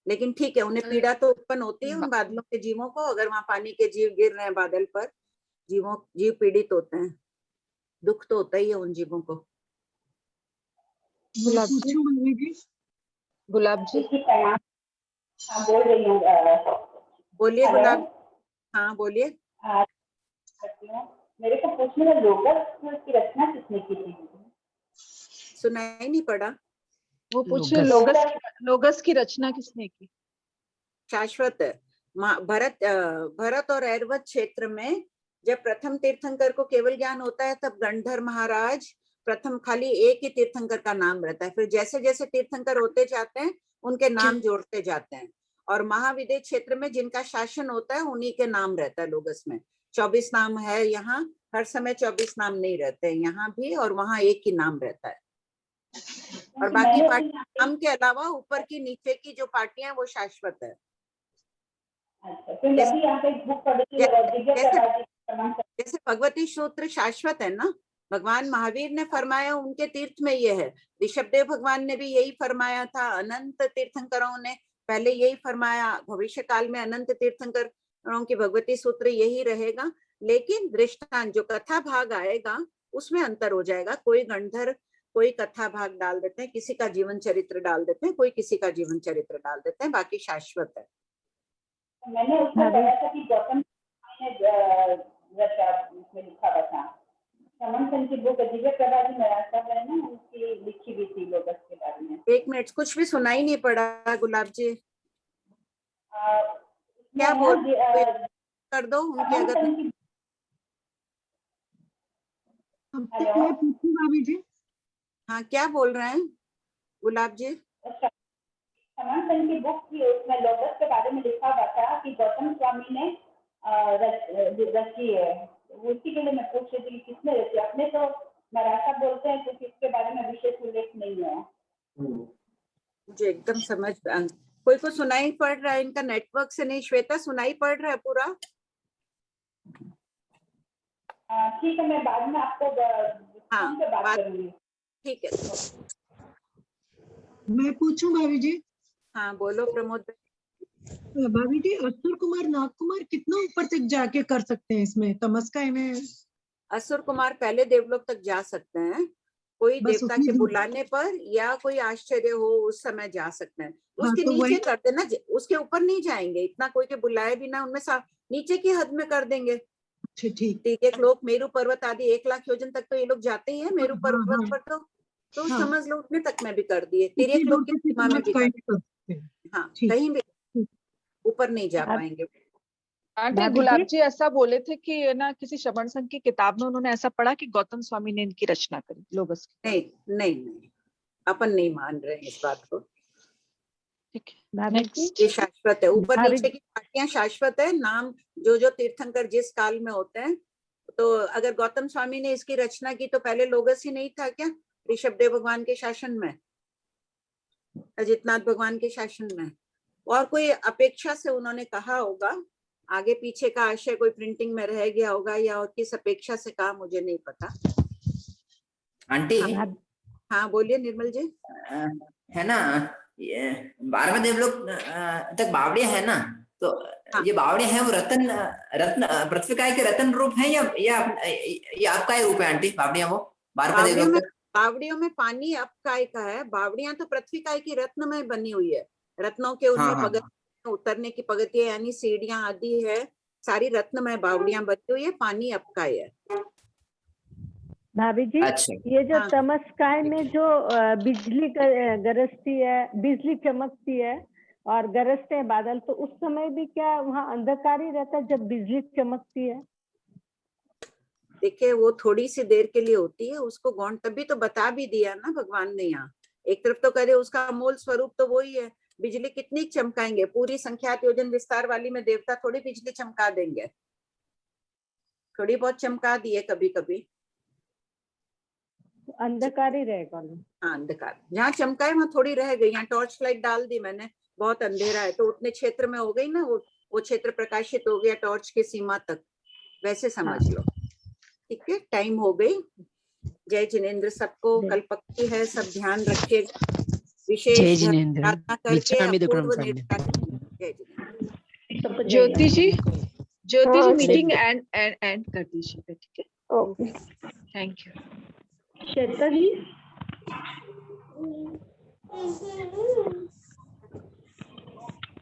लेकिन ठीक है, उन्हें पीड़ा तो उत्पन्न होती है उन बादलों के जीवों को। अगर वहां पानी के जीव गिर रहे हैं बादल पर, जीव पीड़ित होते हैं, दुख तो होता ही है उन जीवों को। गुलाब जी, गुलाब जी बोल रही हूँ। बोलिए गुलाब। हाँ बोलिए। मेरे को पूछने में लोगस की रचना किसने की थी? सुनाई नहीं पड़ा। वो पूछे लोगस की रचना किसने की? शाश्वत भरत और ऐरवत क्षेत्र में जब प्रथम तीर्थंकर को केवल ज्ञान होता है, तब गंधर्व महाराज प्रथम खाली एक ही तीर्थंकर का नाम रहता है। फिर जैसे जैसे तीर्थंकर होते जाते हैं उनके नाम जोड़ते जाते हैं, और महाविद्य क्षेत्र में जिनका शासन होता है उन्हीं के नाम रहता है। लोगस में 24 नाम है, यहाँ हर समय 24 नाम नहीं रहते हैं, यहाँ भी और वहाँ एक ही नाम रहता है। और बाकी पार्टी नाम के अलावा ऊपर की नीचे की जो पार्टियां वो शाश्वत है। जैसे भगवती सूत्र शाश्वत है ना, भगवान महावीर ने फरमाया उनके तीर्थ में ये है, ऋषभदेव भगवान ने भी यही फरमाया था, अनंत तीर्थंकरों ने पहले यही फरमाया, भविष्य काल में अनंत तीर्थंकरों की भगवती सूत्र यही रहेगा, लेकिन दृष्टांत जो कथा भाग आएगा उसमें अंतर हो जाएगा। कोई गंधर्व कोई कथा भाग डाल देते हैं, किसी का जीवन चरित्र डाल देते हैं, कोई किसी का जीवन चरित्र डाल देते हैं, बाकी शाश्वत है। मैंने उसमें पढ़ा था कि गौतम ने लिखा हुआ था, समन की बुक दिव्य प्रभा जी महाराज साहब है ना, उनकी लिखी हुई थी लोगस के बारे में। एक मिनट, कुछ भी सुनाई नहीं पड़ा गुलाब जी, क्या बोल कर दो उनके अगर। मैं पूछूं भाभी जी? हाँ, क्या बोल रहे हैं गुलाब जी? समन की बुक थी, उसमें लोगस के बारे में लिखा हुआ था कि गौतम स्वामी ने रची है, उसी के लिए मैं पूछ रही थी किसने रची। अपने तो मराठा बोलते हैं, तो किसके बारे में विशेष उल्लेख नहीं है। मुझे एकदम समझ, कोई को सुनाई पड़ रहा है? इनका नेटवर्क से नहीं। श्वेता, सुनाई पड़ रहा है पूरा? ठीक है, मैं बाद में आपको बात करूंगी। ठीक है, मैं पूछूं भाभी जी? हाँ बोलो प्रमोद। भाभी जी, असुर कुमार नाग कुमार कितना ऊपर तक जाके कर सकते हैं इसमें तमस्काई में? असुर कुमार पहले देवलोक तक जा सकते हैं, कोई देवता के बुलाने पर या कोई आश्चर्य हो उस समय जा सकते हैं। उसके तो नीचे करते ना, उसके ऊपर नहीं जाएंगे, इतना कोई के बुलाए बिना उनमें नीचे की हद में कर देंगे। ठीक। एक लोग मेरू पर्वत आदि 1 लाख योजन तक तो ये लोग जाते ही है मेरू पर्वत पर, तो समझ लो उतने तक में भी कर दिए, तिर्यक लोग की सीमा में भी कर दिए। हाँ, कहीं भी ऊपर नहीं जा पाएंगे। आंटी, गुलाब जी ऐसा बोले थे कि ना किसी श्रवण संघ की किताब में उन्होंने ऐसा पढ़ा कि गौतम स्वामी ने इनकी रचना करी लोगस की। नहीं, अपन नहीं मान रहे हैं इस बात को। ठीक है, ये शाश्वत है, ऊपर नीचे की पार्टियां शाश्वत है। नाम जो तीर्थंकर जिस काल में होते हैं, तो अगर गौतम स्वामी ने इसकी रचना की तो पहले लोगस ही नहीं था क्या? ऋषभदेव भगवान के शासन में, अजितनाथ भगवान के शासन में, और कोई अपेक्षा से उन्होंने कहा होगा। आगे पीछे का आशय कोई प्रिंटिंग में रह गया होगा या और किस अपेक्षा से कहा, मुझे नहीं पता। आंटी, हाँ बोलिए निर्मल जी। है ना, ये 12वें देवलोक तक बावड़िया है ना, तो ये बावड़िया है वो रत्न पृथ्वीकाय के रत्न रूप है या आपका ही रूप है आंटी? बावड़िया वो 12वें देवलोक तक बावड़ियों में पानी अपकाय का है, बावड़ियां तो पृथ्वीकाय की रत्न में बनी हुई है। रत्नों के उनमें पगतियां, उतरने की पगतियां यानी सीढ़ियां आदि है, सारी रत्न में बावड़ियां बनी हुई है, पानी अपकाय है। भाभी जी, ये जो तमस्काय में जो बिजली गरजती है, बिजली चमकती है और गरजते हैं बादल, तो उस समय भी क्या वहाँ अंधकार ही रहता है जब बिजली चमकती है? देखिए, वो थोड़ी सी देर के लिए होती है, उसको गौण तभी तो बता भी दिया ना भगवान ने। यहाँ एक तरफ तो करे उसका मूल स्वरूप तो वही है। बिजली कितनी चमकाएंगे? पूरी संख्यात योजन विस्तार वाली में देवता थोड़ी बिजली चमका देंगे, थोड़ी बहुत चमका दिए कभी कभी। अंधकार ही रहेगा। हाँ, अंधकार जहाँ चमकाए वहां थोड़ी रह गई। यहाँ टॉर्च लाइट डाल दी मैंने, बहुत अंधेरा है तो उतने क्षेत्र में हो गई ना, वो क्षेत्र प्रकाशित हो गया टॉर्च की सीमा तक, वैसे समझ लो। ठीक है, टाइम हो गई। जय जिनेंद्र सबको, कल पक्की है, सब ध्यान रखिएगा। विशेष प्रार्थना करके ज्योति जी मीटिंग एंड कर दीजिए। ठीक है, okay, thank you. Shweta ji